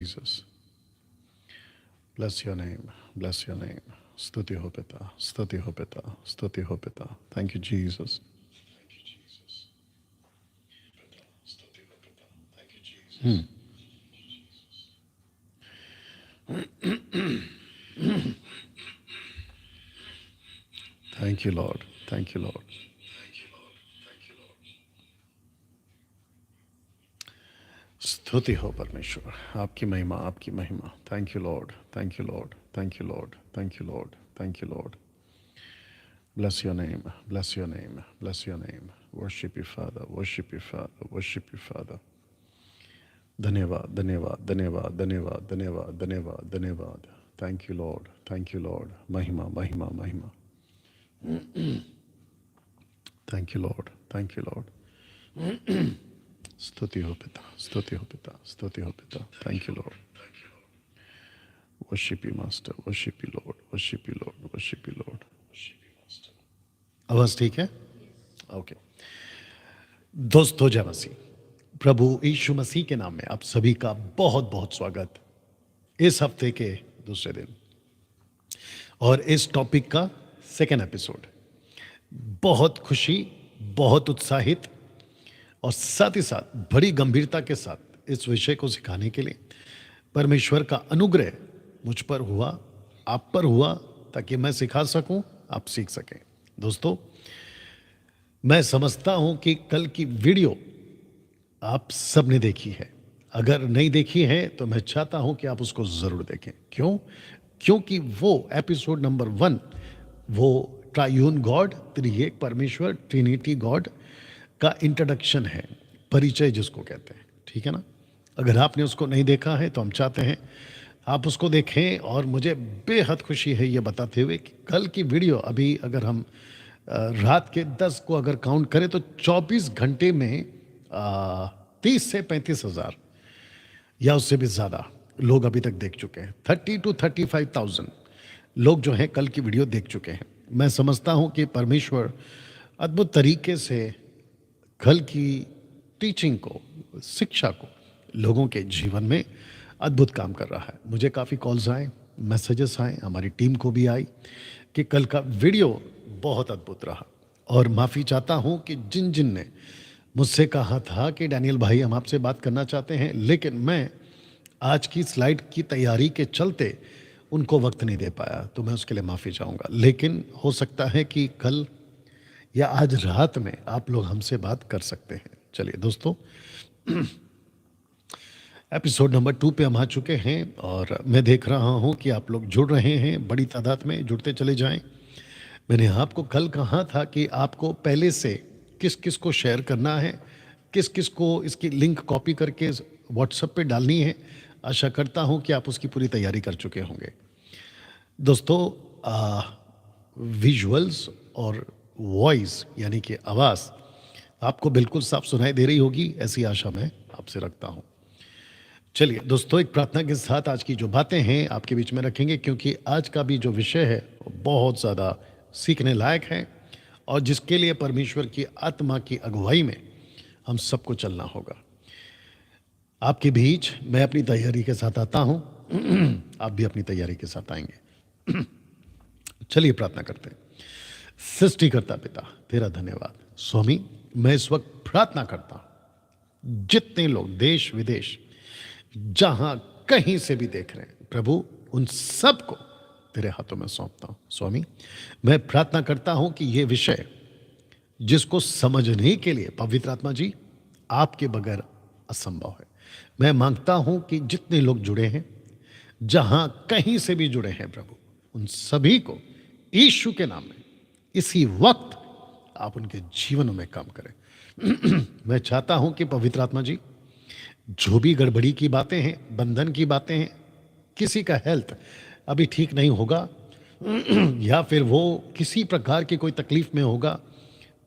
Jesus. Bless your name. Bless your name. Stuti ho pita. Stuti ho pita. Stuti ho pita. Thank you, Jesus. Thank you, Lord. Thank you, Lord. स्तुति हो परमेश्वर, आपकी महिमा, आपकी महिमा. Thank you, Lord. Thank you, Lord. Thank you, Lord. Thank you, Lord. Thank you, Lord. Bless your name. Bless your name. Bless your name. Worship you, Father. Worship you, Father. Worship you, Father. धन्यवाद धन्यवाद धन्यवाद धन्यवाद धन्यवाद धन्यवाद धन्यवाद. Thank you, Lord. Thank you, Lord. महिमा महिमा महिमा. Thank you, Lord. Thank you, Lord. स्तुति हो पिता, स्तुति हो पिता, स्तुति हो पिता. Thank you, Lord. Worship you, Master. Worship you, Lord. Worship you, Lord. Worship you, Lord. आवाज ठीक है? ओके. दोस्तों जय मसीह. प्रभु यीशु मसीह के नाम में आप सभी का बहुत बहुत स्वागत इस हफ्ते के दूसरे दिन और इस टॉपिक का सेकेंड एपिसोड. बहुत खुशी, बहुत उत्साहित और साथ ही साथ बड़ी गंभीरता के साथ इस विषय को सिखाने के लिए परमेश्वर का अनुग्रह मुझ पर हुआ, आप पर हुआ, ताकि मैं सिखा सकूं, आप सीख सकें. दोस्तों, मैं समझता हूं कि कल की वीडियो आप सब ने देखी है. अगर नहीं देखी है तो मैं चाहता हूं कि आप उसको जरूर देखें. क्यों? क्योंकि वो एपिसोड नंबर 1 वो ट्रायून गॉड, त्रिएक परमेश्वर, ट्रिनिटी गॉड का इंट्रोडक्शन है, परिचय जिसको कहते हैं. ठीक है ना? अगर आपने उसको नहीं देखा है तो हम चाहते हैं आप उसको देखें. और मुझे बेहद खुशी है ये बताते हुए कि कल की वीडियो अभी अगर हम रात के 10 को अगर काउंट करें तो 24 घंटे में 30 से 35 हज़ार या उससे भी ज़्यादा लोग अभी तक देख चुके हैं. 30 to 35,000 लोग जो हैं कल की वीडियो देख चुके हैं. मैं समझता हूं कि परमेश्वर अद्भुत तरीके से कल की टीचिंग को, शिक्षा को लोगों के जीवन में अद्भुत काम कर रहा है. मुझे काफ़ी कॉल्स आए, मैसेजेस आए, हमारी टीम को भी आई कि कल का वीडियो बहुत अद्भुत रहा. और माफ़ी चाहता हूं कि जिन जिन ने मुझसे कहा था कि डैनियल भाई हम आपसे बात करना चाहते हैं, लेकिन मैं आज की स्लाइड की तैयारी के चलते उनको वक्त नहीं दे पाया, तो मैं उसके लिए माफ़ी चाहूँगा. लेकिन हो सकता है कि कल या आज रात में आप लोग हमसे बात कर सकते हैं. चलिए दोस्तों, एपिसोड नंबर 2 पे हम आ चुके हैं और मैं देख रहा हूं कि आप लोग जुड़ रहे हैं. बड़ी तादाद में जुड़ते चले जाएं. मैंने आपको कल कहा था कि आपको पहले से किस किस को शेयर करना है, किस किस को इसकी लिंक कॉपी करके व्हाट्सएप पे डालनी है. आशा करता हूं कि आप उसकी पूरी तैयारी कर चुके होंगे. दोस्तों, विजुअल्स और वॉइस यानी कि आवाज़ आपको बिल्कुल साफ सुनाई दे रही होगी, ऐसी आशा मैं आपसे रखता हूं. चलिए दोस्तों, एक प्रार्थना के साथ आज की जो बातें हैं आपके बीच में रखेंगे, क्योंकि आज का भी जो विषय है वो बहुत ज़्यादा सीखने लायक है और जिसके लिए परमेश्वर की आत्मा की अगुवाई में हम सबको चलना होगा. आपके बीच मैं अपनी तैयारी के साथ आता हूं, आप भी अपनी तैयारी के साथ आएंगे. चलिए प्रार्थना करते हैं. सृष्टिकर्ता पिता, तेरा धन्यवाद. स्वामी, मैं इस वक्त प्रार्थना करता हूं जितने लोग देश विदेश जहां कहीं से भी देख रहे हैं, प्रभु उन सबको तेरे हाथों में सौंपता हूं. स्वामी, मैं प्रार्थना करता हूं कि यह विषय जिसको समझने के लिए पवित्र आत्मा जी आपके बगैर असंभव है. मैं मांगता हूं कि जितने लोग जुड़े हैं, जहां कहीं से भी जुड़े हैं, प्रभु उन सभी को यीशु के नाम में इसी वक्त आप उनके जीवनों में काम करें. मैं चाहता हूं कि पवित्र आत्मा जी जो भी गड़बड़ी की बातें हैं, बंधन की बातें हैं, किसी का हेल्थ अभी ठीक नहीं होगा या फिर वो किसी प्रकार की कोई तकलीफ में होगा,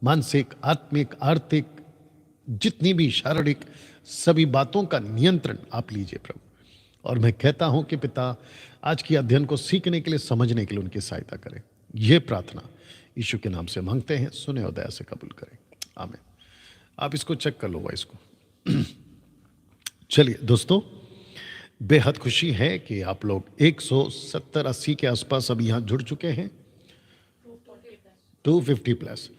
मानसिक, आत्मिक, आर्थिक, जितनी भी शारीरिक सभी बातों का नियंत्रण आप लीजिए प्रभु. और मैं कहता हूं कि पिता आज की अध्ययन को सीखने के लिए, समझने के लिए उनकी सहायता करें. यह प्रार्थना यीशु के नाम से मांगते हैं, सुने और दया से कबूल करें. आमीन. आप इसको चेक कर लो वॉइस को. चलिए दोस्तों, बेहद खुशी है कि आप लोग 170-80 के आसपास अभी यहाँ जुड़ चुके हैं। 250 प्लस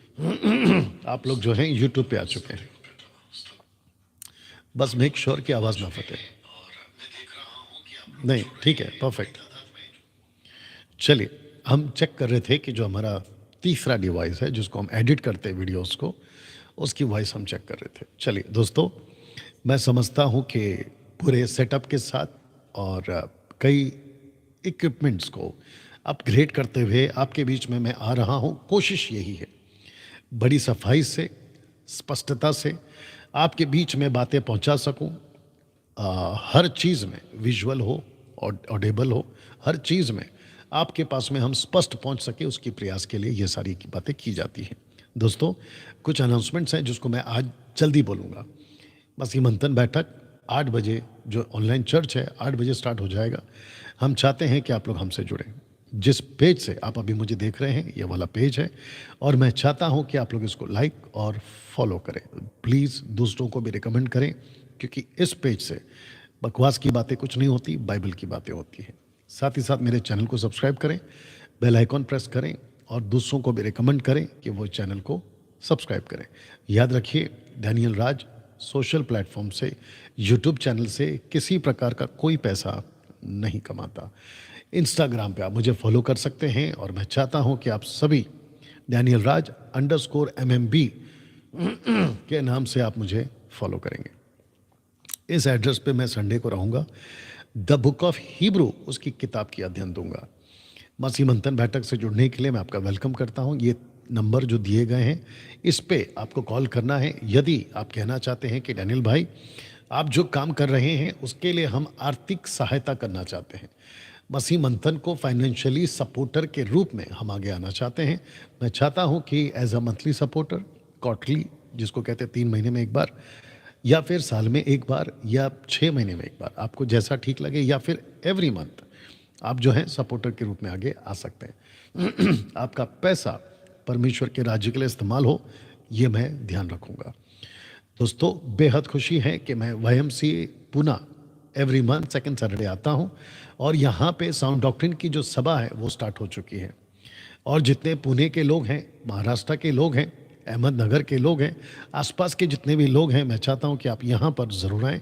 आप लोग जो हैं यूट्यूब पे आ चुके हैं। बस मेक श्योर कि आवाज़ ना फटे। नहीं, ठीक है, परफेक्ट। चलिए, हम चेक कर रहे थे कि जो हमारा तीसरा डिवाइस है जिसको हम एडिट करते हैं वीडियोस को, उसकी वॉइस हम चेक कर रहे थे। चलिए दोस्तों, मैं समझता हूँ कि पूरे सेटअप के साथ और कई इक्विपमेंट्स को अपग्रेड करते हुए आपके बीच में मैं आ रहा हूँ। कोशिश यही है, बड़ी सफाई से, स्पष्टता से आपके बीच में बातें पहुँचा सकूँ। हर चीज़ में विजुअल हो और ऑडिबल हो, हर चीज़ में आपके पास में हम स्पष्ट पहुंच सके, उसकी प्रयास के लिए ये सारी की बातें की जाती हैं। दोस्तों, कुछ अनाउंसमेंट्स हैं जिसको मैं आज जल्दी बोलूँगा। मसीह मंथन बैठक 8 बजे जो ऑनलाइन चर्च है 8 बजे स्टार्ट हो जाएगा। हम चाहते हैं कि आप लोग हमसे जुड़ें। जिस पेज से आप अभी मुझे देख रहे हैं ये वाला पेज है और मैं चाहता हूं कि आप लोग इसको लाइक और फॉलो करें। प्लीज़ दूसरों को भी रिकमेंड करें, क्योंकि इस पेज से बकवास की बातें कुछ नहीं होती, बाइबल की बातें होती हैं। साथ ही साथ मेरे चैनल को सब्सक्राइब करें, बेल आइकॉन प्रेस करें और दूसरों को भी रिकमेंड करें कि वो चैनल को सब्सक्राइब करें। याद रखिए, डैनियल राज सोशल प्लेटफॉर्म से, यूट्यूब चैनल से किसी प्रकार का कोई पैसा नहीं कमाता। इंस्टाग्राम पे आप मुझे फॉलो कर सकते हैं और मैं चाहता हूं कि आप सभी डैनियल राज _MMB के नाम से आप मुझे फॉलो करेंगे। इस एड्रेस पे मैं संडे को रहूँगा। द बुक ऑफ हिब्रू उसकी किताब की अध्ययन दूंगा। मसीह मंथन बैठक से जुड़ने के लिए मैं आपका वेलकम करता हूं। ये नंबर जो दिए गए हैं इस पे आपको कॉल करना है। यदि आप कहना चाहते हैं कि डैनियल भाई, आप जो काम कर रहे हैं उसके लिए हम आर्थिक सहायता करना चाहते हैं, मसीह मंथन को फाइनेंशियली सपोर्टर के रूप में हम आगे आना चाहते हैं। मैं चाहता हूं कि as a monthly supporter, quarterly जिसको कहते हैं 3 महीने में एक बार, या फिर साल में एक बार, या 6 महीने में एक बार, आपको जैसा ठीक लगे, या फिर एवरी मंथ आप जो है सपोर्टर के रूप में आगे आ सकते हैं। आपका पैसा परमेश्वर के राज्य के लिए इस्तेमाल हो, ये मैं ध्यान रखूंगा। दोस्तों, बेहद खुशी है कि मैं YMCA Pune every month second Saturday आता हूं और यहाँ पे साउंड डॉक्ट्रिन की जो सभा है वो स्टार्ट हो चुकी है। और जितने पुणे के लोग हैं, महाराष्ट्र के लोग हैं, अहमदनगर के लोग हैं, आसपास के जितने भी लोग हैं, मैं चाहता हूं कि आप यहाँ पर ज़रूर आएँ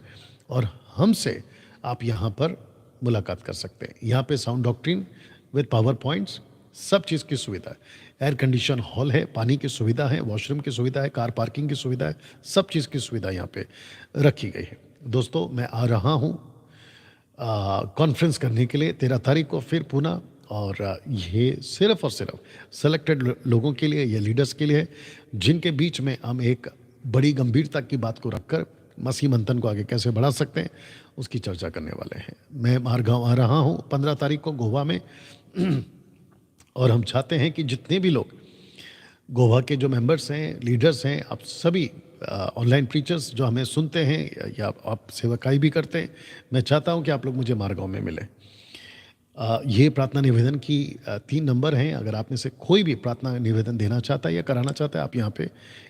और हमसे आप यहाँ पर मुलाकात कर सकते हैं। यहाँ पे sound doctrine with power points, सब चीज़ की सुविधा है। एयर कंडीशन हॉल है, पानी की सुविधा है, वॉशरूम की सुविधा है, कार पार्किंग की सुविधा है, सब चीज़ की सुविधा यहाँ पे रखी गई है। दोस्तों, मैं आ रहा हूँ कॉन्फ्रेंस करने के लिए 13 तारीख को फिर पुणे, और ये सिर्फ और सिर्फ सेलेक्टेड लोगों के लिए, ये लीडर्स के लिए है जिनके बीच में हम एक बड़ी गंभीरता की बात को रखकर मसीह मंथन को आगे कैसे बढ़ा सकते हैं उसकी चर्चा करने वाले हैं। मैं मारगांव आ रहा हूँ 15 तारीख को गोवा में और हम चाहते हैं कि जितने भी लोग गोवा के जो मेंबर्स हैं, लीडर्स हैं, आप सभी ऑनलाइन प्रीचर्स जो हमें सुनते हैं या आप सेवकाई भी करते हैं, मैं चाहता हूं कि आप लोग मुझे मारगांव में मिलें। ये प्रार्थना निवेदन की 3 नंबर हैं। अगर आप में से कोई भी प्रार्थना निवेदन देना चाहता है या कराना चाहता है, आप यहाँ पे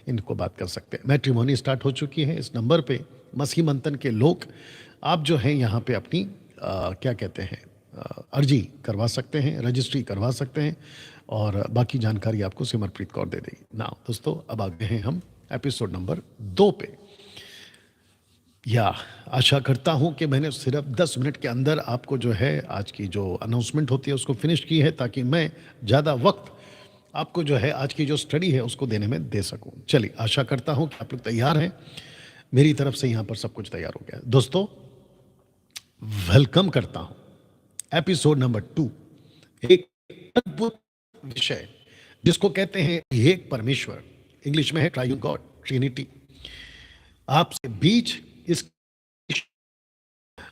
इनको बात कर सकते हैं। मैट्रिमोनी स्टार्ट हो चुकी है। इस नंबर पे मसीह मंथन के लोग आप जो हैं यहाँ पे अपनी क्या कहते हैं अर्जी करवा सकते हैं, रजिस्ट्री करवा सकते हैं और बाकी जानकारी आपको सिमरप्रीत कौर दे देगी। ना दोस्तों, अब आगे हैं हम एपिसोड नंबर 2 पे। या आशा करता हूं कि मैंने सिर्फ 10 मिनट के अंदर आपको जो है आज की जो अनाउंसमेंट होती है उसको फिनिश की है, ताकि मैं ज़्यादा वक्त आपको जो है आज की जो स्टडी है उसको देने में दे सकूं। चलिए, आशा करता हूं कि आप लोग तैयार हैं। मेरी तरफ से यहाँ पर सब कुछ तैयार हो गया है। दोस्तों, वेलकम करता हूं एपिसोड नंबर 2, एक अद्भुत विषय जिसको कहते हैं एक परमेश्वर, इंग्लिश में है ट्राइयून गॉड, ट्रिनिटी। आपसे बीच इस,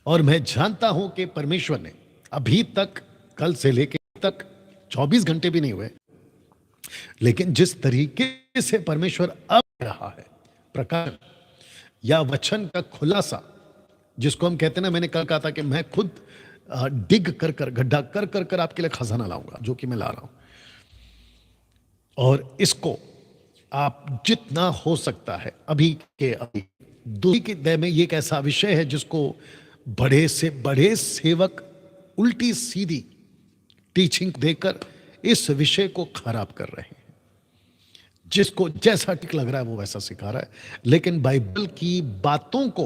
और मैं जानता हूं कि परमेश्वर ने अभी तक, कल से लेकर तक 24 घंटे भी नहीं हुए, लेकिन जिस तरीके से परमेश्वर अब रहा है, प्रकाश या वचन का खुलासा, जिसको हम कहते हैं ना, मैंने कल कहा था कि मैं खुद डिग कर कर, गड्ढा कर कर कर आपके लिए खजाना लाऊंगा, जो कि मैं ला रहा हूं। और इसको आप जितना हो सकता है अभी के अभी, दूरी की दय में, ये एक ऐसा विषय है जिसको बड़े से बड़े सेवक उल्टी सीधी टीचिंग देकर इस विषय को खराब कर रहे हैं। जिसको जैसा ठीक लग रहा है वो वैसा सिखा रहा है, लेकिन बाइबल की बातों को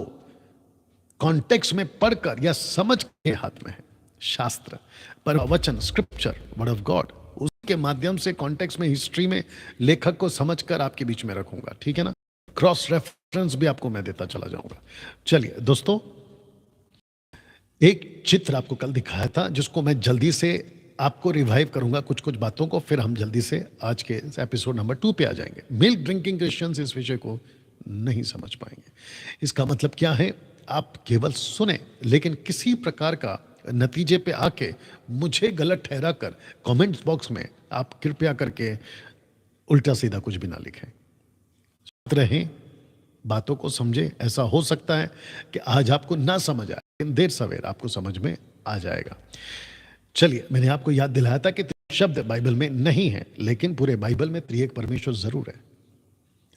कॉन्टेक्स्ट में पढ़कर या समझ के हाथ में है शास्त्र, पर वचन, स्क्रिप्चर, वर्ड ऑफ गॉड, उसके माध्यम से कॉन्टेक्स्ट में, हिस्ट्री में लेखक को समझकर आपके बीच में रखूंगा, ठीक है ना। क्रॉस रेफरेंस भी आपको मैं देता चला जाऊंगा। चलिए दोस्तों, एक चित्र आपको कल दिखाया था जिसको मैं जल्दी से आपको रिवाइव करूंगा कुछ कुछ बातों को, फिर हम जल्दी से आज के एपिसोड नंबर 2 पे आ जाएंगे। मिल्क ड्रिंकिंग क्रिश्चियंस इस विषय को नहीं समझ पाएंगे। इसका मतलब क्या है, आप केवल सुने लेकिन किसी प्रकार का नतीजे पे आके मुझे गलत ठहरा कर कमेंट्स बॉक्स में आप कृपया करके उल्टा सीधा कुछ भी ना लिखें। रहें, बातों को समझे। ऐसा हो सकता है कि आज आपको ना समझ आए, लेकिन देर सवेर आपको समझ में आ जाएगा। चलिए, मैंने आपको याद दिलाया था कि शब्द बाइबल में नहीं है, लेकिन पूरे बाइबल में त्रिएक परमेश्वर जरूर है।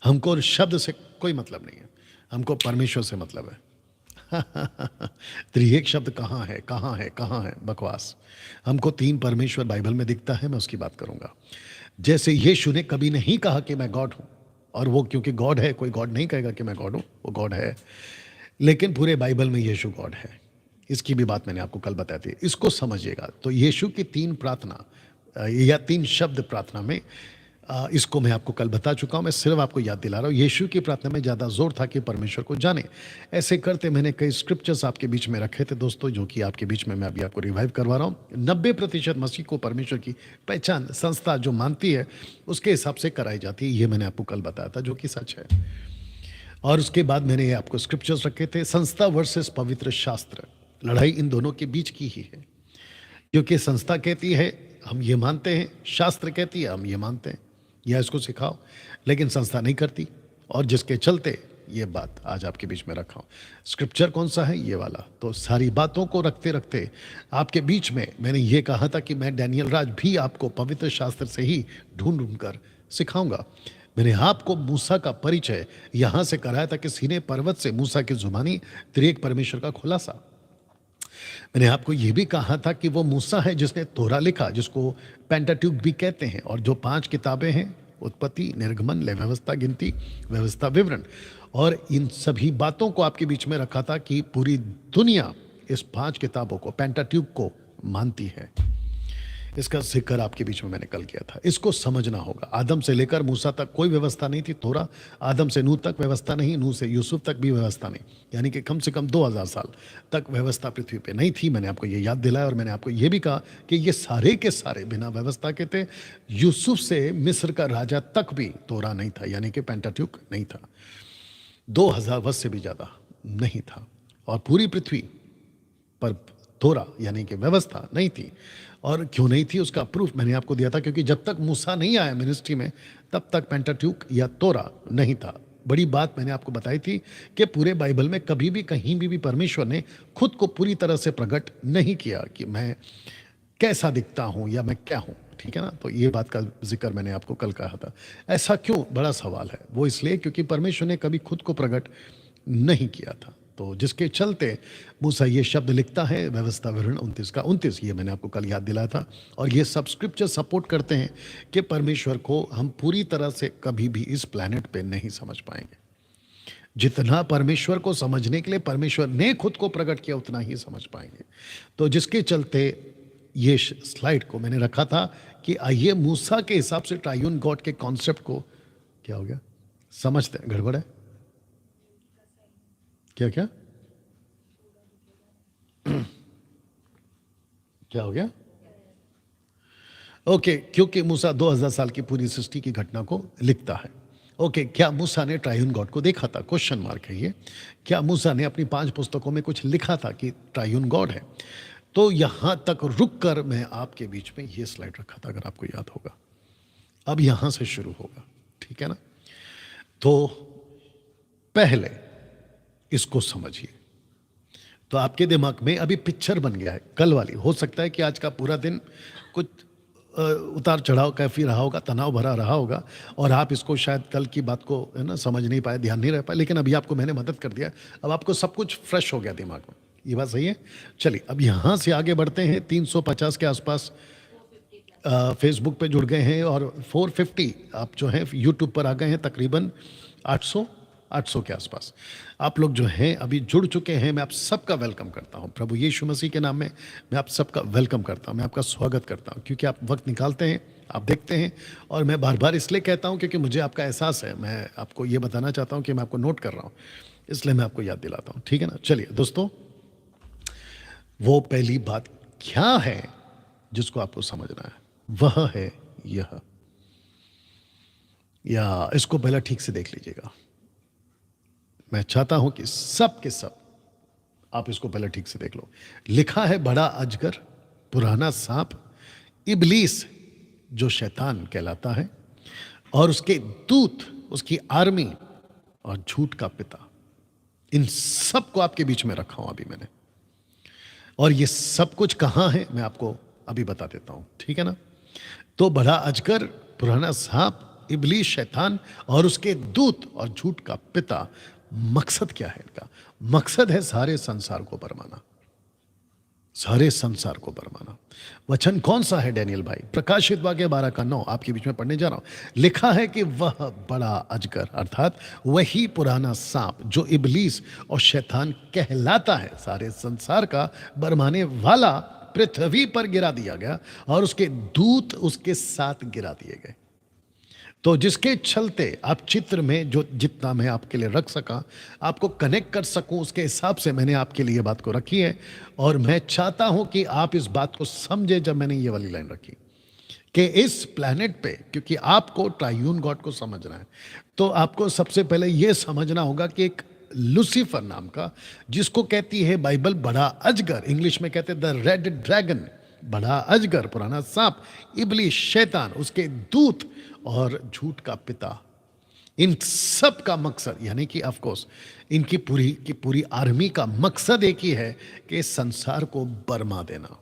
हमको शब्द से कोई मतलब नहीं है, हमको परमेश्वर से मतलब है। त्रिएक शब्द कहाँ है, कहाँ है, कहाँ है, बकवास। हमको 3 परमेश्वर बाइबल में दिखता है, मैं उसकी बात करूंगा। जैसे यीशु ने कभी नहीं कहा कि मैं गॉड हूं, और वो क्योंकि गॉड है, कोई गॉड नहीं कहेगा कि मैं गॉड हूं, वो गॉड है। लेकिन पूरे बाइबल में यीशु गॉड है, इसकी भी बात मैंने आपको कल बताई थी। इसको समझिएगा। तो यीशु की 3 प्रार्थना या 3 शब्द प्रार्थना में, इसको मैं आपको कल बता चुका हूं, मैं सिर्फ आपको याद दिला रहा हूं। यीशु की प्रार्थना में ज़्यादा जोर था कि परमेश्वर को जाने। ऐसे करते मैंने कई स्क्रिप्चर्स आपके बीच में रखे थे दोस्तों, जो कि आपके बीच में मैं अभी आपको रिवाइव करवा रहा हूं। 90% मसीह को परमेश्वर की पहचान संस्था जो मानती है उसके हिसाब से कराई जाती है, ये मैंने आपको कल बताया था, जो कि सच है। और उसके बाद मैंने आपको स्क्रिप्चर्स रखे थे, संस्था वर्सेस पवित्र शास्त्र। लड़ाई इन दोनों के बीच की ही है, क्योंकि संस्था कहती है हम ये मानते हैं, शास्त्र कहती है हम ये मानते हैं, या इसको सिखाओ, लेकिन संस्था नहीं करती। और जिसके चलते ये बात आज आपके बीच में रखा हूँ। स्क्रिप्चर कौन सा है, ये वाला। तो सारी बातों को रखते रखते आपके बीच में मैंने ये कहा था कि मैं डैनियल राज भी आपको पवित्र शास्त्र से ही ढूंढ ढूंढ कर सिखाऊंगा। मैंने आपको मूसा का परिचय यहाँ से कराया था कि सीने पर्वत से मूसा की जुबानी त्रिएक परमेश्वर का खुलासा। मैंने आपको यह भी कहा था कि वो मूसा है जिसने तोरा लिखा, जिसको पेंटाट्यूक भी कहते हैं, और जो 5 किताबें हैं, उत्पत्ति, निर्गमन, लय व्यवस्था, गिनती, व्यवस्था, विवरण। और इन सभी बातों को आपके बीच में रखा था कि पूरी दुनिया इस 5 किताबों को, पेंटाट्यूक को मानती है। इसका जिक्र आपके बीच में मैंने कल किया था। इसको समझना होगा। आदम से लेकर मूसा तक कोई व्यवस्था नहीं थी, तोरा। आदम से नूह तक व्यवस्था नहीं, नूह से यूसुफ तक भी व्यवस्था नहीं, यानी कि कम से कम 2000 साल तक व्यवस्था पृथ्वी पे नहीं थी। मैंने आपको ये याद दिलाया, और मैंने आपको ये भी कहा कि ये सारे के सारे बिना व्यवस्था के थे। यूसुफ से मिस्र का राजा तक भी तोरा नहीं था, यानी कि पेंटाट्यूक नहीं था। 2000 वर्ष से भी ज़्यादा नहीं था। और पूरी पृथ्वी पर तोरा यानी कि व्यवस्था नहीं थी। और क्यों नहीं थी उसका प्रूफ मैंने आपको दिया था, क्योंकि जब तक मूसा नहीं आया मिनिस्ट्री में, तब तक पेंटाट्यूक या तोरा नहीं था। बड़ी बात मैंने आपको बताई थी कि पूरे बाइबल में कभी भी कहीं भी परमेश्वर ने खुद को पूरी तरह से प्रकट नहीं किया कि मैं कैसा दिखता हूं या मैं क्या हूं, ठीक है ना। तो ये बात का जिक्र मैंने आपको कल कहा था। ऐसा क्यों, बड़ा सवाल है। वो इसलिए क्योंकि परमेश्वर ने कभी खुद को प्रकट नहीं किया था। तो जिसके चलते मूसा ये शब्द लिखता है, व्यवस्था विवरण 29 का 29, ये मैंने आपको कल याद दिलाया था। और ये सब स्क्रिप्चर सपोर्ट करते हैं कि परमेश्वर को हम पूरी तरह से कभी भी इस प्लैनेट पे नहीं समझ पाएंगे। जितना परमेश्वर को समझने के लिए परमेश्वर ने खुद को प्रकट किया, उतना ही समझ पाएंगे। तो जिसके चलते ये स्लाइड को मैंने रखा था कि आइए मूसा के हिसाब से ट्राइयून गॉड के कॉन्सेप्ट को, क्या हो गया, समझते हैं। गड़बड़ है क्या, क्या क्या हो गया? ओके, क्योंकि मूसा 2000 साल की पूरी सृष्टि की घटना को लिखता है। ओके, क्या मूसा ने ट्राइयून गॉड को देखा था? क्वेश्चन मार्क है ये। क्या मूसा ने अपनी 5 पुस्तकों में कुछ लिखा था कि ट्राइयून गॉड है? तो यहां तक रुक कर मैं आपके बीच में ये स्लाइड रखा था, अगर आपको याद होगा। अब यहां से शुरू होगा, ठीक है ना। तो पहले इसको समझिए। तो आपके दिमाग में अभी पिक्चर बन गया है कल वाली। हो सकता है कि आज का पूरा दिन कुछ उतार चढ़ाव कैफी रहा होगा, तनाव भरा रहा होगा, और आप इसको शायद कल की बात को, है ना, समझ नहीं पाए, ध्यान नहीं रह पाए। लेकिन अभी आपको मैंने मदद कर दिया, अब आपको सब कुछ फ्रेश हो गया दिमाग में। ये बात सही है। चलिए अब यहाँ से आगे बढ़ते हैं। 350 के आसपास फेसबुक पे जुड़ गए हैं और 450 आप जो हैं यूट्यूब पर आ गए हैं। तकरीबन 800 के आसपास आप लोग जो हैं अभी जुड़ चुके हैं। मैं आप सबका वेलकम करता हूं प्रभु यीशु मसीह के नाम में। मैं आप सबका वेलकम करता हूं, मैं आपका स्वागत करता हूं, क्योंकि आप वक्त निकालते हैं, आप देखते हैं। और मैं बार बार इसलिए कहता हूं क्योंकि मुझे आपका एहसास है। मैं आपको ये बताना चाहता हूं कि मैं आपको नोट कर रहा हूं, इसलिए मैं आपको याद दिलाता हूं। ठीक है ना। चलिए दोस्तों, वो पहली बात क्या है जिसको आपको समझना है, वह है यह। या इसको पहले ठीक से देख लीजिएगा। मैं चाहता हूं कि सब के सब आप इसको पहले ठीक से देख लो। लिखा है बड़ा अजगर, पुराना सांप, इबलीस जो शैतान कहलाता है, और उसके दूत, उसकी आर्मी, और झूठ का पिता। इन सब को आपके बीच में रखा हूं अभी मैंने। और ये सब कुछ कहां है मैं आपको अभी बता देता हूं। ठीक है ना। तो बड़ा अजगर, पुराना सांप, इबलीस शैतान और उसके दूत और झूठ का पिता। मकसद क्या है इनका? मकसद है सारे संसार को बरमाना, सारे संसार को बरमाना। वचन कौन सा है डैनियल भाई? प्रकाशित वाक्य 12:9 आपके बीच में पढ़ने जा रहा हूं। लिखा है कि वह बड़ा अजगर अर्थात वही पुराना सांप जो इबलीस और शैतान कहलाता है, सारे संसार का बरमाने वाला, पृथ्वी पर गिरा दिया गया और उसके दूत उसके साथ गिरा दिए गए। तो जिसके चलते आप चित्र में जो जितना मैं आपके लिए रख सका, आपको कनेक्ट कर सकूं, उसके हिसाब से मैंने आपके लिए बात को रखी है। और मैं चाहता हूं कि आप इस बात को समझे जब मैंने ये वाली लाइन रखी कि इस प्लैनेट पे, क्योंकि आपको ट्रायून गॉड को समझना है, तो आपको सबसे पहले यह समझना होगा कि एक लूसीफर नाम का, जिसको कहती है बाइबल बड़ा अजगर, इंग्लिश में कहते हैं द रेड ड्रैगन, बड़ा अजगर, पुराना सांप, इबलीस शैतान, उसके दूत और झूठ का पिता। इन सब का मकसद, यानी कि ऑफ कोर्स इनकी पूरी की पूरी आर्मी का मकसद एक ही है कि संसार को बरमा देना,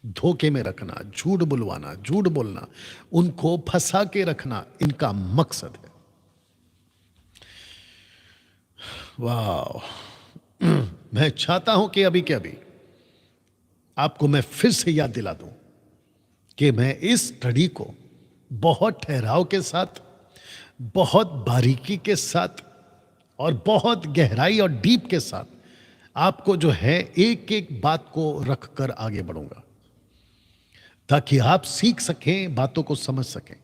धोखे में रखना, झूठ बुलवाना, झूठ बोलना, उनको फंसा के रखना, इनका मकसद है। वाह। मैं चाहता हूं कि अभी के अभी आपको मैं फिर से याद दिला दूं कि मैं इस स्टडी को बहुत ठहराव के साथ, बहुत बारीकी के साथ और बहुत गहराई और डीप के साथ आपको जो है एक एक बात को रखकर आगे बढ़ूंगा, ताकि आप सीख सकें, बातों को समझ सकें।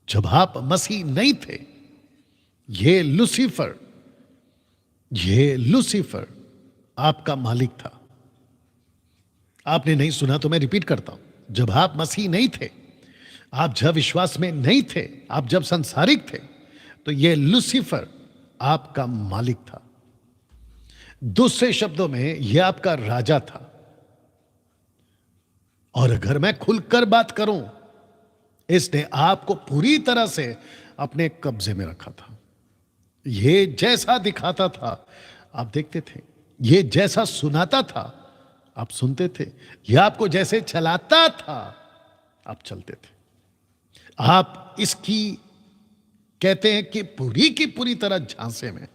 जब आप मसीह नहीं थे, ये लूसीफर आपका मालिक था। आपने नहीं सुना तो मैं रिपीट करता हूं। जब आप मसीह नहीं थे, आप जब विश्वास में नहीं थे, आप जब संसारिक थे, तो यह लूसीफर आपका मालिक था। दूसरे शब्दों में यह आपका राजा था। और अगर मैं खुलकर बात करूं, इसने आपको पूरी तरह से अपने कब्जे में रखा था। यह जैसा दिखाता था आप देखते थे, यह जैसा सुनाता था आप सुनते थे, यह आपको जैसे चलाता था आप चलते थे। आप इसकी कहते हैं कि पूरी की पूरी तरह झांसे में,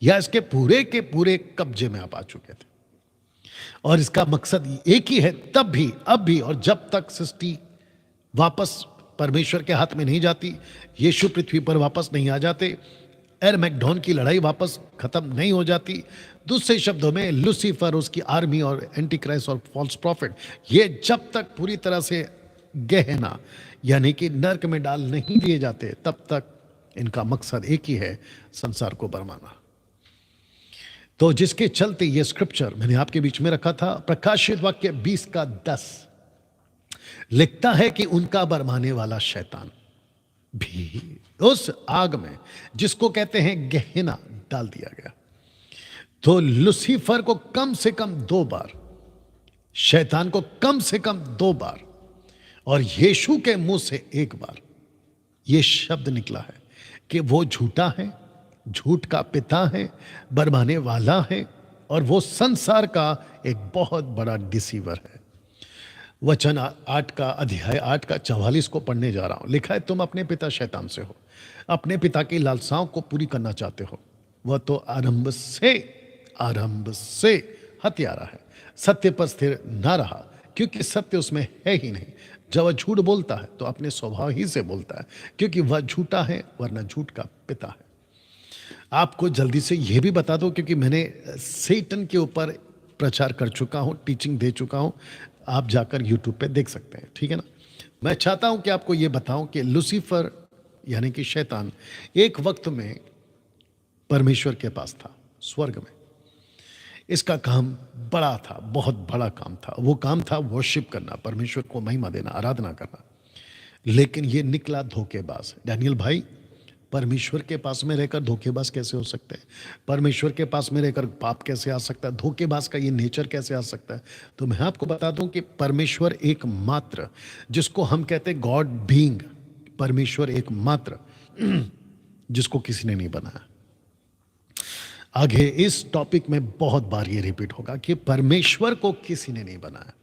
या इसके पूरे के पूरे कब्जे में आप आ चुके थे। और इसका मकसद एक ही है, तब भी, अब भी, और जब तक सृष्टि वापस परमेश्वर के हाथ में नहीं जाती, यीशु पृथ्वी पर वापस नहीं आ जाते, एरमैगडोन की लड़ाई वापस खत्म नहीं हो जाती। दूसरे शब्दों में लूसीफर, उसकी आर्मी और एंटी क्राइस्ट और फॉल्स प्रॉफिट, ये जब तक पूरी तरह से गहना यानी कि नर्क में डाल नहीं दिए जाते, तब तक इनका मकसद एक ही है, संसार को बरमाना। तो जिसके चलते ये स्क्रिप्चर मैंने आपके बीच में रखा था, प्रकाशित वाक्य 20:10 लिखता है कि उनका बरमाने वाला शैतान भी उस आग में, जिसको कहते हैं गहना, डाल दिया गया। तो लूसीफर को कम से कम 2 बार, शैतान को कम से कम 2 बार, और यीशु के मुंह से 1 बार यह शब्द निकला है कि वो झूठा है, झूठ का पिता है, बरमाने वाला है, और वो संसार का एक बहुत बड़ा डिसीवर है। वचन 8 का अध्याय 8 का 44 को पढ़ने जा रहा हूं। लिखा है, तुम अपने पिता शैतान से हो, अपने पिता की लालसाओं को पूरी करना चाहते हो। वह तो आरंभ से हत्यारा है, सत्य पर स्थिर ना रहा क्योंकि सत्य उसमें है ही नहीं। जब वह झूठ बोलता है तो अपने स्वभाव ही से बोलता है, क्योंकि वह झूठा है वरना झूठ का पिता है। आपको जल्दी से यह भी बता दो, क्योंकि मैंने सेटन के ऊपर प्रचार कर चुका हूं, टीचिंग दे चुका हूं, आप जाकर यूट्यूब पे देख सकते हैं, ठीक है ना। मैं चाहता हूं कि आपको यह बताऊं कि लूसीफर यानी कि शैतान एक वक्त में परमेश्वर के पास था, स्वर्ग में। इसका काम बड़ा था, बहुत बड़ा काम था। वो काम था वर्शिप करना, परमेश्वर को महिमा देना, आराधना करना। लेकिन ये निकला धोखेबाज। डैनियल भाई, परमेश्वर के पास में रहकर धोखेबाज कैसे हो सकते हैं? परमेश्वर के पास में रहकर पाप कैसे आ सकता है? धोखेबाज का ये नेचर कैसे आ सकता है? तो मैं आपको बता दूं कि परमेश्वर एकमात्र, जिसको हम कहते हैं गॉड बीइंग, परमेश्वर एकमात्र जिसको किसी ने नहीं बनाया। आगे इस टॉपिक में बहुत बार ये रिपीट होगा कि परमेश्वर को किसी ने नहीं बनाया,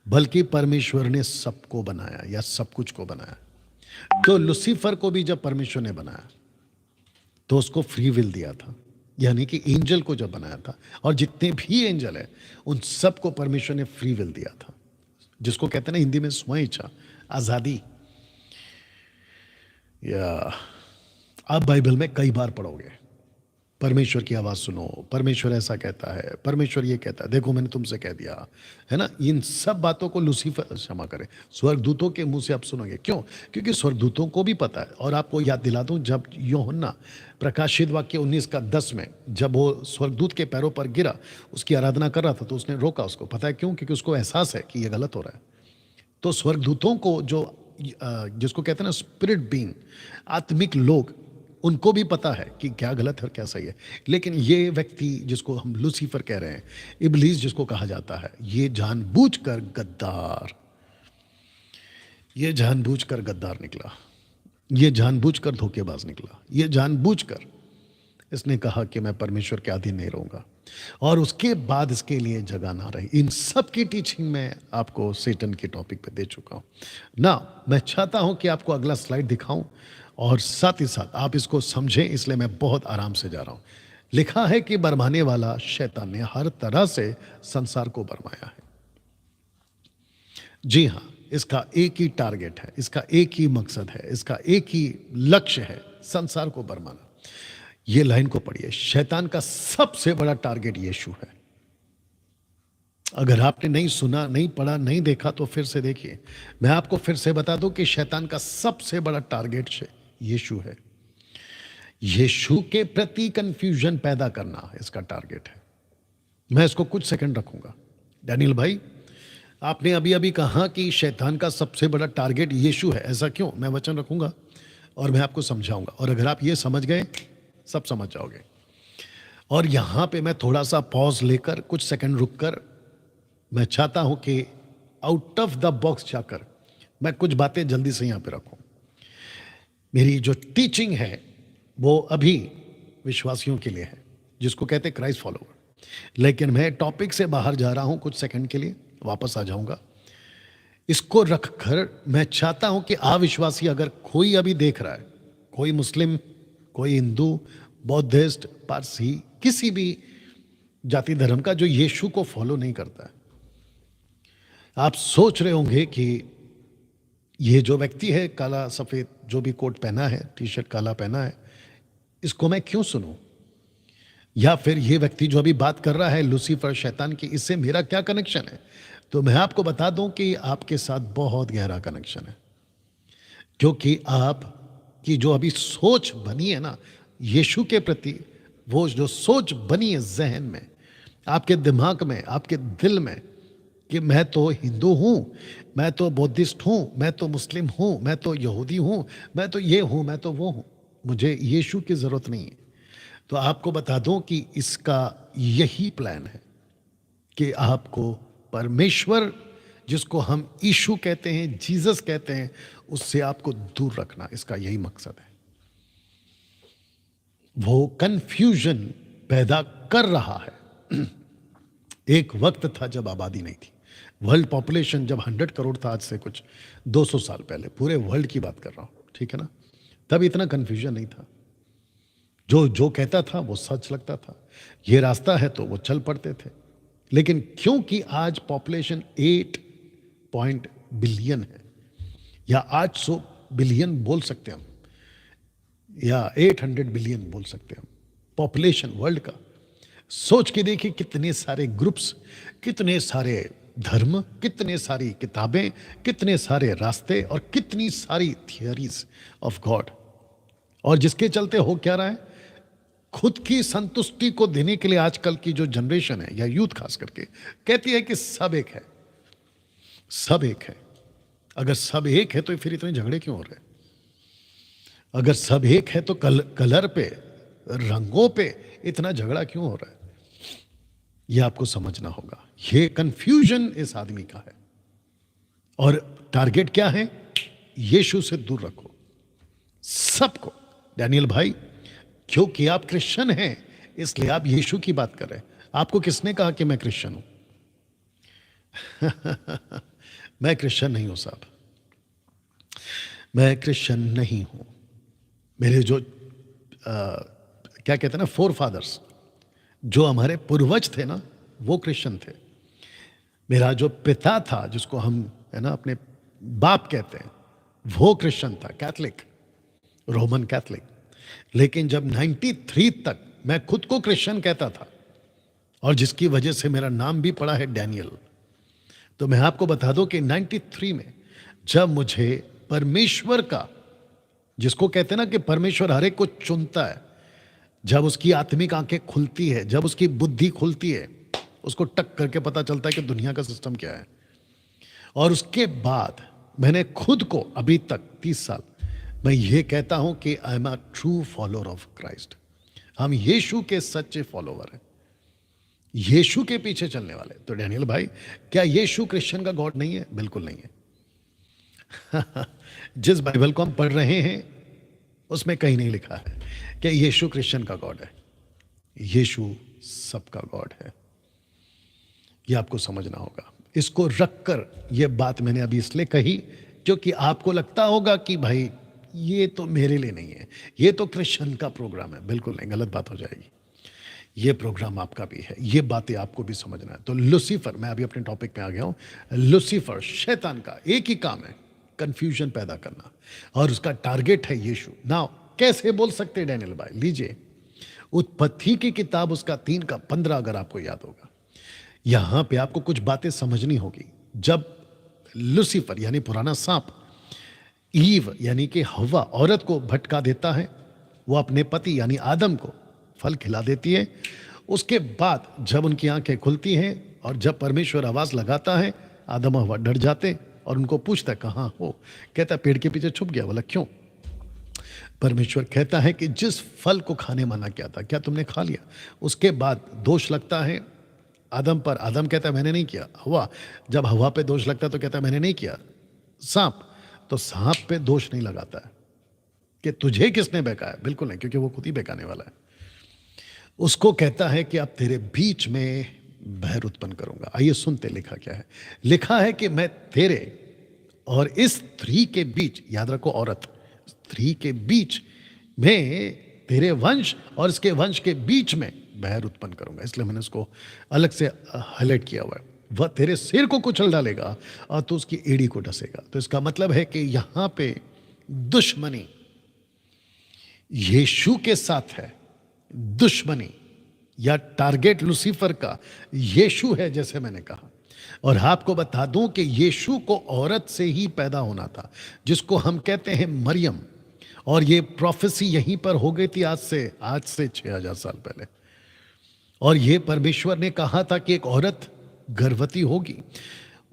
बल्कि परमेश्वर ने सबको बनाया या सब कुछ को बनाया। तो लूसीफर को भी जब परमेश्वर ने बनाया तो उसको फ्री विल दिया था, यानी कि एंजल को जब बनाया था, और जितने भी एंजल है उन सबको परमेश्वर ने फ्री विल दिया था, जिसको कहते हैं ना हिंदी में स्वयं इच्छा, आजादी। या आप बाइबल में कई बार पढ़ोगे, परमेश्वर की आवाज सुनो, परमेश्वर ऐसा कहता है, परमेश्वर ये कहता है, देखो मैंने तुमसे कह दिया, है ना। इन सब बातों को लूसीफर, क्षमा करें, स्वर्गदूतों के मुंह से आप सुनोगे। क्यों? क्योंकि स्वर्गदूतों को भी पता है। और आपको याद दिला दूं, जब यूहन्ना प्रकाशित वाक्य 19:10 में जब वो स्वर्गदूत के पैरों पर गिरा, उसकी आराधना कर रहा था, तो उसने रोका उसको। पता है क्यों? क्योंकि उसको एहसास है कि ये गलत हो रहा है। तो स्वर्गदूतों को, जो जिसको कहते हैं ना स्पिरिट बीइंग, आत्मिक लोग, उनको भी पता है कि क्या गलत है और क्या सही है। लेकिन ये व्यक्ति जिसको हम लूसीफर कह रहे हैं, इब्लीस जिसको कहा जाता है, ये जानबूझकर गद्दार, ये जानबूझकर गद्दार निकला, ये जानबूझकर धोखेबाज निकला, ये जानबूझकर इसने कहा कि मैं परमेश्वर के अधीन नहीं रहूंगा, और उसके बाद इसके लिए जगह ना रही। इन सब की टीचिंग मैं आपको सेटन के टॉपिक पे दे चुका हूं ना। मैं चाहता हूं कि आपको अगला स्लाइड दिखाऊं और साथ ही साथ आप इसको समझें, इसलिए मैं बहुत आराम से जा रहा हूं। लिखा है कि बरमाने वाला शैतान ने हर तरह से संसार को बरमाया है। जी हां, इसका एक ही टारगेट है, इसका एक ही मकसद है, इसका एक ही लक्ष्य है, संसार को बरमाना। ये लाइन को पढ़िए, शैतान का सबसे बड़ा टारगेट यीशु है। अगर आपने नहीं सुना, नहीं पढ़ा, नहीं देखा तो फिर से देखिए। मैं आपको फिर से बता दूं कि शैतान का सबसे बड़ा टारगेट यीशु है। यीशु के प्रति कंफ्यूजन पैदा करना इसका टारगेट है। मैं इसको कुछ सेकंड रखूंगा। डैनियल भाई, आपने अभी अभी कहा कि शैतान का सबसे बड़ा टारगेट यीशु है, ऐसा क्यों? मैं वचन रखूंगा और मैं आपको समझाऊंगा, और अगर आप ये समझ गए, सब समझ जाओगे। और यहां पे मैं थोड़ा सा पॉज लेकर, कुछ सेकंड रुककर, मैं चाहता हूं कि आउट ऑफ द बॉक्स जाकर मैं कुछ बातें जल्दी से यहां पे रखूं। मेरी जो टीचिंग है वो अभी विश्वासियों के लिए है, जिसको कहते हैं क्राइस्ट फॉलोवर। लेकिन मैं टॉपिक से बाहर जा रहा हूं, कुछ सेकंड के लिए वापस आ जाऊंगा। इसको रखकर मैं चाहता हूं कि अविश्वासी, अगर कोई अभी देख रहा है, कोई मुस्लिम, कोई हिंदू, बौद्धिस्ट, पारसी, किसी भी जाति धर्म का, जो यीशु को फॉलो नहीं करता है, आप सोच रहे होंगे कि ये जो व्यक्ति है, काला सफेद जो भी कोट पहना है, टी शर्ट काला पहना है, इसको मैं क्यों सुनूं? या फिर ये व्यक्ति जो अभी बात कर रहा है लूसीफर, शैतान की, इससे मेरा क्या कनेक्शन है? तो मैं आपको बता दूं कि आपके साथ बहुत गहरा कनेक्शन है, क्योंकि आप की जो अभी सोच बनी है ना यीशु के प्रति, वो जो सोच बनी है जहन में, आपके दिमाग में, आपके दिल में, कि मैं तो हिंदू हूं, मैं तो बौद्धिस्ट हूं, मैं तो मुस्लिम हूं, मैं तो यहूदी हूं, मैं तो ये हूं, मैं तो वो हूं, मुझे यीशु की जरूरत नहीं है। तो आपको बता दूं कि इसका यही प्लान है कि आपको परमेश्वर, जिसको हम यीशु कहते हैं, जीसस कहते हैं, उससे आपको दूर रखना, इसका यही मकसद है। वो कंफ्यूजन पैदा कर रहा है। एक वक्त था जब आबादी नहीं थी, वर्ल्ड पॉपुलेशन जब 100 करोड़ था, आज से कुछ 200 साल पहले, पूरे वर्ल्ड की बात कर रहा हूं, ठीक है ना। तब इतना कंफ्यूजन नहीं था, जो जो कहता था वो सच लगता था, ये रास्ता है तो वो चल पड़ते थे। लेकिन क्योंकि आज पॉपुलेशन 8 बिलियन है, या 800 बिलियन बोल सकते हैं हम, या 800 बिलियन बोल सकते हैं हम, पॉपुलेशन वर्ल्ड का। सोच के देखिए कितने सारे ग्रुप्स, कितने सारे धर्म, कितने सारी किताबें, कितने सारे रास्ते और कितनी सारी थियरीज ऑफ गॉड। और जिसके चलते हो क्या रहा है, खुद की संतुष्टि को देने के लिए आजकल की जो जनरेशन है या यूथ खास करके कहती है कि सब एक है, सब एक है। अगर सब एक है तो फिर इतने झगड़े क्यों हो रहे हैं? अगर सब एक है तो कलर पे, रंगों पे इतना झगड़ा क्यों हो रहा है? यह आपको समझना होगा। ये कंफ्यूजन इस आदमी का है। और टारगेट क्या है? यीशु से दूर रखो सबको। डैनियल भाई, क्योंकि आप क्रिश्चियन हैं इसलिए आप यीशु की बात कर रहे हैं। आपको किसने कहा कि मैं क्रिश्चियन हूं? मैं क्रिश्चियन नहीं हूं साहब, मैं क्रिश्चियन नहीं हूं। मेरे जो क्या कहते हैं ना, फोर फादर्स, जो हमारे पूर्वज थे ना, वो क्रिश्चियन थे। मेरा जो पिता था, जिसको हम है ना अपने बाप कहते हैं, वो क्रिश्चियन था, कैथलिक, रोमन कैथलिक। लेकिन जब 93 तक मैं खुद को क्रिश्चियन कहता था, और जिसकी वजह से मेरा नाम भी पड़ा है डैनियल, तो मैं आपको बता दूं कि 93 में जब मुझे परमेश्वर का, जिसको कहते हैं ना कि परमेश्वर हर एक को चुनता है, जब उसकी आत्मिक आंखें खुलती है, जब उसकी बुद्धि खुलती है, उसको टक करके पता चलता है कि दुनिया का सिस्टम क्या है। और उसके बाद मैंने खुद को अभी तक 30 साल मैं ये कहता हूं कि I am a true follower of Christ. हम यीशु के सच्चे फॉलोवर हैं, यीशु के पीछे चलने वाले। तो डैनियल भाई, क्या यीशु क्रिश्चियन का गॉड नहीं है? बिल्कुल नहीं है। जिस बाइबल को हम पढ़ रहे हैं उसमें कहीं नहीं लिखा है कि यीशु क्रिश्चियन का गॉड है। यीशु सबका गॉड है, यह आपको समझना होगा। इसको रखकर यह बात मैंने अभी इसलिए कही क्योंकि आपको लगता होगा कि भाई ये तो मेरे लिए नहीं है, ये तो क्रिश्चियन का प्रोग्राम है। बिल्कुल नहीं, गलत बात हो जाएगी। ये प्रोग्राम आपका भी है, ये बातें आपको भी समझना है। तो लूसीफर, मैं अभी अपने टॉपिक पे आ गया हूं। लूसीफर शैतान का एक ही काम है, कंफ्यूजन पैदा करना, और उसका टारगेट है यीशु। नाउ कैसे बोल सकते हैं डैनियल भाई? लीजिए, उत्पत्ति की किताब उसका 3:15 अगर आपको याद होगा, यहां पे आपको कुछ बातें समझनी होगी। जब लूसीफर यानी पुराना सांप ईव यानी कि हवा औरत को भटका देता है, वो अपने पति यानी आदम को फल खिला देती है। उसके बाद जब उनकी आंखें खुलती हैं और जब परमेश्वर आवाज लगाता है, आदम हवा डर जाते और उनको पूछता कहां हो, कहता पेड़ के पीछे छुप गया। बोला क्यों? परमेश्वर कहता है कि जिस फल को खाने मना किया था, क्या तुमने खा लिया? उसके बाद दोष लगता है आदम पर। आदम कहता है मैंने नहीं किया। हवा, जब हवा पे दोष लगता है तो कहता है मैंने नहीं किया। सांप, तो सांप पे दोष नहीं लगाता है कि तुझे किसने बहकाया, बिल्कुल नहीं, क्योंकि वो खुद ही बहकाने वाला है। उसको कहता है कि अब तेरे बीच में बहर उत्पन्न करूंगा। आइए सुनते लिखा क्या है। लिखा है कि मैं तेरे और इस स्त्री के बीच, याद रखो औरत, स्त्री के बीच में, तेरे वंश और इसके वंश के बीच में बहर उत्पन्न करूंगा। इसलिए मैंने उसको अलग से हाईलाइट किया हुआ है। वह तेरे सिर को कुचल डालेगा और तू उसकी एड़ी को डसेगा। तो इसका मतलब है कि यहां पे दुश्मनी यीशु के साथ है। दुश्मनी या टारगेट लूसीफर का यीशु है, जैसे मैंने कहा। और आपको बता दूं कि यीशु को औरत से ही पैदा होना था, जिसको हम कहते हैं मरियम। और ये प्रोफेसी यहीं पर हो गई थी आज से 6000 साल पहले। और ये परमेश्वर ने कहा था कि एक औरत गर्भवती होगी,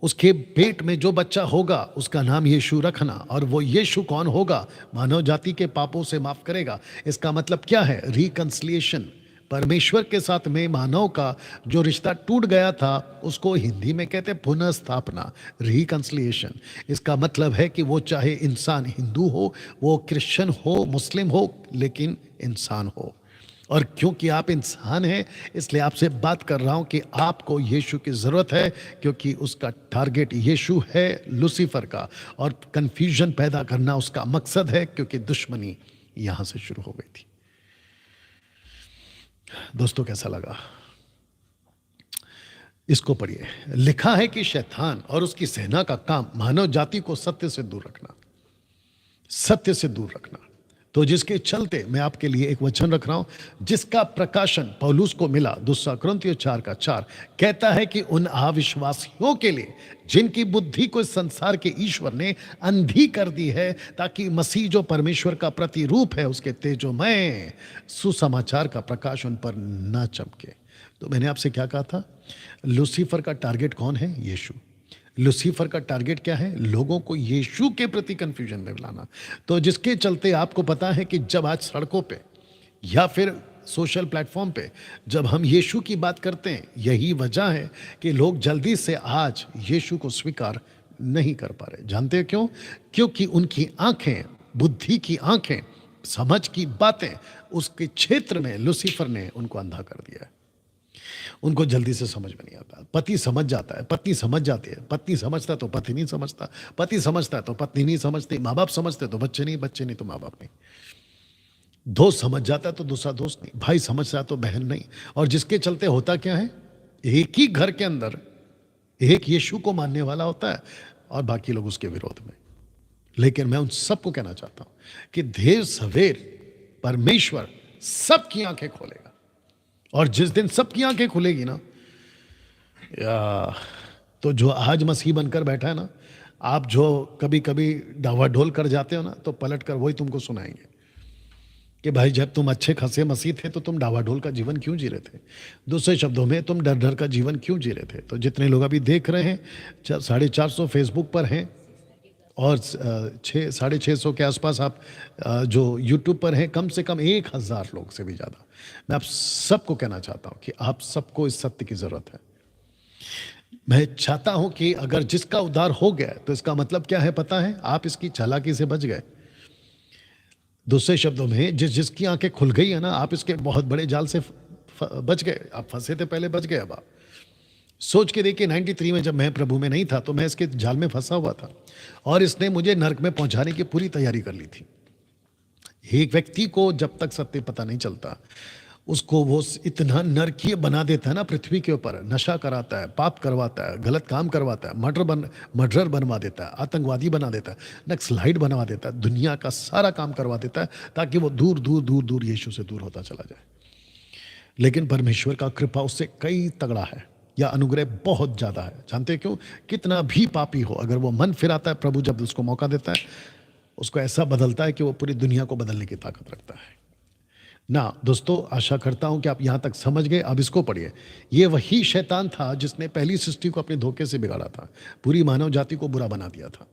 उसके पेट में जो बच्चा होगा उसका नाम यीशु रखना। और वो यीशु कौन होगा? मानव जाति के पापों से माफ करेगा। इसका मतलब क्या है? रिकंसिलिएशन। परमेश्वर के साथ में मानव का जो रिश्ता टूट गया था, उसको हिंदी में कहते हैं पुनः स्थापना, रिकंसिलिएशन। इसका मतलब है कि वो चाहे इंसान हिंदू हो, वो क्रिश्चियन हो, मुस्लिम हो, लेकिन इंसान हो। और क्योंकि आप इंसान हैं, इसलिए आपसे बात कर रहा हूं कि आपको यीशु की जरूरत है, क्योंकि उसका टारगेट यीशु है लूसीफर का। और कंफ्यूजन पैदा करना उसका मकसद है, क्योंकि दुश्मनी यहां से शुरू हो गई थी। दोस्तों कैसा लगा? इसको पढ़िए। लिखा है कि शैतान और उसकी सेना का काम मानव जाति को सत्य से दूर रखना, सत्य से दूर रखना। तो जिसके चलते मैं आपके लिए एक वचन रख रहा हूं जिसका प्रकाशन पौलुस को मिला। दूसरा कुरिन्थियों 4:4 कहता है कि उन अविश्वासियों के लिए जिनकी बुद्धि को इस संसार के ईश्वर ने अंधी कर दी है, ताकि मसीह जो परमेश्वर का प्रतिरूप है उसके तेजोमय सुसमाचार का प्रकाश उन पर न चमके। तो मैंने आपसे क्या कहा था? लूसीफर का टारगेट कौन है? यीशु। लूसीफर का टारगेट क्या है? लोगों को यीशु के प्रति कंफ्यूजन में लाना। तो जिसके चलते आपको पता है कि जब आज सड़कों पे या फिर सोशल प्लेटफॉर्म पे जब हम यीशु की बात करते हैं, यही वजह है कि लोग जल्दी से आज यीशु को स्वीकार नहीं कर पा रहे। जानते हैं क्यों? क्योंकि उनकी आंखें, बुद्धि की आंखें, समझ की बातें, उसके क्षेत्र में लूसीफर ने उनको अंधा कर दिया है। उनको जल्दी से समझ में नहीं आता। पति समझ जाता है, पत्नी समझ जाती है, पत्नी समझता है तो पति नहीं समझता, पति समझता है तो पत्नी नहीं समझती, माँ बाप समझते तो बच्चे नहीं, बच्चे नहीं तो माँ बाप नहीं, दोस्त समझ जाता है तो दूसरा दोस्त नहीं, भाई समझता है तो बहन नहीं। और जिसके चलते होता क्या है? एक ही घर के अंदर एक यीशु को मानने वाला होता है और बाकी लोग उसके विरोध में। लेकिन मैं उन सबको कहना चाहता हूं कि देर सवेर परमेश्वर सबकी आंखें खोलेगा। और जिस दिन सबकी आंखें खुलेगी ना, या तो जो आज मसीह बनकर बैठा है ना, आप जो कभी कभी डावाडोल कर जाते हो ना, तो पलट कर वही तुमको सुनाएंगे कि भाई जब तुम अच्छे खासे मसीह थे तो तुम डावाडोल का जीवन क्यों जी रहे थे? दूसरे शब्दों में तुम डर डर का जीवन क्यों जी रहे थे? तो जितने लोग अभी देख रहे हैं, 450 फेसबुक पर हैं और 650 के आसपास आप जो यूट्यूब पर हैं, कम से कम 1000 लोग से भी ज़्यादा। मैं आप सबको कहना चाहता हूं कि आप सबको इस सत्य की ज़रूरत है। मैं चाहता हूं कि अगर जिसका उद्धार हो गया तो इसका मतलब क्या है पता है? आप इसकी चालाकी से बच गए। दूसरे शब्दों में जिसकी आंखें खुल गई है ना, आप इसके बहुत बड़े जाल से बच गए। आप फंसे थे पहले, बच गए अब आप। सोच के देखिए, 93 में जब मैं प्रभु में नहीं था तो मैं इसके जाल में फंसा हुआ था और इसने मुझे नरक में पहुंचाने की पूरी तैयारी कर ली थी। एक व्यक्ति को जब तक सत्य पता नहीं चलता, उसको वो इतना नरकीय बना देता है ना पृथ्वी के ऊपर। नशा कराता है, पाप करवाता है, गलत काम करवाता है, मर्डर बनवा देता है, आतंकवादी बना देता है, नक्सलाइट बनवा देता है, दुनिया का सारा काम करवा देता है ताकि वो दूर दूर दूर दूर यीशु से दूर होता चला जाए। लेकिन परमेश्वर का कृपा उससे कई तगड़ा है, या अनुग्रह बहुत ज्यादा है। जानते हैं क्यों? कितना भी पापी हो, अगर वो मन फिराता है, प्रभु जब उसको मौका देता है, उसको ऐसा बदलता है कि वो पूरी दुनिया को बदलने की ताकत रखता है ना। दोस्तों, आशा करता हूं कि आप यहां तक समझ गए। अब इसको पढ़िए। ये वही शैतान था जिसने पहली सृष्टि को अपने धोखे से बिगाड़ा था, पूरी मानव जाति को बुरा बना दिया था।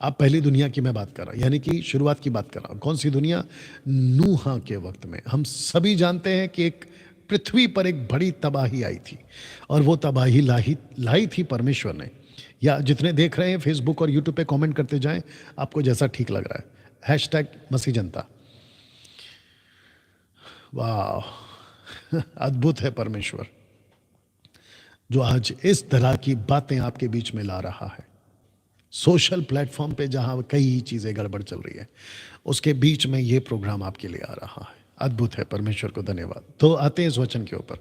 आप पहली दुनिया की मैं बात कर रहा हूं, यानी कि शुरुआत की बात कर रहा हूं। कौन सी दुनिया? नूह के वक्त में। हम सभी जानते हैं कि एक पृथ्वी पर एक बड़ी तबाही आई थी और वो तबाही लाई थी परमेश्वर ने। या जितने देख रहे हैं फेसबुक और यूट्यूब पे कमेंट करते जाएं, आपको जैसा ठीक लग रहा है। हैशटैग मसीह जनता। वाह, अद्भुत है परमेश्वर जो आज इस तरह की बातें आपके बीच में ला रहा है। सोशल प्लेटफॉर्म पे जहां कई चीजें गड़बड़ चल रही है, उसके बीच में ये प्रोग्राम आपके लिए आ रहा है। अद्भुत है, परमेश्वर को धन्यवाद। तो आते हैं इस वचन के ऊपर।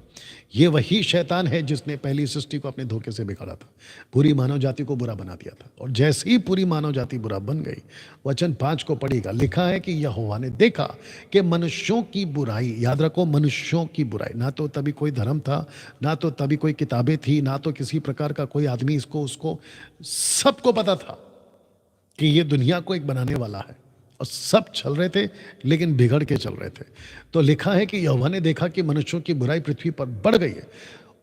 ये वही शैतान है जिसने पहली सृष्टि को अपने धोखे से बिगाड़ा था, पूरी मानव जाति को बुरा बना दिया था। और जैसे ही पूरी मानव जाति बुरा बन गई, वचन 5 को पढ़ेगा, लिखा है कि यहोवा ने देखा कि मनुष्यों की बुराई, याद रखो मनुष्यों की बुराई, ना तो तभी कोई धर्म था, ना तो तभी कोई किताबें थी, ना तो किसी प्रकार का कोई आदमी इसको उसको, सबको पता था कि ये दुनिया को एक बनाने वाला है और सब चल रहे थे, लेकिन बिगड़ के चल रहे थे। तो लिखा है कि यहोवा ने देखा कि मनुष्यों की बुराई पृथ्वी पर बढ़ गई है।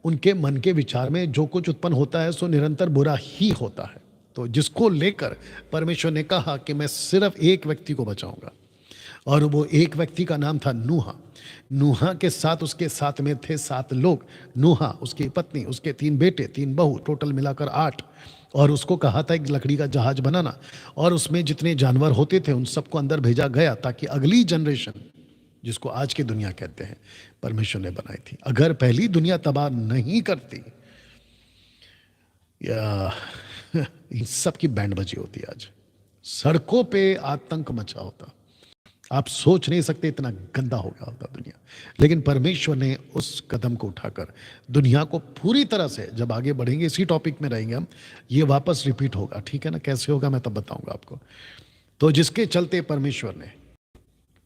उनके मन के विचार में जो कुछ उत्पन्न होता है सो निरंतर बुरा ही होता है। तो जिसको लेकर परमेश्वर ने कहा कि मैं सिर्फ एक व्यक्ति को बचाऊंगा, और वो एक व्यक्ति का नाम था नूहा। नूहा के साथ उसके साथ में थे 7 लोग। नूहा, उसकी पत्नी, उसके 3 बेटे, 3 बहू, टोटल मिलाकर 8। और उसको कहा था एक लकड़ी का जहाज बनाना, और उसमें जितने जानवर होते थे उन सबको अंदर भेजा गया ताकि अगली जनरेशन, जिसको आज की दुनिया कहते हैं, परमेश्वर ने बनाई थी। अगर पहली दुनिया तबाह नहीं करती, या इन सब की बैंड बजी होती, आज सड़कों पे आतंक मचा होता। आप सोच नहीं सकते इतना गंदा हो गया होता दुनिया। लेकिन परमेश्वर ने उस कदम को उठाकर दुनिया को पूरी तरह से, जब आगे बढ़ेंगे इसी टॉपिक में रहेंगे हम, ये वापस रिपीट होगा, ठीक है ना? कैसे होगा मैं तब बताऊंगा आपको। तो जिसके चलते परमेश्वर ने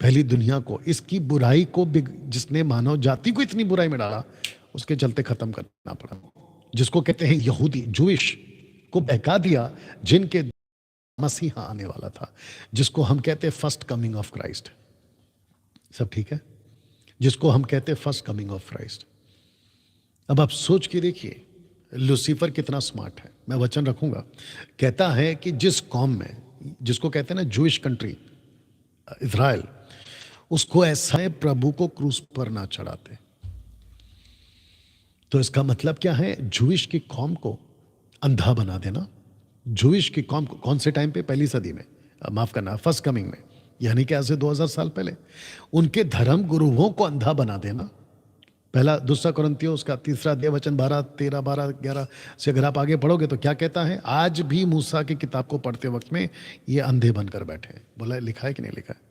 पहली दुनिया को, इसकी बुराई को, जिसने मानव जाति को इतनी बुराई में डाला, उसके चलते खत्म करना पड़ा। जिसको कहते हैं यहूदी, जूइश को बहका दिया, जिनके मसीहा आने वाला था, जिसको हम कहते हैं फर्स्ट कमिंग ऑफ क्राइस्ट। सब ठीक है? जिसको हम कहते हैं फर्स्ट कमिंग ऑफ क्राइस्ट। अब आप सोच के देखिए लूसीफर कितना स्मार्ट है। मैं वचन रखूंगा, कहता है कि जिस कौम में, जिसको कहते हैं ना जूइश कंट्री, इज़राइल, उसको ऐसा है प्रभु को क्रूस पर ना चढ़ाते। तो इसका मतलब क्या है? जूइश की कौम को अंधा बना देना। जूइश की कौम को कौन से टाइम पे? पहली सदी में, माफ करना, फर्स्ट कमिंग में, यानी कि आज से 2000 साल पहले। उनके धर्म गुरुओं को अंधा बना देना। पहला दूसरा कुरिन्थियों उसका 3 अध्याय वचन 12, 13, 12, 11 से अगर आप आगे पढ़ोगे तो क्या कहता है? आज भी मूसा की किताब को पढ़ते वक्त में ये अंधे बनकर बैठे हैं। बोला, लिखा है कि नहीं लिखा है?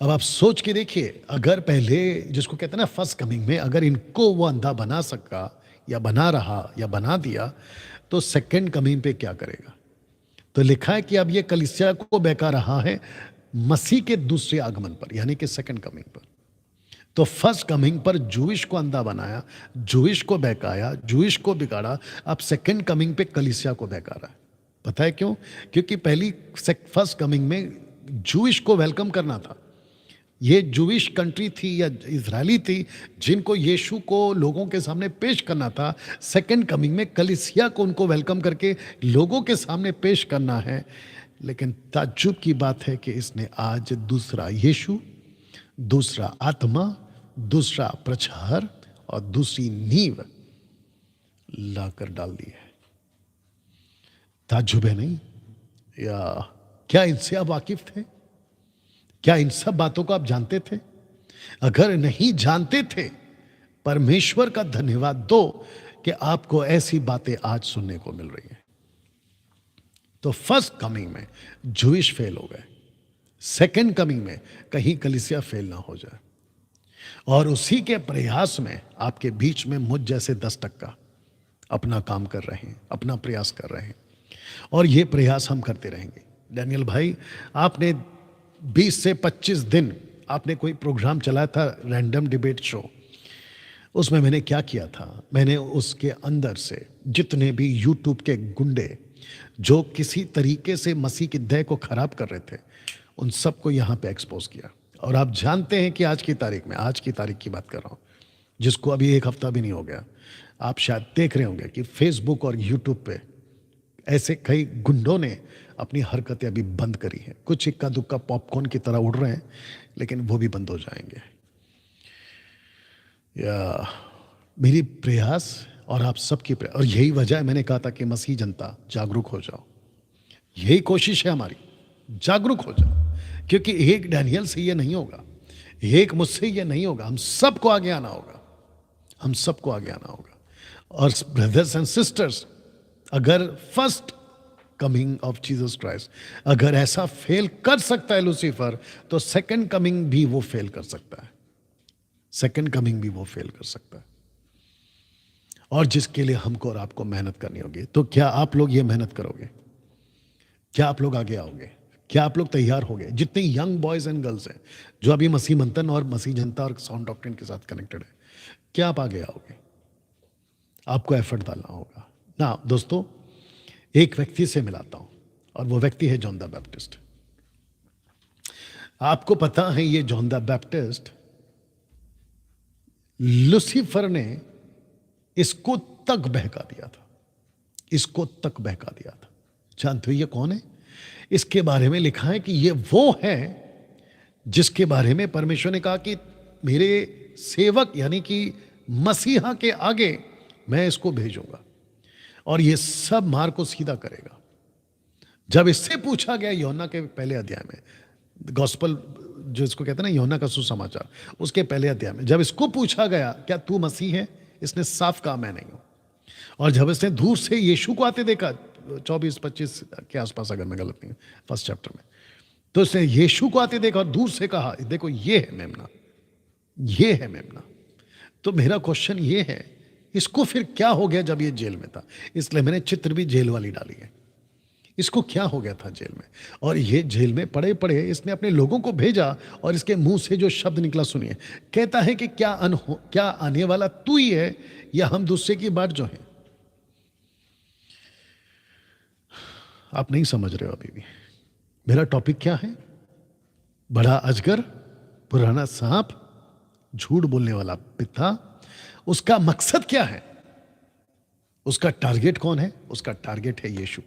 अब आप सोच के देखिए, अगर पहले, जिसको कहते हैं ना फर्स्ट कमिंग में, अगर इनको वो अंधा बना सका या बना रहा या बना दिया, तो सेकंड कमिंग पे क्या करेगा? तो लिखा है कि अब ये कलीसिया को बहका रहा है मसीह के दूसरे आगमन पर, यानी कि सेकंड कमिंग पर। तो फर्स्ट कमिंग पर जूइश को अंधा बनाया, जूइश को बहकाया, जूइश को बिगाड़ा। अब सेकंड कमिंग पे कलीसिया को बहका रहा है। पता है क्यों? क्योंकि पहली फर्स्ट कमिंग में जूइश को वेलकम करना था। ये जूविश कंट्री थी या इजरायली थी, जिनको यीशु को लोगों के सामने पेश करना था। सेकंड कमिंग में कलीसिया को उनको वेलकम करके लोगों के सामने पेश करना है। लेकिन ताज्जुब की बात है कि इसने आज दूसरा यीशु, दूसरा आत्मा, दूसरा प्रचार और दूसरी नींव लाकर डाल दी है। ताज्जुब है नहीं? या क्या इनसे आप वाकिफ थे? क्या इन सब बातों को आप जानते थे? अगर नहीं जानते थे, परमेश्वर का धन्यवाद दो कि आपको ऐसी बातें आज सुनने को मिल रही हैं। तो फर्स्ट कमिंग में जूइश फेल हो गए, सेकंड कमिंग में कहीं कलीसिया फेल ना हो जाए। और उसी के प्रयास में आपके बीच में मुझ जैसे 10% अपना काम कर रहे हैं, अपना प्रयास कर रहे हैं, और ये प्रयास हम करते रहेंगे। डैनियल भाई, आपने 20 से 25 दिन आपने कोई प्रोग्राम चलाया था, रैंडम डिबेट शो। उसमें मैंने क्या किया था? मैंने उसके अंदर से जितने भी यूट्यूब के गुंडे जो किसी तरीके से मसीह की देह को खराब कर रहे थे, उन सबको यहाँ पे एक्सपोज किया। और आप जानते हैं कि आज की तारीख में, आज की तारीख की बात कर रहा हूँ, जिसको अभी 1 हफ्ता भी नहीं हो गया, आप शायद देख रहे होंगे कि फेसबुक और यूट्यूब पे ऐसे कई गुंडों ने अपनी हरकतें अभी बंद करी हैं। कुछ इक्का दुक्का पॉपकॉर्न की तरह उड़ रहे हैं, लेकिन वो भी बंद हो जाएंगे। या मेरी प्रयास और आप सबकी प्रयास, और यही वजह है मैंने कहा था कि मसीह जनता जागरूक हो जाओ। यही कोशिश है हमारी, जागरूक हो जाओ। क्योंकि एक डैनियल से ये नहीं होगा, एक मुझसे ये नहीं होगा, हम सबको आगे आना होगा, हम सबको आगे आना होगा। और ब्रदर्स एंड सिस्टर्स, अगर first coming of Jesus Christ अगर ऐसा फेल कर सकता है लूसीफर, तो सेकंड कमिंग भी वो फेल कर सकता है। सेकंड कमिंग भी वो फेल कर सकता है, और जिसके लिए हमको और आपको मेहनत करनी होगी। तो क्या आप लोग ये मेहनत करोगे? क्या आप लोग आगे आओगे? क्या आप लोग तैयार हो गए? जितने यंग बॉयज एंड गर्ल्स हैं जो अभी मसीह मंथन और मसीह जनता और साउंड डॉक्ट्रिन के साथ कनेक्टेड है, क्या आप आगे आओगे? आपको एफर्ट डालना होगा ना। दोस्तों, एक व्यक्ति से मिलाता हूं, और वो व्यक्ति है जॉन द बैप्टिस्ट। आपको पता है ये जॉन द बैप्टिस्ट, लूसीफर ने इसको तक बहका दिया था, इसको तक बहका दिया था। जानते हो ये कौन है? इसके बारे में लिखा है कि ये वो है जिसके बारे में परमेश्वर ने कहा कि मेरे सेवक यानी कि मसीहा के आगे मैं इसको भेजूंगा और ये सब मार्ग को सीधा करेगा। जब इससे पूछा गया यूहन्ना के पहले अध्याय में, गॉस्पल जो इसको कहते हैं ना यूहन्ना का सुसमाचार, उसके पहले अध्याय में जब इसको पूछा गया क्या तू मसीह है, इसने साफ कहा मैं नहीं हूं। और जब इसने दूर से यीशु को आते देखा, 24-25 के आसपास अगर मैं गलत नहीं हूं, फर्स्ट चैप्टर में, तो उसने यीशु को आते देखा और दूर से कहा, देखो ये है मेमना, ये है मेमना। तो मेरा क्वेश्चन ये है, इसको फिर क्या हो गया जब ये जेल में था? इसलिए मैंने चित्र भी जेल वाली डाली है। इसको क्या हो गया था जेल में? और ये जेल में पड़े पड़े इसने अपने लोगों को भेजा और इसके मुंह से जो शब्द निकला सुनिए। कहता है कि क्या आने वाला तू ही है या हम दूसरे की बाट जो है? आप नहीं समझ रहे हो अभी भी। मेरा टॉपिक क्या है? बड़ा अजगर, पुराना सांप, झूठ बोलने वाला पिता। उसका मकसद क्या है? उसका टारगेट कौन है? उसका टारगेट है यीशु।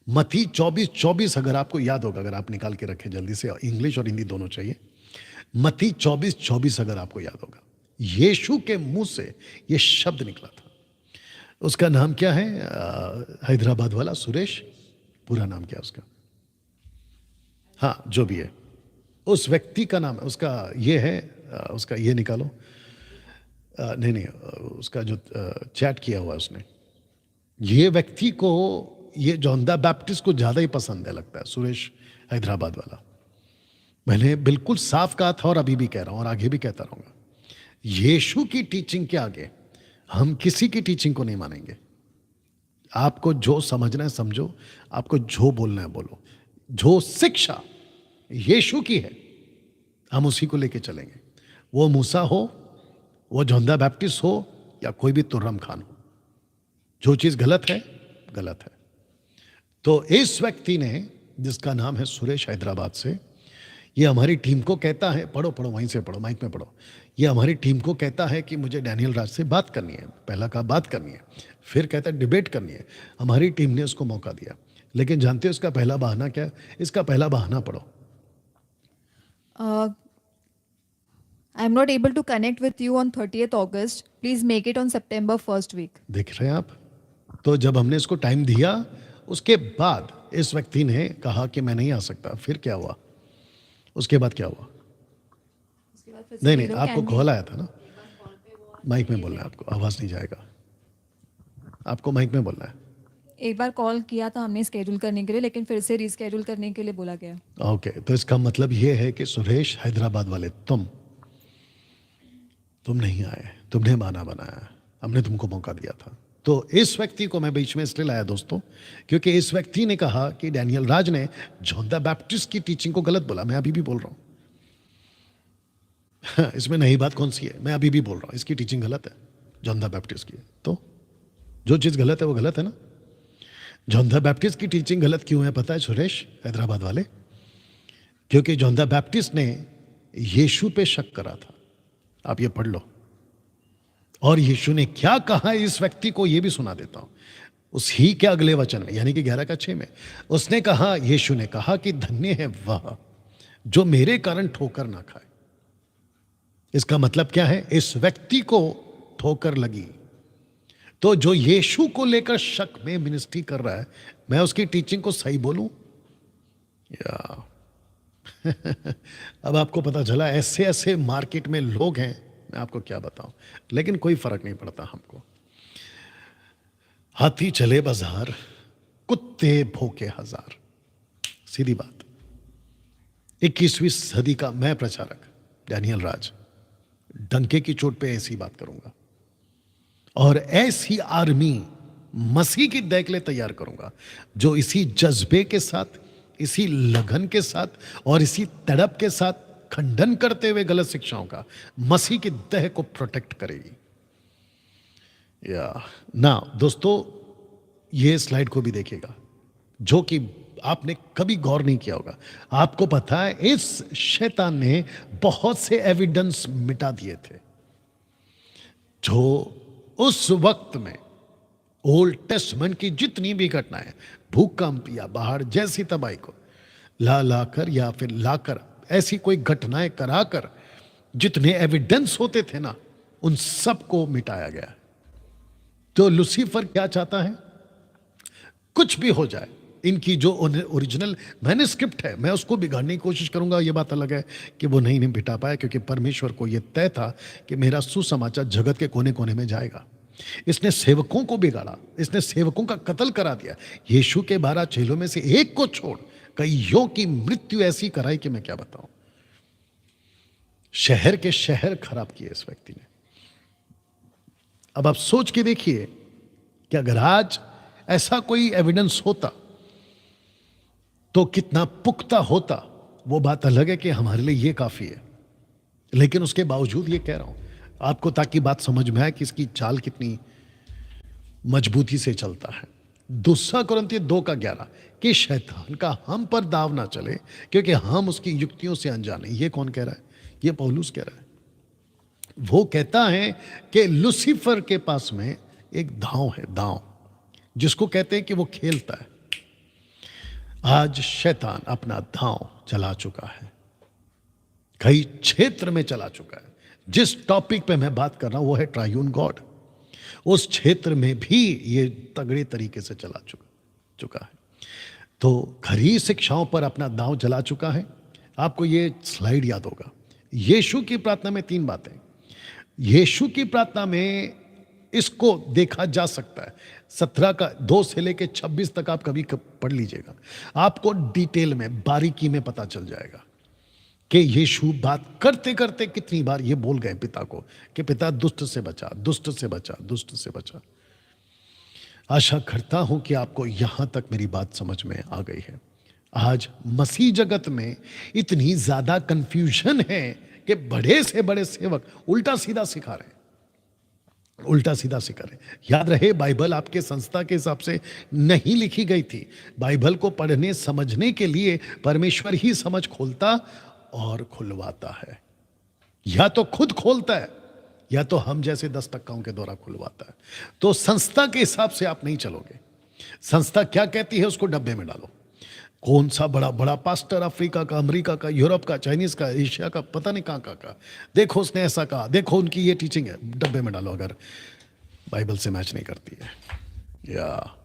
मत्ती 24:24 अगर आपको याद होगा, अगर आप निकाल के रखें जल्दी से, इंग्लिश और हिंदी दोनों चाहिए। मत्ती 24:24 अगर आपको याद होगा, यीशु के मुंह से यह शब्द निकला था। उसका नाम क्या है? हैदराबाद वाला सुरेश, पूरा नाम क्या उसका? हाँ, जो भी है, उस व्यक्ति का नाम उसका ये है। उसका ये निकालो। नहीं, उसका जो चैट किया हुआ उसने, ये व्यक्ति को, ये जॉन द बैप्टिस्ट को ज्यादा ही पसंद है लगता है, सुरेश हैदराबाद वाला। मैंने बिल्कुल साफ कहा था और अभी भी कह रहा हूं और आगे भी कहता रहूंगा, यीशु की टीचिंग के आगे हम किसी की टीचिंग को नहीं मानेंगे। आपको जो समझना है समझो, आपको जो बोलना है बोलो। जो शिक्षा यीशु की है हम उसी को लेके चलेंगे। वो मूसा हो, वो जॉन द बैप्टिस्ट हो, या कोई भी तुर्रम खान हो। जो चीज गलत है गलत है। तो इस व्यक्ति ने, जिसका नाम है सुरेश हैदराबाद से, ये हमारी टीम को कहता है, पढ़ो पढ़ो वहीं से पढ़ो, माइक में पढ़ो। ये हमारी टीम को कहता है कि मुझे डैनियल राज से बात करनी है। पहला कहा बात करनी है, फिर कहता है डिबेट करनी है। हमारी टीम ने उसको मौका दिया, लेकिन जानते हो इसका पहला बहाना क्या है? इसका पहला बहाना पढ़ो। I am not able to connect with you on 30th August. Please make it on September 1st week. देख रहे हैं आप? तो जब हमने इसको टाइम दिया, उसके बाद इस व्यक्ति ने कहा कि मैं नहीं आ सकता। फिर क्या हुआ? उसके बाद क्या हुआ? नहीं, आपको कॉल आया था ना? माइक में बोलना है आपको, आवाज नहीं जाएगा। आपको माइक में बोलना है। एक बार कॉल किया था हमने स्केड्यूल करने के लिए, लेकिन फिर से रीस्केड्यूल करने के लिए बोला गया। ओके, तो इसका मतलब ये है कि सुरेश हैदराबाद वाले, तुम नहीं आए, तुमने बहाना बनाया, हमने तुमको मौका दिया था। तो इस व्यक्ति को मैं बीच में इसलिए लाया दोस्तों, क्योंकि इस व्यक्ति ने कहा कि डैनियल राज ने जॉन द बैप्टिस्ट की टीचिंग को गलत बोला। मैं अभी भी बोल रहा हूं, इसमें नई बात कौन सी है? मैं अभी भी बोल रहा हूं इसकी टीचिंग गलत है, जॉन द बैप्टिस्ट की। तो जो चीज गलत है वो गलत है ना। जॉन द बैप्टिस्ट की टीचिंग गलत क्यों है पता है सुरेश हैदराबाद वाले? क्योंकि जॉन द बैप्टिस्ट ने यीशु पे शक करा था। आप ये पढ़ लो। और यीशु ने क्या कहा इस व्यक्ति को, ये भी सुना देता हूं। उसी के अगले वचन में, यानी कि 11:6 में उसने कहा, यीशु ने कहा कि धन्य है वह जो मेरे कारण ठोकर ना खाए। इसका मतलब क्या है? इस व्यक्ति को ठोकर लगी, तो जो यीशु को लेकर शक में मिनिस्ट्री कर रहा है, मैं उसकी टीचिंग को सही बोलूं या अब आपको पता चला ऐसे ऐसे मार्केट में लोग हैं, मैं आपको क्या बताऊं, लेकिन कोई फर्क नहीं पड़ता हमको। हाथी चले बाजार, कुत्ते भौंके हजार, सीधी बात। 21वीं सदी का मैं प्रचारक डैनियल राज डंके की चोट पे ऐसी बात करूंगा और ऐसी आर्मी मसीह की दैक ले तैयार करूंगा जो इसी जज्बे के साथ, इसी लगन के साथ और इसी तड़प के साथ खंडन करते हुए गलत शिक्षाओं का मसीह की देह को प्रोटेक्ट करेगी। या ना दोस्तों, ये स्लाइड को भी देखिएगा, जो कि आपने कभी गौर नहीं किया होगा। आपको पता है इस शैतान ने बहुत से एविडेंस मिटा दिए थे जो उस वक्त में ओल्ड टेस्टमेंट की जितनी भी घटनाएं, भूकंप या बाढ़ जैसी तबाही को लाकर या फिर लाकर ऐसी कोई घटनाएं कराकर जितने एविडेंस होते थे ना, उन सबको मिटाया गया। तो लूसीफर क्या चाहता है? कुछ भी हो जाए, इनकी जो ओरिजिनल मैन्युस्क्रिप्ट है मैं उसको बिगाड़ने की कोशिश करूंगा। ये बात अलग है कि वो नहीं बिठा पाया, क्योंकि परमेश्वर को ये तय था कि मेरा सुसमाचार जगत के कोने कोने में जाएगा। इसने सेवकों को बिगाड़ा, इसने सेवकों का कत्ल करा दिया। यीशु के 12 चेलों में से एक को छोड़ कईयों की मृत्यु ऐसी कराई कि मैं क्या बताऊं। शहर के शहर खराब किए इस व्यक्ति ने। अब आप सोच के देखिए कि अगर आज ऐसा कोई एविडेंस होता तो कितना पुख्ता होता। वो बात अलग है कि हमारे लिए ये काफी है, लेकिन उसके बावजूद ये कह रहा हूं आपको, ताकि बात समझ में आए कि इसकी चाल कितनी मजबूती से चलता है। दूसरा कुरिन्थियों 2:11 कि शैतान का हम पर दाव ना चले क्योंकि हम उसकी युक्तियों से अनजाने। ये कौन कह रहा है? ये पौलुस कह रहा है। वो कहता है कि लूसीफर के पास में एक दांव है, दांव जिसको कहते हैं कि वो खेलता है। आज शैतान अपना दांव चला चुका है, कई क्षेत्र में चला चुका है। जिस टॉपिक पे मैं बात कर रहा हूं वो है ट्रायून गॉड। उस क्षेत्र में भी ये तगड़े तरीके से चला चुका है। तो खरी शिक्षाओं पर अपना दांव जला चुका है। आपको ये स्लाइड याद होगा, यीशु की प्रार्थना में 3 बातें। यीशु की प्रार्थना में इसको देखा जा सकता है। 17 का 2 से लेके 26 तक आप कभी पढ़ लीजिएगा, आपको डिटेल में बारीकी में पता चल जाएगा कि यीशु बात करते करते कितनी बार ये बोल गए पिता को कि पिता दुष्ट से बचा, दुष्ट से बचा, दुष्ट से बचा। आशा करता हूं कि आपको यहां तक मेरी बात समझ में आ गई है। आज मसीह जगत में इतनी ज्यादा कंफ्यूजन है कि बड़े से बड़े सेवक उल्टा सीधा सिखा रहे हैं, उल्टा सीधा सिखा रहे हैं। याद रहे, बाइबल आपके संस्था के हिसाब से नहीं लिखी गई थी। बाइबल को पढ़ने समझने के लिए परमेश्वर ही समझ खोलता और खुलवाता है। या तो खुद खोलता है या तो हम जैसे 10 टक्काओं के द्वारा खुलवाता है। तो संस्था के हिसाब से आप नहीं चलोगे। संस्था क्या कहती है उसको डब्बे में डालो। कौन सा बड़ा बड़ा पास्टर अफ्रीका का, अमेरिका का, यूरोप का, चाइनीज का, एशिया का, पता नहीं कहां का, देखो उसने ऐसा कहा, देखो उनकी ये टीचिंग है, डब्बे में डालो अगर बाइबल से मैच नहीं करती है। या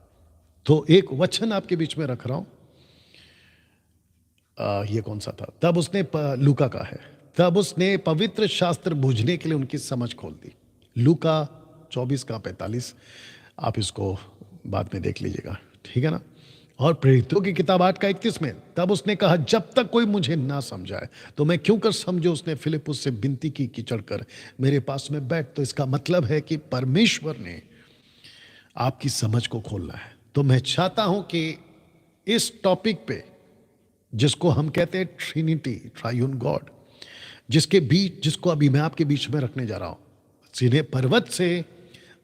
तो एक वचन आपके बीच में रख रहा हूं, ये कौन सा था? तब उसने लूका का है, तब उसने पवित्र शास्त्र बूझने के लिए उनकी समझ खोल दी। लूका 24:45 आप इसको बाद में देख लीजिएगा, ठीक है ना। और प्रेरितों की किताब 8:31 में तब उसने कहा जब तक कोई मुझे ना समझाए तो मैं क्यों कर समझो। उसने फिलिपुस से विनती की कि चढ़कर मेरे पास में बैठ। तो इसका मतलब है कि परमेश्वर ने आपकी समझ को खोलना है। तो मैं चाहता हूं कि इस टॉपिक पे, जिसको हम कहते हैं ट्रिनिटी, ट्रायून गॉड, जिसके बीच, जिसको अभी मैं आपके बीच में रखने जा रहा हूं, सीने पर्वत से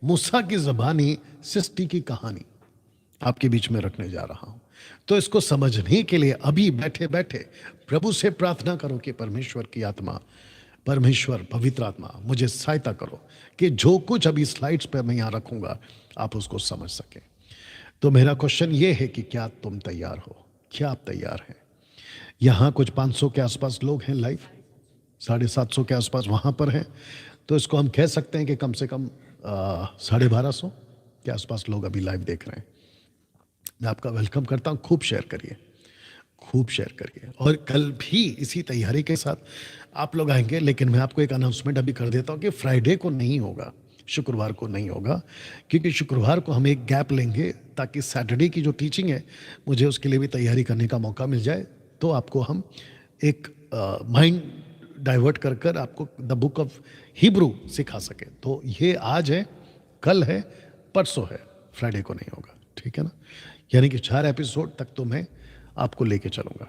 मूसा की ज़बानी सृष्टि की कहानी आपके बीच में रखने जा रहा हूं। तो इसको समझने के लिए अभी बैठे बैठे प्रभु से प्रार्थना करो कि परमेश्वर की आत्मा, परमेश्वर पवित्र आत्मा मुझे सहायता करो कि जो कुछ अभी स्लाइड्स पर मैं यहां रखूंगा आप उसको समझ सकें। तो मेरा क्वेश्चन ये है कि क्या तुम तैयार हो? क्या आप तैयार हैं? यहां कुछ 500 के आसपास लोग हैं लाइव, 750 के आसपास वहां पर हैं। तो इसको हम कह सकते हैं कि कम से कम 1250 के आसपास लोग अभी लाइव देख रहे हैं। मैं आपका वेलकम करता हूं। खूब शेयर करिए, खूब शेयर करिए। और कल भी इसी तैयारी के साथ आप लोग आएंगे, लेकिन मैं आपको एक अनाउंसमेंट अभी कर देता हूं कि फ्राइडे को नहीं होगा, शुक्रवार को नहीं होगा, क्योंकि शुक्रवार को हम एक गैप लेंगे ताकि सैटरडे की जो टीचिंग है मुझे उसके लिए भी तैयारी करने का मौका मिल जाए। तो आपको हम एक माइंड डाइवर्ट कर कर आपको द बुक ऑफ हिब्रू सिखा सके। तो ये आज है, कल है, परसों है, फ्राइडे को नहीं होगा, ठीक है ना। यानी कि 4 एपिसोड तक तो मैं आपको लेके चलूंगा।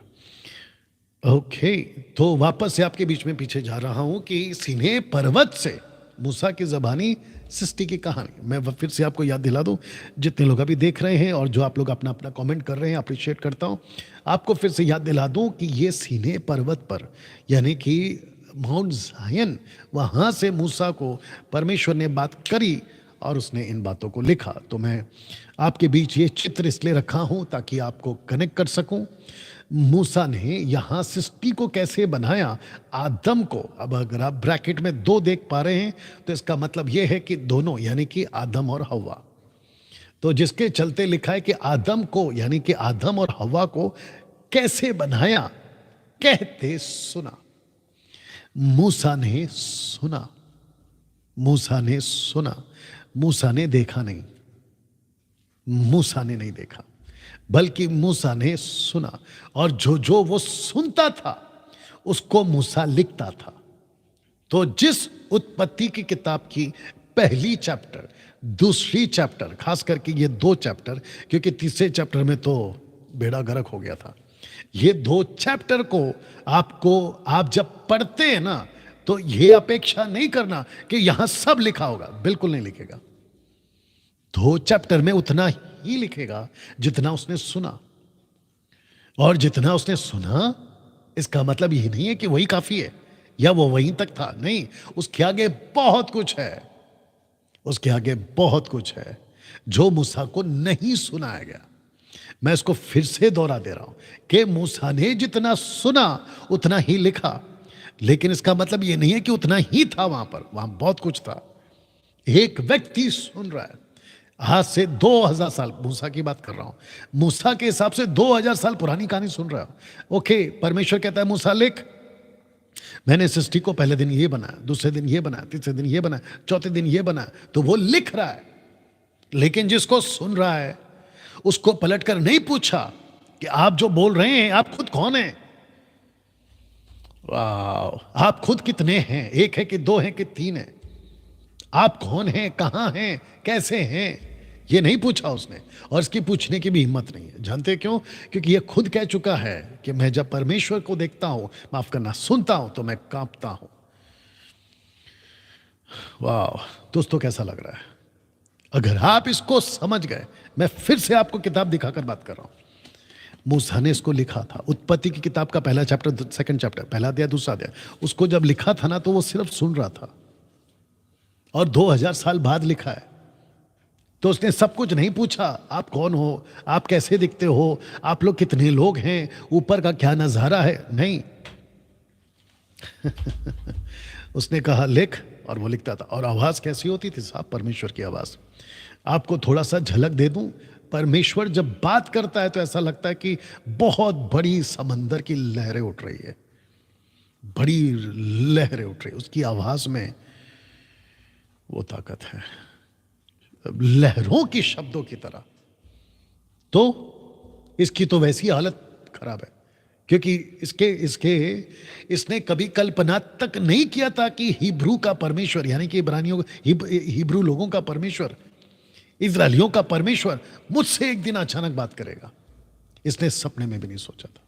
ओके, तो वापस से आपके बीच में पीछे जा रहा हूं कि सीने पर्वत से मूसा की ज़बानी सृष्टि की कहानी। मैं फिर से आपको याद दिला दूं, जितने लोग अभी देख रहे हैं और जो आप लोग अपना अपना कमेंट कर रहे हैं, अप्रिशिएट करता हूं। आपको फिर से याद दिला दूं कि ये सीने पर्वत पर, यानी कि माउंट जायन, वहां से मूसा को परमेश्वर ने बात करी और उसने इन बातों को लिखा। तो मैं आपके बीच ये चित्र इसलिए रखा हूं ताकि आपको कनेक्ट कर सकूं। मूसा ने यहां सृष्टि को कैसे बनाया, आदम को। अब अगर आप ब्रैकेट में 2 देख पा रहे हैं तो इसका मतलब यह है कि दोनों, यानी कि आदम और हव्वा। तो जिसके चलते लिखा है कि आदम को, यानी कि आदम और हव्वा को कैसे बनाया, कहते सुना। मूसा ने सुना, मूसा ने सुना, मूसा ने देखा नहीं, मूसा ने नहीं देखा। बल्कि मूसा ने सुना, और जो जो वो सुनता था उसको मूसा लिखता था। तो जिस उत्पत्ति की किताब की पहली चैप्टर, दूसरी चैप्टर, खास करके ये दो चैप्टर, क्योंकि तीसरे चैप्टर में तो बेड़ा गर्क हो गया था, ये दो चैप्टर को आप जब पढ़ते हैं ना, तो ये अपेक्षा नहीं करना कि यहां सब लिखा होगा, बिल्कुल नहीं लिखेगा। दो चैप्टर में उतना ही लिखेगा जितना उसने सुना, और जितना उसने सुना इसका मतलब ये नहीं है कि वही काफी है या वो वहीं तक था, नहीं, उसके आगे बहुत कुछ है, उसके आगे बहुत कुछ है जो मूसा को नहीं सुनाया गया। मैं इसको फिर से दोहरा दे रहा हूं कि मूसा ने जितना सुना उतना ही लिखा, लेकिन इसका मतलब यह नहीं है कि उतना ही था वहां बहुत कुछ था। एक व्यक्ति सुन रहा है, आज से 2000 साल, मूसा की बात कर रहा हूं, मूसा के हिसाब से 2000 साल पुरानी कहानी सुन रहा है। ओके, परमेश्वर कहता है मूसा लिख, मैंने सृष्टि को पहले दिन ये बनाया, दूसरे दिन ये बनाया, तीसरे दिन ये बनाया, चौथे दिन ये बनाया, तो वो लिख रहा है। लेकिन जिसको सुन रहा है उसको पलटकर नहीं पूछा कि आप जो बोल रहे हैं आप खुद कौन हैं, वाह, आप खुद कितने हैं, एक है कि दो हैं कि तीन हैं, आप कौन हैं, कहां हैं, कैसे हैं, ये नहीं पूछा उसने, और इसकी पूछने की भी हिम्मत नहीं है। जानते क्यों? क्योंकि ये खुद कह चुका है कि मैं जब परमेश्वर को देखता हूं, माफ करना, सुनता हूं, तो मैं कांपता हूं। वाह दोस्तों, कैसा लग रहा है? अगर आप इसको समझ गए, मैं फिर से आपको किताब दिखाकर बात कर रहा हूं। मूसा ने इसको लिखा था, उत्पत्ति की किताब का पहला चैप्टर, सेकंड चैप्टर, पहला अध्याय, दूसरा अध्याय, उसको जब लिखा था ना, तो वो सिर्फ सुन रहा था, और 2000 साल बाद लिखा है। तो उसने सब कुछ नहीं पूछा, आप कौन हो, आप कैसे दिखते हो, आप लोग कितने लोग हैं, ऊपर का क्या नजारा है, नहीं। उसने कहा लिख, और वो लिखता था। और आवाज कैसी होती थी साहब? परमेश्वर की आवाज। आपको थोड़ा सा झलक दे दूं, परमेश्वर जब बात करता है तो ऐसा लगता है कि बहुत बड़ी समंदर की लहरें उठ रही है, बड़ी लहरें उठ रही है, उसकी आवाज में वो ताकत है, लहरों की शब्दों की तरह। तो इसकी तो वैसी हालत खराब है, क्योंकि इसने कभी कल्पना तक नहीं किया था कि हिब्रू का परमेश्वर, यानी कि इब्रानियों, हिब्रू लोगों का परमेश्वर, इजरायलियों का परमेश्वर मुझसे एक दिन अचानक बात करेगा। इसने सपने में भी नहीं सोचा था।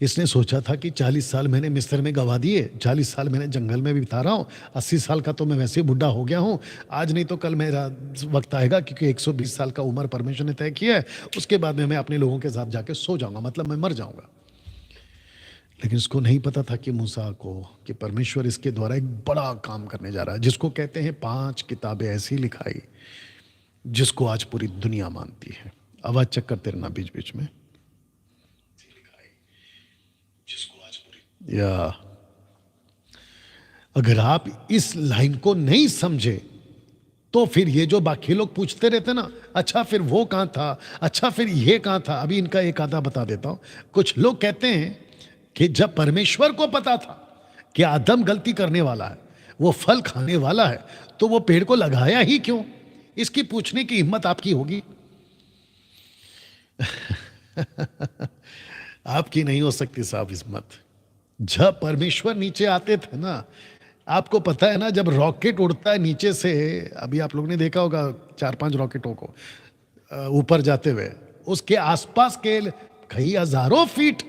इसने सोचा था कि 40 साल मैंने मिस्र में गवा दिए, 40 साल मैंने जंगल में भी बिता रहा हूं, 80 साल का तो मैं वैसे ही बुढ़ा हो गया हूं, आज नहीं तो कल मेरा वक्त आएगा, क्योंकि 120 साल का उम्र परमेश्वर ने तय किया है, उसके बाद में मैं अपने लोगों के साथ जाके सो जाऊंगा, मतलब मैं मर जाऊंगा। लेकिन इसको नहीं पता था कि मूसा को, कि परमेश्वर इसके द्वारा एक बड़ा काम करने जा रहा है, जिसको कहते हैं 5 किताबें ऐसी लिखाई, जिसको आज पूरी दुनिया मानती है। आवाज चेक करते रहना बीच बीच में, जिसको आज पूरी, या अगर आप इस लाइन को नहीं समझे तो फिर ये जो बाकी लोग पूछते रहते ना, अच्छा फिर वो कहां था, अच्छा फिर ये कहां था, अभी इनका एक आधा बता देता हूं। कुछ लोग कहते हैं कि जब परमेश्वर को पता था कि आदम गलती करने वाला है, वो फल खाने वाला है, तो वो पेड़ को लगाया ही क्यों? इसकी पूछने की हिम्मत आपकी होगी? आपकी नहीं हो सकती साहब हिम्मत। जब परमेश्वर नीचे आते थे ना, आपको पता है ना, जब रॉकेट उड़ता है नीचे से, अभी आप लोगों ने देखा होगा 4-5 रॉकेटों को ऊपर जाते हुए, उसके आसपास के कई हजारों फीट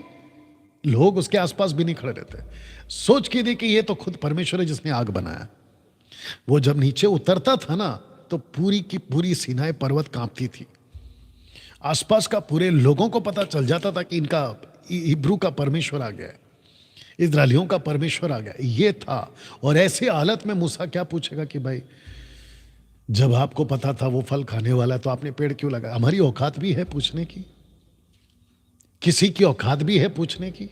लोग उसके आसपास भी नहीं खड़े रहते। सोच के देखिए, ये तो खुद परमेश्वर है जिसने आग बनाया। वो जब नीचे उतरता था ना, तो पूरी की पूरी सीनाई पर्वत कांपती थी। आसपास का पूरे लोगों को पता चल जाता था कि इनका हिब्रू का परमेश्वर आ गया है, इजरायलियों का परमेश्वर आ गया। ये था। और ऐसे हालत में मूसा क्या पूछेगा कि भाई, जब आपको पता था वो फल खाने वाला है, तो आपने पेड़ क्यों लगाया? हमारी औकात भी है पूछने की? किसी की औकात भी है पूछने की?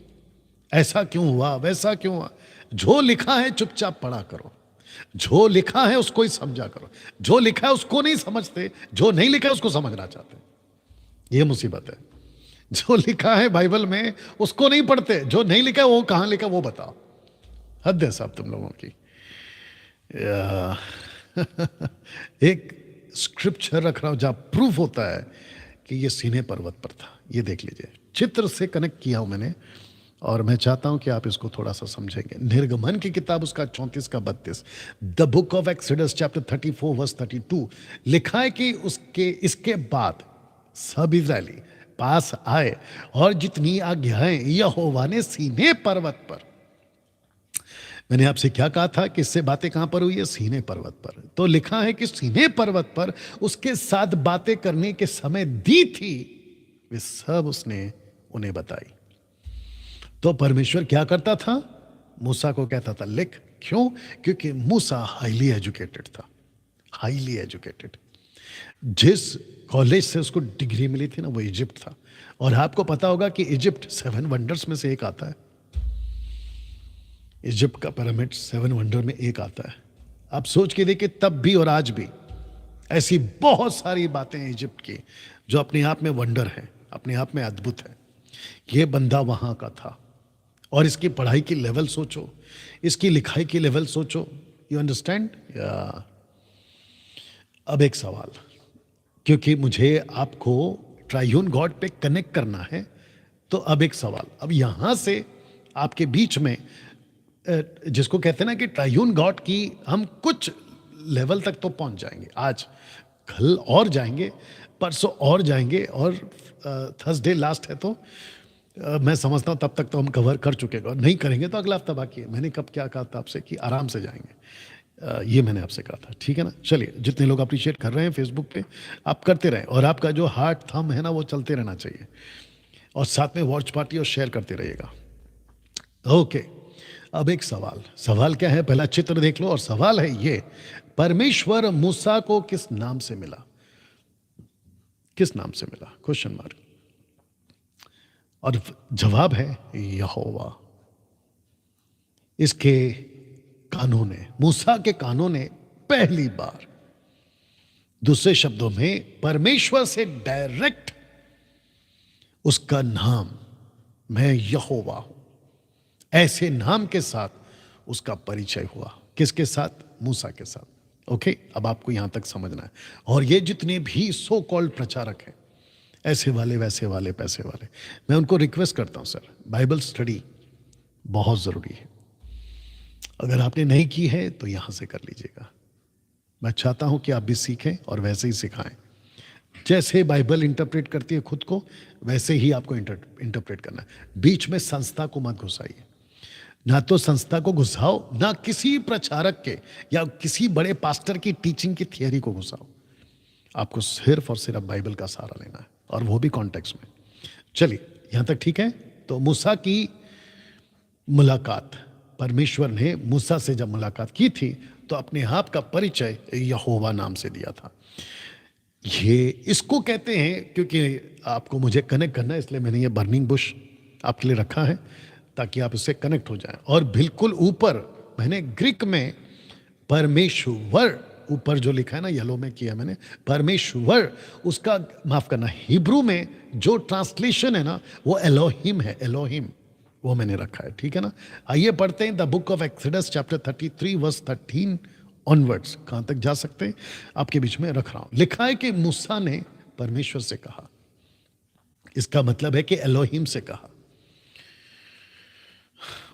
ऐसा क्यों हुआ, वैसा क्यों हुआ? जो लिखा है चुपचाप पढ़ा करो, जो लिखा है उसको ही समझा करो। जो लिखा है उसको नहीं समझते, जो नहीं लिखा है उसको समझना चाहते। ये मुसीबत है। जो लिखा है बाइबल में उसको नहीं पढ़ते, जो नहीं लिखा है वो कहां लिखा वो बताओ। हद है साहब तुम लोगों की। एक स्क्रिप्चर रख रहा हूं जहां प्रूफ होता है कि ये सीने पर्वत पर था। ये देख लीजिए, चित्र से कनेक्ट किया हूं मैंने, और मैं चाहता हूं कि आप इसको थोड़ा सा समझेंगे। निर्गमन की किताब उसका 34 का 32, the book of Exodus chapter 34 verse 32 लिखा है कि उसके इसके बाद सब इजरायली पास आए और जितनी आज्ञाएं यहोवा ने सीने पर्वत पर, मैंने आपसे क्या कहा था कि इससे बातें कहां पर हुई है? सीने पर्वत पर। तो लिखा है कि सीने पर्वत पर उसके साथ बातें करने के समय दी थी, वे सब उसने उन्हें बताई। तो परमेश्वर क्या करता था? मूसा को कहता था लिख। क्यों? क्योंकि मूसा हाईली एजुकेटेड था, हाईली एजुकेटेड। जिस कॉलेज से उसको डिग्री मिली थी ना, वो इजिप्ट था। और आपको पता होगा कि इजिप्ट 7 वंडर्स में से एक आता है। इजिप्ट का पिरामिड 7 वंडर में एक आता है। आप सोच के देखिए, तब भी और आज भी ऐसी बहुत सारी बातें हैं इजिप्ट की जो अपने आप में वंडर है, अपने आप में अद्भुत है। ये बंदा वहां का था। और इसकी पढ़ाई की लेवल सोचो, इसकी लिखाई की लेवल सोचो। You understand? अब एक सवाल, क्योंकि मुझे आपको ट्रायून गॉड पे कनेक्ट करना है, तो अब एक सवाल, अब यहां से आपके बीच में जिसको कहते हैं ना कि ट्रायून गॉड की हम कुछ लेवल तक तो पहुंच जाएंगे, आज कल और जाएंगे, परसों और जाएंगे, और थर्सडे लास्ट है, तो मैं समझता हूं तब तक तो हम कवर कर चुके हैं। और नहीं करेंगे तो अगला हफ्ता बाकी है। मैंने कब क्या कहा था आपसे कि आराम से जाएंगे, ये मैंने आपसे कहा था, ठीक है ना? चलिए, जितने लोग अप्रिशिएट कर रहे हैं फेसबुक पे, आप करते रहें, और आपका जो हार्ट थंब है ना, वो चलते रहना चाहिए, और साथ में वॉच पार्टी और शेयर करते रहिएगा। ओके, अब एक सवाल क्या है? पहला चित्र देख लो, और सवाल है ये, परमेश्वर मूसा को किस नाम से मिला? किस नाम से मिला? Question mark. और जवाब है यहोवा। इसके कानों ने, मूसा के कानों ने पहली बार, दूसरे शब्दों में परमेश्वर से डायरेक्ट उसका नाम, मैं यहोवा हूं, ऐसे नाम के साथ उसका परिचय हुआ। किसके साथ? मूसा के साथ। ओके, अब आपको यहां तक समझना है। और ये जितने भी सो कॉल्ड प्रचारक हैं, ऐसे वाले वैसे वाले पैसे वाले, मैं उनको रिक्वेस्ट करता हूं, सर बाइबल स्टडी बहुत जरूरी है। अगर आपने नहीं की है तो यहां से कर लीजिएगा। मैं चाहता हूं कि आप भी सीखें और वैसे ही सिखाएं। जैसे बाइबल इंटरप्रेट करती है खुद को, वैसे ही आपको इंटरप्रेट करना है। बीच में संस्था को मत घुसाइए, ना तो संस्था को घुसाओ, ना किसी प्रचारक के या किसी बड़े पास्टर की टीचिंग की थियरी को घुसाओ। आपको सिर्फ और सिर्फ बाइबल का सहारा लेना है, और वो भी कॉन्टेक्स्ट में। चलिए, यहां तक ठीक है? तो मूसा की मुलाकात, परमेश्वर ने मूसा से जब मुलाकात की थी तो अपने आप का परिचय यहोवा नाम से दिया था। ये इसको कहते हैं, क्योंकि आपको मुझे कनेक्ट करना है, इसलिए मैंने ये बर्निंग बुश आपके लिए रखा है ताकि आप इससे कनेक्ट हो जाएं। और बिल्कुल ऊपर मैंने ग्रीक में परमेश्वर, ऊपर जो लिखा है ना, येलो में किया मैंने, परमेश्वर, उसका माफ करना, हिब्रू में जो ट्रांसलेशन है ना, वो एलोहिम है, एलोहिम, वो मैंने रखा है, ठीक है ना? आइए पढ़ते हैं the book of Exodus chapter 33 verse 13 onwards. कहां तक जा सकते हैं आपके बीच में रख रहा हूं। लिखा है कि मूसा ने परमेश्वर से कहा, इसका मतलब है कि एलोहिम से कहा।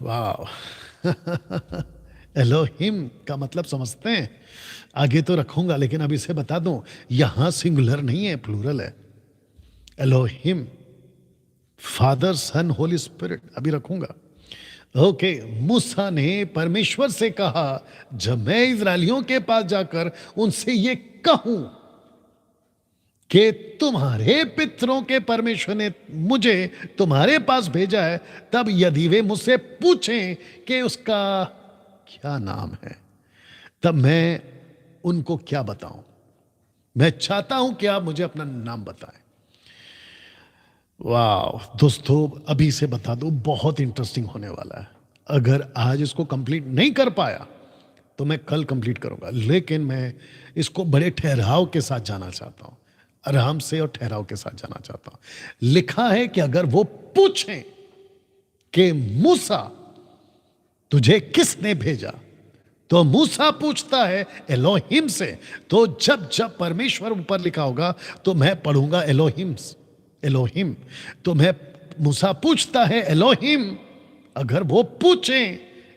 वाह एलोहिम का मतलब समझते हैं? आगे तो रखूंगा, लेकिन अब इसे बता दूं, यहां सिंगुलर नहीं है, प्लूरल है। Elohim, father son holy spirit, अभी रखूंगा। ओके, मूसा ने परमेश्वर से कहा, जब मैं इजरायलियों के पास जाकर उनसे ये कहूं कि तुम्हारे पितरों के परमेश्वर ने मुझे तुम्हारे पास भेजा है, तब यदि वे मुझसे पूछें कि उसका क्या नाम है, तब मैं उनको क्या बताऊं? मैं चाहता हूं कि आप मुझे अपना नाम बताएं। वाह दोस्तों, अभी से बता दूं, बहुत इंटरेस्टिंग होने वाला है। अगर आज इसको कंप्लीट नहीं कर पाया तो मैं कल कंप्लीट करूंगा, लेकिन मैं इसको बड़े ठहराव के साथ जाना चाहता हूं, आराम से और ठहराव के साथ जाना चाहता हूं। लिखा है कि अगर वो पूछें कि मूसा तुझे किसने भेजा, तो मूसा पूछता है एलोहिम से। तो जब जब परमेश्वर ऊपर लिखा होगा तो मैं पढ़ूंगा एलोहिम्स, एलोहिम। तो मैं, मूसा पूछता है एलोहिम। अगर वो पूछें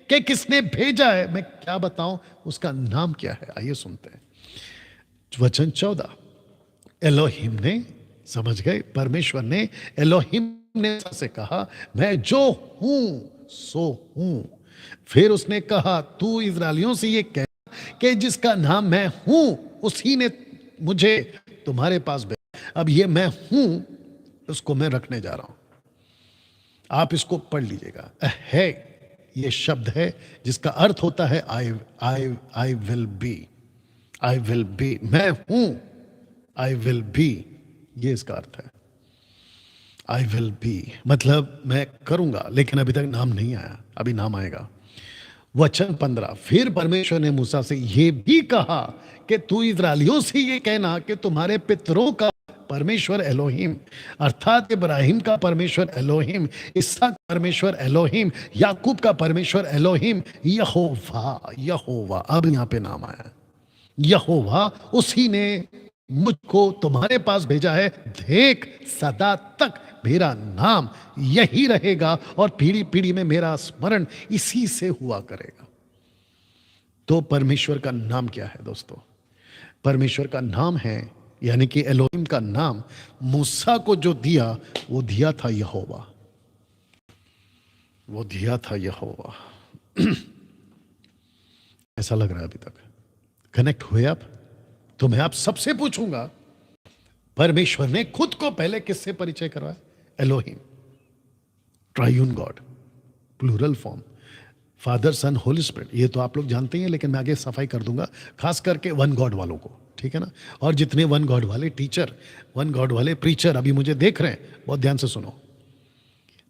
कि किसने भेजा है, मैं क्या बताऊं उसका नाम क्या है? आइए सुनते हैं वचन 14। एलोहिम ने, समझ गए, परमेश्वर ने, एलोहिम ने मूसा से कहा मैं जो हूं सो हूं। फिर उसने कहा तू इस्राएलियों से ये कह कि जिसका नाम मैं हूं उसी ने मुझे तुम्हारे पास भेजा। अब ये मैं हूं उसको मैं रखने जा रहा हूं, आप इसको पढ़ लीजिएगा। है ये शब्द है जिसका अर्थ होता है I will be, I will be, मैं हूं, आई विल बी, ये इसका अर्थ है। आई विल बी मतलब मैं करूंगा, लेकिन अभी तक नाम नहीं आया, अभी नाम आएगा। वचन 15, फिर परमेश्वर ने मूसा से यह भी कहा कि तू इस्राएलियों से ये कहना कि तुम्हारे पितरों का परमेश्वर एलोहिम, अर्थात इब्राहिम का परमेश्वर एलोहिम, इसहाक का परमेश्वर एलोहिम, याकूब का परमेश्वर एलोहिम, यहोवा, यहोवा, अब यहां पे नाम आया, यहोवा उसी ने मुझको तुम्हारे पास भेजा है। देख सदा तक मेरा नाम यही रहेगा और पीढ़ी पीढ़ी में मेरा स्मरण इसी से हुआ करेगा। तो परमेश्वर का नाम क्या है दोस्तों? परमेश्वर का नाम है, यानी कि एलोहिम का नाम मूसा को जो दिया वो दिया था यहोवा, वो दिया था यहोवा। ऐसा लग रहा है अभी तक कनेक्ट हुए आप? तो मैं आप सबसे पूछूंगा, परमेश्वर ने खुद को पहले किससे परिचय करवाया? Elohim, triune God, plural form, father son holy spirit, ये तो आप लोग जानते हैं, लेकिन मैं आगे सफाई कर दूंगा, खास करके वन गॉड वालों को, ठीक है ना? और जितने वन गॉड वाले टीचर, वन गॉड वाले प्रीचर अभी मुझे देख रहे हैं, बहुत ध्यान से सुनो,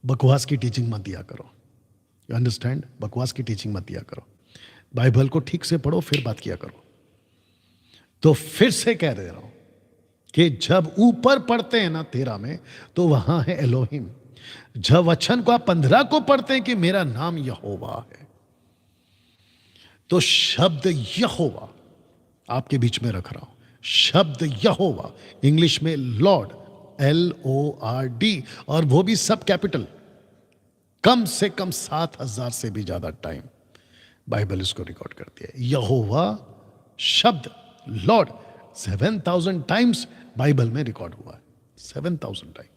बकवास की टीचिंग मत दिया करो, यू अंडरस्टैंड? बकवास की टीचिंग मत दिया करो, बाइबल को ठीक से पढ़ो फिर बात किया करो। तो फिर से कह दे रहा हूं कि जब ऊपर पढ़ते हैं ना 13 में, तो वहां है एलोहिम। जब वचन को आप 15 को पढ़ते हैं कि मेरा नाम यहोवा है, तो शब्द यहोवा आपके बीच में रख रहा हूं। शब्द यहोवा इंग्लिश में लॉर्ड, LORD, और वो भी सब कैपिटल। कम से कम 7,000 से भी ज्यादा टाइम बाइबल इसको रिकॉर्ड करती है। यहोवा शब्द लॉर्ड 7,000 टाइम्स बाइबल में रिकॉर्ड हुआ है, 7,000 टाइम।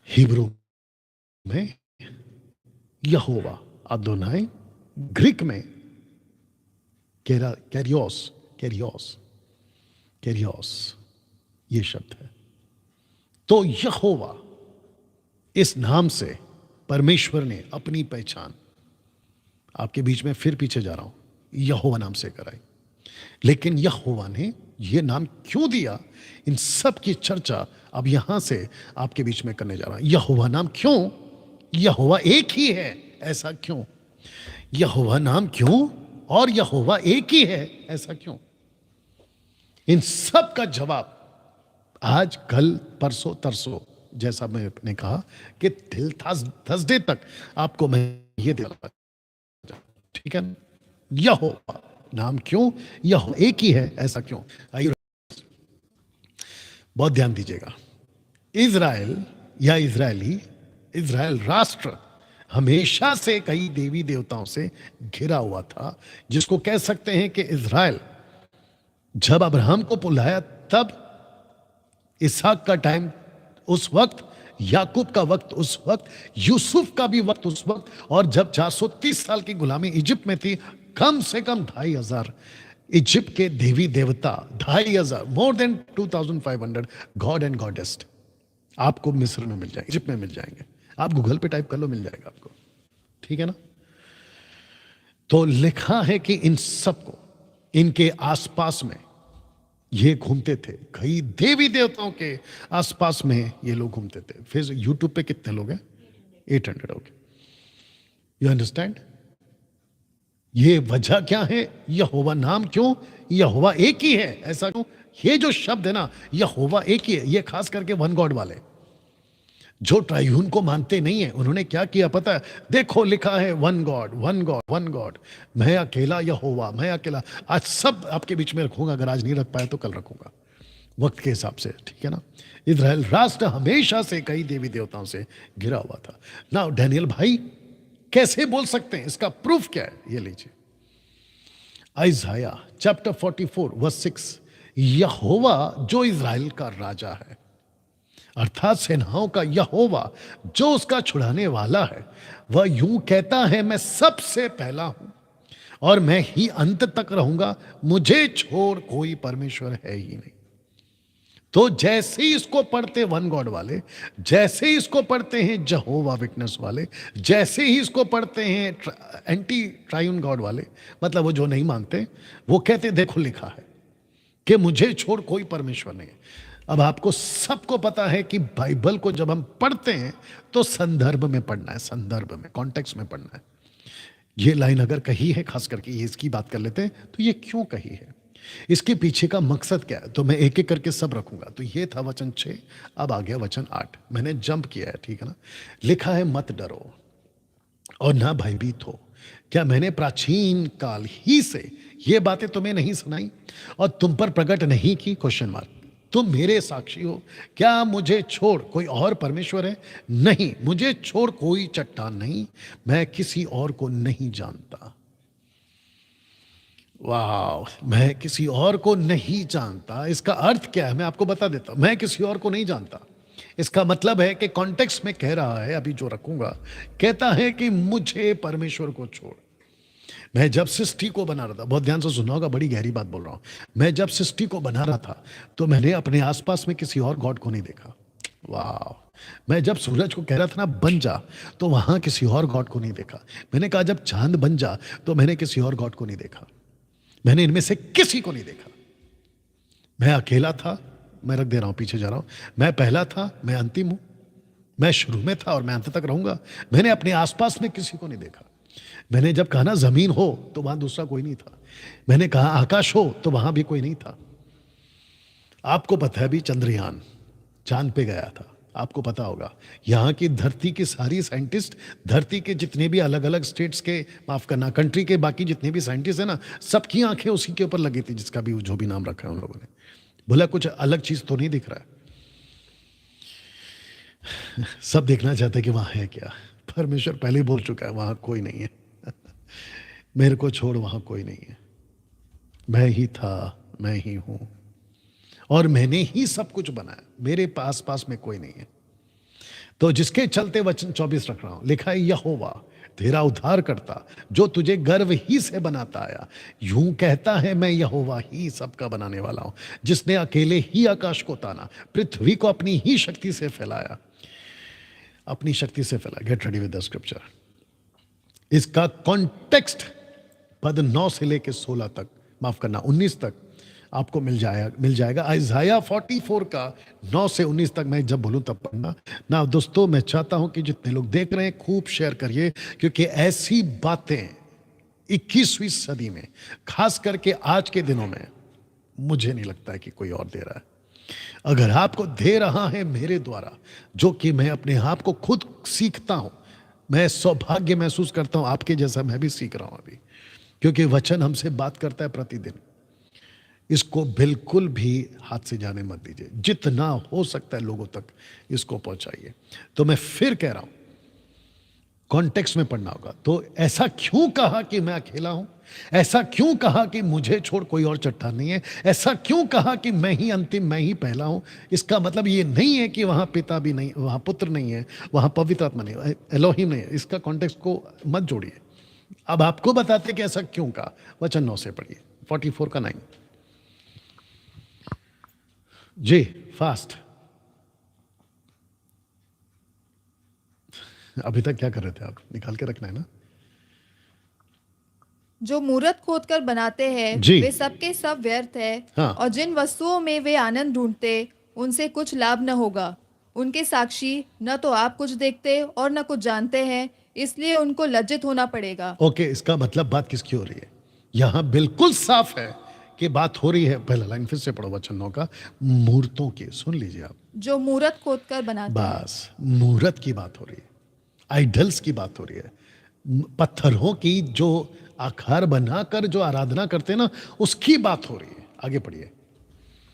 हिब्रू में यहोवा अदोनाई, ग्रीक में कैरियोस, कैरियोस, कैरियोस ये शब्द है। तो यहोवा इस नाम से परमेश्वर ने अपनी पहचान, आपके बीच में फिर पीछे जा रहा हूं, यहोवा नाम से कराई। लेकिन यहोवा ने यह नाम क्यों दिया, इन सब की चर्चा अब यहां से आपके बीच में करने जा रहा हूं। यहोवा नाम क्यों? यहोवा एक ही है, ऐसा क्यों? यहोवा नाम क्यों और यहोवा एक ही है, ऐसा क्यों? इन सब का जवाब आज, कल, परसों, तरसों, जैसा मैंने कहा कि टिल थर्सडे तक आपको मैं ये दिला, ठीक है? यहोवा नाम क्यों, यहोवा एक ही है, ऐसा क्यों? आइए बहुत ध्यान दीजिएगा। इज़राइल या इज़राइली, इज़राइल राष्ट्र हमेशा से कई देवी देवताओं से घिरा हुआ था, जिसको कह सकते हैं कि इज़राइल जब अब्राहम को बुलाया तब, इसहाक का टाइम उस वक्त, याकूब का वक्त उस वक्त, यूसुफ का भी वक्त उस वक्त, और जब 430 साल की गुलामी इजिप्ट में थी, कम से कम 2,500 इजिप्ट के देवी देवता, 2,500, more than 2,500 God and goddess आपको मिस्र में मिल जाएंगे, इजिप्ट में मिल जाएंगे। आप गूगल पे टाइप कर लो, मिल जाएगा आपको, ठीक है ना? तो लिखा है कि इन सबको, इनके आसपास में ये घूमते थे, कई देवी देवताओं के आसपास में ये लोग घूमते थे। फिर यूट्यूब पे कितने लोग हैं? 800। Okay, you understand? ये वजह क्या है? यहोवा नाम क्यों? यहोवा एक ही है, ऐसा क्यों? ये जो शब्द है ना, यहोवा एक ही है, ये खास करके वन गॉड वाले, जो ट्रायून को मानते नहीं है, उन्होंने क्या किया पता है? देखो लिखा है one God, one God, one God, मैं अकेला यहोवा, मैं अकेला। आज सब आपके बीच में रखूंगा, अगर आज नहीं रख पाया तो कल रखूंगा, वक्त के हिसाब से, ठीक है ना। इजराइल राष्ट्र हमेशा से कई देवी देवताओं से घिरा हुआ था ना। डैनियल भाई कैसे बोल सकते हैं? इसका प्रूफ क्या है? ये लीजिए, आइजाया चैप्टर 44 वर्स 6, यहोवा जो इजराइल का राजा है, अर्थात सेनाओं का यहोवा जो उसका छुड़ाने वाला है, वह यूं कहता है, मैं सबसे पहला हूं और मैं ही अंत तक रहूंगा, मुझे छोड़ कोई परमेश्वर है ही नहीं। तो जैसे ही इसको पढ़ते वन गॉड वाले, जैसे ही इसको पढ़ते हैं जहोवा विटनेस वाले, जैसे ही इसको पढ़ते हैं एंटी ट्रायून गॉड वाले, मतलब वो जो नहीं मानते, वो कहते देखो लिखा है कि मुझे छोड़ कोई परमेश्वर नहीं है। अब आपको सबको पता है कि बाइबल को जब हम पढ़ते हैं तो संदर्भ में पढ़ना है, संदर्भ में, कॉन्टेक्स्ट में पढ़ना है। ये लाइन अगर कही है, खास करके ये इसकी बात कर लेते हैं, तो ये क्यों कही है, इसके पीछे का मकसद क्या है, तो मैं एक एक करके सब रखूंगा। तो ये था वचन 6, अब आ गया वचन 8, मैंने जंप किया है, ठीक है ना। लिखा है मत डरो और ना भयभीत हो। क्या मैंने प्राचीन काल ही से ये बातें तुम्हें नहीं सुनाई और तुम पर प्रकट नहीं की? Question mark. तुम मेरे साक्षी हो। क्या मुझे छोड़ कोई और परमेश्वर है? नहीं, मुझे छोड़ कोई चट्टान नहीं, मैं किसी और को नहीं जानता। वाह, मैं किसी और को नहीं जानता, इसका अर्थ क्या है मैं आपको बता देता हूं। मैं किसी और को नहीं जानता, इसका मतलब है कि कॉन्टेक्स्ट में कह रहा है, अभी जो रखूंगा, कहता है कि मुझे परमेश्वर को छोड़। मैं जब सृष्टि को बना रहा था, बहुत ध्यान से सुनना होगा, बड़ी गहरी बात बोल रहा हूं, मैं जब सृष्टि को बना रहा था तो मैंने अपने आसपास में किसी और गॉड को नहीं देखा। वाह, मैं जब सूरज को कह रहा था ना बन जा, तो वहां किसी और गॉड को नहीं देखा। मैंने कहा जब चांद बन जा, तो मैंने किसी और गॉड को नहीं देखा। मैंने इनमें से किसी को नहीं देखा। मैं अकेला था, मैं रख दे रहा हूं, पीछे जा रहा हूं, मैं पहला था, मैं अंतिम हूं, मैं शुरू में था और मैं अंत तक रहूंगा। मैंने अपने आसपास में किसी को नहीं देखा। मैंने जब कहा ना जमीन हो, तो वहां दूसरा कोई नहीं था। मैंने कहा आकाश हो, तो वहां भी कोई नहीं था। आपको पता है, अभी चंद्रयान चांद पे गया था, आपको पता होगा। यहाँ की धरती की सारी साइंटिस्ट, धरती के जितने भी अलग अलग स्टेट्स के, माफ करना, कंट्री के बाकी जितने भी साइंटिस्ट है ना, सबकी आंखें उसी के ऊपर लगी थी, जिसका भी जो भी नाम रखा है उन लोगों ने। बोला कुछ अलग चीज तो नहीं दिख रहा है। सब देखना चाहते कि वहां है क्या। परमेश्वर पहले ही बोल चुका है वहां कोई नहीं है। मेरे को छोड़ वहां कोई नहीं है। मैं ही था, मैं ही हूं और मैंने ही सब कुछ बनाया, मेरे पास में कोई नहीं है। तो जिसके चलते वचन 24 रख रहा हूं, लिखा है यहोवा तेरा उद्धार करता, जो तुझे गर्व ही से बनाता आया, यूं कहता है, मैं यहोवा ही सबका बनाने वाला हूं, जिसने अकेले ही आकाश को ताना, पृथ्वी को अपनी ही शक्ति से फैलाया, अपनी शक्ति से फैलाया। Get ready with the scripture. इसका कॉन्टेक्स्ट पद 9 से लेकर 16 तक, माफ करना 19 तक आपको मिल जाएगा। आइजाया 44 का 9 से 19 तक मैं जब बोलूं तब पढ़ना ना। दोस्तों, मैं चाहता हूं कि जितने लोग देख रहे हैं खूब शेयर करिए, क्योंकि ऐसी बातें 21वीं सदी में, खास करके आज के दिनों में, मुझे नहीं लगता है कि कोई और दे रहा है। अगर आपको दे रहा है मेरे द्वारा, जो कि मैं अपने आप को खुद सीखता हूं, मैं सौभाग्य महसूस करता हूं, आपके जैसा मैं भी सीख रहा हूं अभी, क्योंकि वचन हमसे बात करता है प्रतिदिन। इसको बिल्कुल भी हाथ से जाने मत दीजिए, जितना हो सकता है लोगों तक इसको पहुंचाइए। तो मैं फिर कह रहा हूं, कॉन्टेक्स्ट में पढ़ना होगा। तो ऐसा क्यों कहा कि मैं अकेला हूं? ऐसा क्यों कहा कि मुझे छोड़ कोई और चट्टान नहीं है? ऐसा क्यों कहा कि मैं ही अंतिम, मैं ही पहला हूं? इसका मतलब ये नहीं है कि वहां पिता भी नहीं, वहां पुत्र नहीं है, वहां पवित्र आत्मा नहीं है, एलोहिम नहीं है। इसका कॉन्टेक्स्ट को मत जोड़िए। अब आपको बताते कि ऐसा क्यों कहा। वचन 9 से पढ़िए, 44 का 9 जी, फास्ट। अभी तक क्या कर रहे थे आप? निकाल के रखना है ना। जो मूर्त खोदकर बनाते हैं जी। वे सबके सब व्यर्थ है, हाँ। और जिन वस्तुओं में वे आनंद ढूंढते उनसे कुछ लाभ न होगा। उनके साक्षी न तो आप कुछ देखते और न कुछ जानते हैं, इसलिए उनको लज्जित होना पड़ेगा। ओके, इसका मतलब बात किसकी हो रही है? यहां बिल्कुल साफ है की बात हो रही है, पहला लाइन फिर से पढ़ो वचन 9 का, मूर्तों की, सुन लीजिए आप, जो मूरत खोदकर बनाते हैं। बस मूर्त की बात हो रही है, आइडल्स की बात हो रही है, पत्थरों की जो आकार बनाकर जो आराधना करते हैं ना, उसकी बात हो रही है। आगे पढ़िए।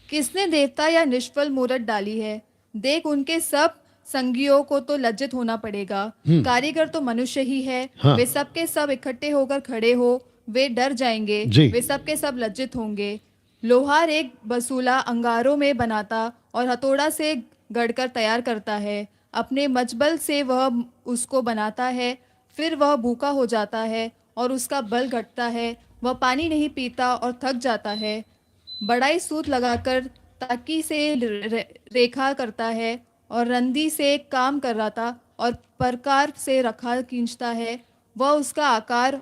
किसने देवता या निष्फल मूरत डाली है? देख, उनके सब संगियों को तो लज्जित होना पड़ेगा। कारीगर तो मनुष्य ही है। हाँ। वे सब के सब इकट्ठे होकर खड़े हो, वे डर जाएंगे, जी। वे सब के सब लज्जित होंगे। लोहार एक बसूला अंगारों में बनाता और हथौड़ा से गढ़कर तैयार करता है। अपने मजबल से वह उसको बनाता है, फिर वह भूखा हो जाता है और उसका बल घटता है। वह पानी नहीं पीता और थक जाता है। बड़ाई सूत लगाकर ताकी से रेखा करता है और रंदी से काम कराता और प्रकार से रखा खींचता है। वह उसका आकार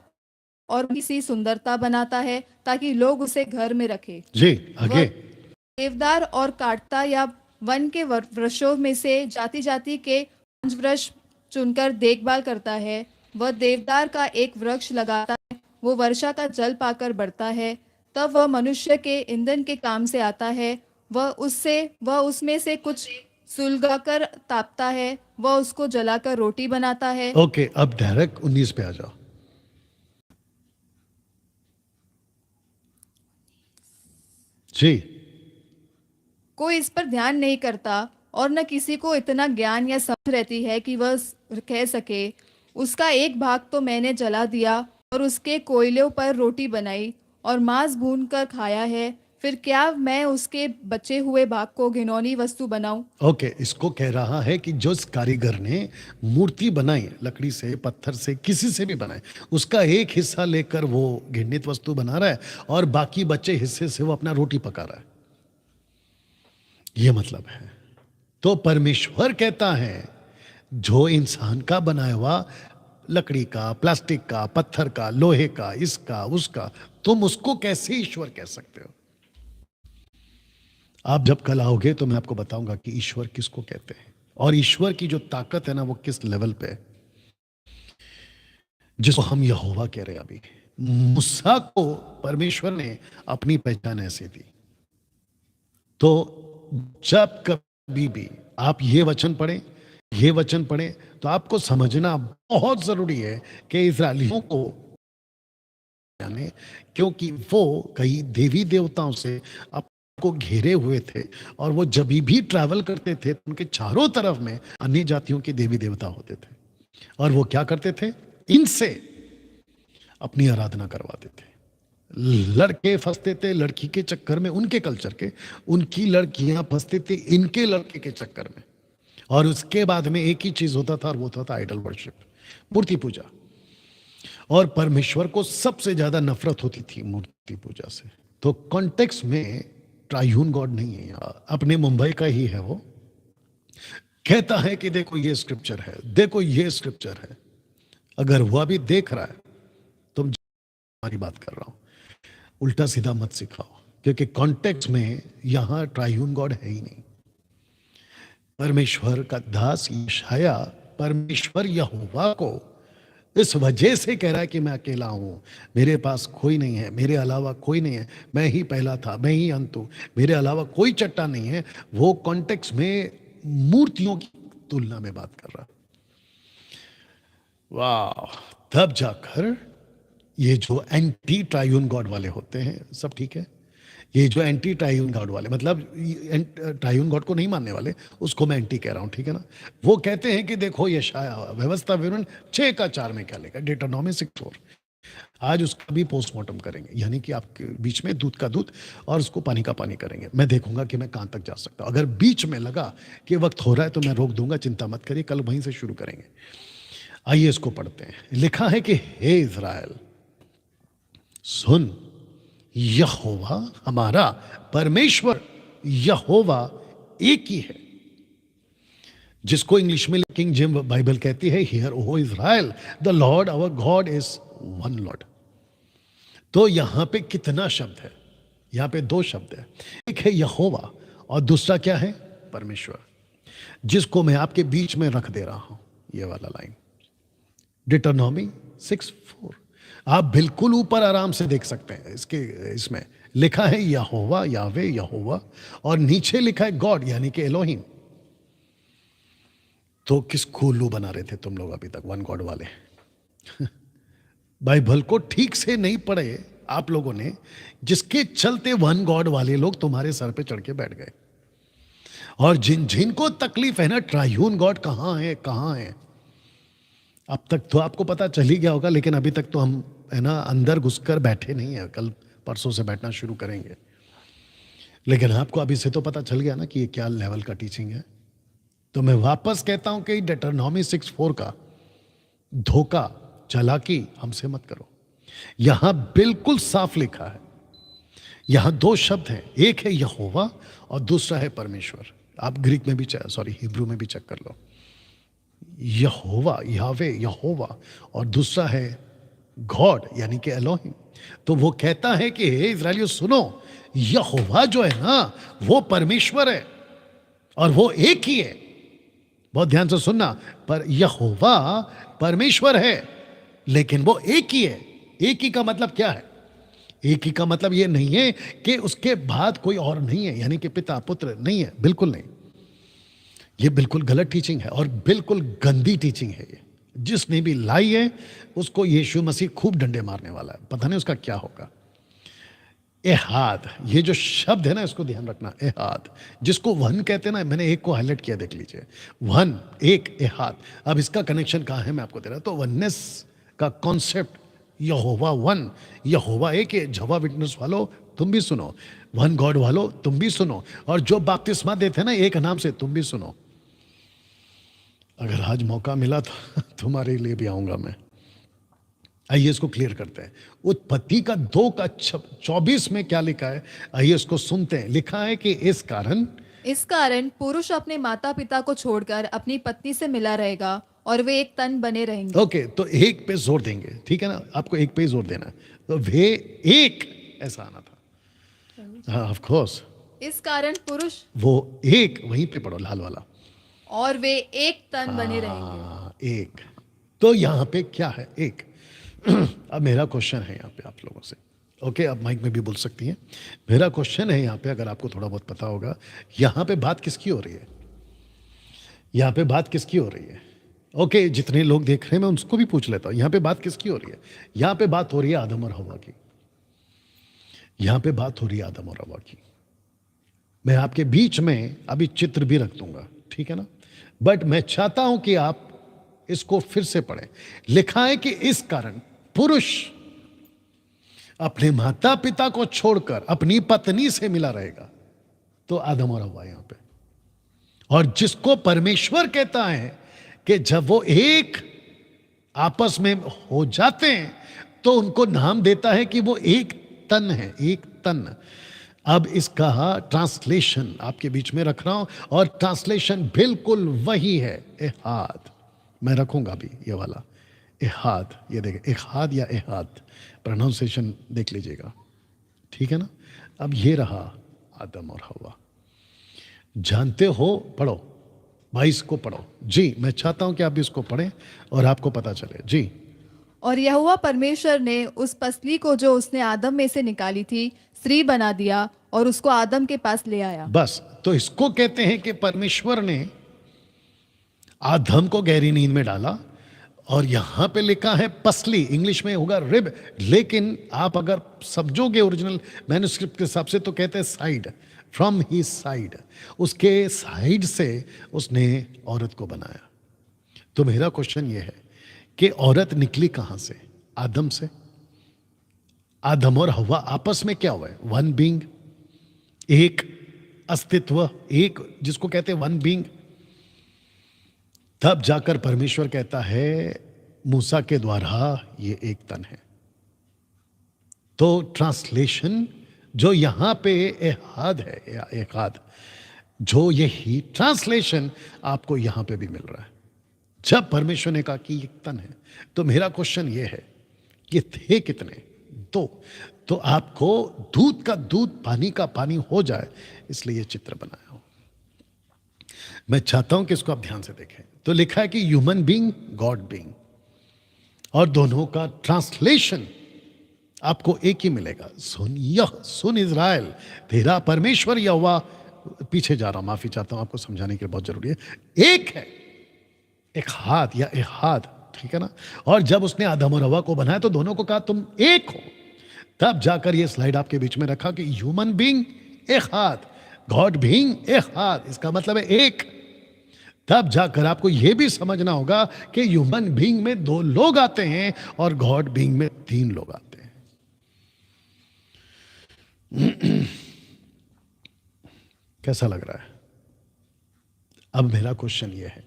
और किसी सुंदरता बनाता है ताकि लोग उसे घर में रखे। जी वह आगे। देवदार और काटता या वन के वृक्षों में से जाति जाति के 5 वृक्ष चुनकर देखभाल करता है। वह देवदार का एक वृक्ष लगाता है, वो वर्षा का जल पाकर बढ़ता है। तब वह मनुष्य के ईंधन के काम से आता है। वह उसमें से कुछ सुलगाकर तापता है, वह उसको जलाकर रोटी बनाता है। ओके, अब डायरेक्ट 19 पे आ जाओ। जी। कोई इस पर ध्यान नहीं करता और न किसी को इतना ज्ञान या समझ रहती है कि वह कह सके, उसका एक भाग तो मैंने जला दिया और उसके कोयलों पर रोटी बनाई और मांस भून कर खाया है। फिर क्या मैं उसके बचे हुए भाग को घिनौनी वस्तु बनाऊं? ओके, इसको कह रहा है कि जो इस कारीगर ने मूर्ति बनाई, लकड़ी से, पत्थर से, किसी से भी बनाए, उसका एक हिस्सा लेकर वो घृणित वस्तु बना रहा है और बाकी बचे हिस्से से वो अपना रोटी पका रहा है। ये मतलब है। तो परमेश्वर कहता है, जो इंसान का बनाया हुआ, लकड़ी का, प्लास्टिक का, पत्थर का, लोहे का, इसका उसका, तुम उसको कैसे ईश्वर कह सकते हो? आप जब कल आओगे तो मैं आपको बताऊंगा कि ईश्वर किसको कहते हैं और ईश्वर की जो ताकत है ना, वो किस लेवल पे है, जिसको हम यहोवा कह रहे हैं। अभी मूसा को परमेश्वर ने अपनी पहचान ऐसे दी। तो जब कभी भी आप ये वचन पढ़ें तो आपको समझना बहुत जरूरी है कि इस्राएलियों को, क्योंकि वो कई देवी देवताओं से आपको घेरे हुए थे और वो जब भी ट्रैवल करते थे तो उनके चारों तरफ में अन्य जातियों के देवी देवता होते थे और वो क्या करते थे, इनसे अपनी आराधना करवाते थे। लड़के फंसते थे लड़की के चक्कर में, उनके कल्चर के, उनकी लड़कियां फंसते थे इनके लड़के के चक्कर में, और उसके बाद में एक ही चीज होता था और वो होता था आइडल वर्शिप, मूर्ति पूजा। और परमेश्वर को सबसे ज्यादा नफरत होती थी मूर्ति पूजा से। तो कॉन्टेक्स्ट में ट्रायून गॉड नहीं है, यहाँ अपने मुंबई का ही है। वो कहता है कि देखो ये स्क्रिप्चर है, देखो ये स्क्रिप्चर है। अगर वो अभी देख रहा है, तुम हमारी बात कर रहा हूं, उल्टा सीधा मत सिखाओ, क्योंकि कॉन्टेक्स्ट में यहां ट्रायून गॉड है ही नहीं। परमेश्वर का दास यशाया परमेश्वर यहोवा को इस वजह से कह रहा है कि मैं अकेला हूं, मेरे पास कोई नहीं है, मेरे अलावा कोई नहीं है, मैं ही पहला था, मैं ही अंत हूं, मेरे अलावा कोई चट्टान नहीं है। वो कॉन्टेक्स्ट में मूर्तियों की तुलना में बात कर रहा। वाह! तब जाकर ये जो एंटी ट्रायून गॉड वाले होते हैं, सब ठीक है, ये जो एंटी ट्रायून गॉड वाले, मतलब ट्रायून गॉड को नहीं मानने वाले, उसको मैं एंटी कह रहा हूं, ठीक है ना। वो कहते हैं कि देखो यशाया व्यवस्था विवरण 6:4 में क्या लिखा, डिटरनॉमी 6:4। आज उसका भी पोस्टमार्टम करेंगे, यानी कि आपके बीच में दूध का दूध और उसको पानी का पानी करेंगे। मैं देखूंगा कि मैं कहां तक जा सकता हूं। अगर बीच में लगा कि वक्त हो रहा है तो मैं रोक दूंगा, चिंता मत करिए, कल वहीं से शुरू करेंगे। आइए इसको पढ़ते हैं। लिखा है कि हे इज़राइल सुन, यहोवा हमारा परमेश्वर यहोवा एक ही है, जिसको इंग्लिश में किंग जेम्स बाइबल कहती है, hear O Israel the Lord our God is one Lord. तो यहां पे कितना शब्द है? यहां पे 2 शब्द है, एक है यहोवा और दूसरा क्या है? परमेश्वर, जिसको मैं आपके बीच में रख दे रहा हूं, ये वाला लाइन डिटरनॉमी 6:4। आप बिल्कुल ऊपर आराम से देख सकते हैं इसमें लिखा है यहोवा, यावे, यहोवा, और नीचे लिखा है गॉड यानी कि एलोहिम। तो किसको उल्लू बना रहे थे तुम लोग अभी तक वन गॉड वाले? बाइबल को ठीक से नहीं पढ़े आप लोगों ने, जिसके चलते वन गॉड वाले लोग तुम्हारे सर पे चढ़ के बैठ गए। और जिनको तकलीफ है ना ट्रायून गॉड कहां है कहां है, अब तक तो आपको पता चल ही गया होगा, लेकिन अभी तक तो हम है ना अंदर घुसकर बैठे नहीं है, कल परसों से बैठना शुरू करेंगे। लेकिन आपको अभी से तो पता चल गया ना कि ये क्या लेवल का टीचिंग है। तो मैं वापस कहता हूं कि डिटरनॉमी 6:4 का धोखा चालाकी हमसे मत करो। यहां बिल्कुल साफ लिखा है, यहां दो शब्द हैं, एक है यहोवा और दूसरा है परमेश्वर। आप ग्रीक में भी हिब्रू में भी चेक कर लो, यहोवा यावे यहोवा, और दूसरा है गॉड यानी कि एलोहिम। तो वो कहता है कि हे इस्राएलियों सुनो, यहोवा जो है ना वो परमेश्वर है और वो एक ही है। बहुत ध्यान से सुनना, पर यहोवा परमेश्वर है लेकिन वो एक ही है। एक ही का मतलब क्या है? एक ही का मतलब ये नहीं है कि उसके बाद कोई और नहीं है, यानी कि पिता पुत्र नहीं है, बिल्कुल नहीं। ये बिल्कुल गलत टीचिंग है और बिल्कुल गंदी टीचिंग है। ये जिसने भी लाई है उसको यीशु मसीह खूब डंडे मारने वाला है, पता नहीं उसका क्या होगा। एहाद, ये जो शब्द है ना इसको ध्यान रखना, एहाद जिसको वन कहते हैं ना, मैंने एक को हाईलाइट किया, देख लीजिए, वन एक एहाद। अब इसका कनेक्शन कहाँ है मैं आपको दे रहा हूं। तो वननेस का कॉन्सेप्ट, यहोवा वन, यहोवा एक है। जवा विटनेस वालो तुम भी सुनो, वन गॉड वालो तुम भी सुनो, और जो बपतिस्मा देते हैं ना एक नाम से तुम भी सुनो। अगर आज मौका मिला तो तुम्हारे लिए भी आऊंगा मैं। आइए इसको क्लियर करते हैं। उत्पत्ति का 2:24 में क्या लिखा है, आइए इसको सुनते हैं। लिखा है कि इस कारण पुरुष अपने माता पिता को छोड़कर अपनी पत्नी से मिला रहेगा और वे एक तन बने रहेंगे। ओके, तो एक पे जोर देंगे, ठीक है ना, आपको एक पे जोर देना है। तो वे एक ऐसा आना था, हाँ ऑफ कोर्स। इस कारण पुरुष, वो एक वहीं पे पढ़ो लाल वाला, और वे एक तन बने रहेंगे। एक। तो यहां पे क्या है? एक। अब मेरा क्वेश्चन है यहाँ पे आप लोगों से, ओके आप माइक में भी बोल सकती हैं। मेरा क्वेश्चन है यहाँ पे, अगर आपको थोड़ा बहुत पता होगा, यहाँ पे बात किसकी हो रही है? यहाँ पे बात किसकी हो रही है? ओके, जितने लोग देख रहे हैं मैं उनको भी पूछ लेता हूँ, यहाँ पे बात किसकी हो रही है? यहाँ पे बात हो रही है आदम और हवा की। यहाँ पे बात हो रही है आदम और हवा की। मैं आपके बीच में अभी चित्र भी रख दूंगा, ठीक है ना, बट मैं चाहता हूं कि आप इसको फिर से पढ़ें। लिखा है कि इस कारण पुरुष अपने माता पिता को छोड़कर अपनी पत्नी से मिला रहेगा। तो आदम और हवा यहां पे, और जिसको परमेश्वर कहता है कि जब वो एक आपस में हो जाते हैं तो उनको नाम देता है कि वो एक तन है, एक तन। अब इसका ट्रांसलेशन आपके बीच में रख रहा हूं, और ट्रांसलेशन बिल्कुल वही है, एहाद। मैं रखूंगा भी ये वाला एहाद, ये देखिए एहाद या एहाद, प्रोनाउंसिएशन देख लीजिएगा, ठीक है ना। अब ये रहा आदम और हवा, जानते हो, पढ़ो 22 को पढ़ो जी। मैं चाहता हूं कि आप इसको पढ़ें और आपको पता चले जी। और यहोवा परमेश्वर ने उस पसली को जो उसने आदम में से निकाली थी स्त्री बना दिया और उसको आदम के पास ले आया। बस, तो इसको कहते हैं कि परमेश्वर ने आदम को गहरी नींद में डाला, और यहां पे लिखा है पसली, इंग्लिश में होगा रिब, लेकिन आप अगर समझोगे ओरिजिनल मैन्युस्क्रिप्ट के हिसाब से तो कहते हैं साइड, फ्रॉम ही साइड, उसके साइड से उसने औरत को बनाया। तो मेरा क्वेश्चन यह है कि औरत निकली कहां से? आदम से। आदम और हवा आपस में क्या हुआ है? वन बीइंग, एक अस्तित्व, एक जिसको कहते हैं वन बीइंग। तब जाकर परमेश्वर कहता है मूसा के द्वारा ये एक तन है। तो ट्रांसलेशन जो यहां पे एहाद है, या एहाद, जो यही ट्रांसलेशन आपको यहां पे भी मिल रहा है। जब परमेश्वर ने कहा कि एक तन है, तो मेरा क्वेश्चन ये है कि थे कितने? दो। तो आपको दूध का दूध पानी का पानी हो जाए, इसलिए ये चित्र बनाया हो। मैं चाहता हूं कि इसको आप ध्यान से देखें। तो लिखा है कि ह्यूमन बीइंग, गॉड बीइंग, और दोनों का ट्रांसलेशन आपको एक ही मिलेगा। सुन इज़राइल, तेरा परमेश्वर यहोवा, पीछे जा रहा हूं, माफी चाहता हूं, आपको समझाने के लिए बहुत जरूरी है। एक है, एक हाथ या एक हाथ, ठीक है ना। और जब उसने आदम और हवा को बनाया तो दोनों को कहा तुम एक हो। तब जाकर ये स्लाइड आपके बीच में रखा कि ह्यूमन बीइंग एक हाथ, गॉड बीइंग एक हाथ, इसका मतलब है एक। तब जाकर आपको यह भी समझना होगा कि ह्यूमन बीइंग में 2 लोग आते हैं और गॉड बीइंग में 3 लोग आते हैं। कैसा लग रहा है? अब मेरा क्वेश्चन यह है,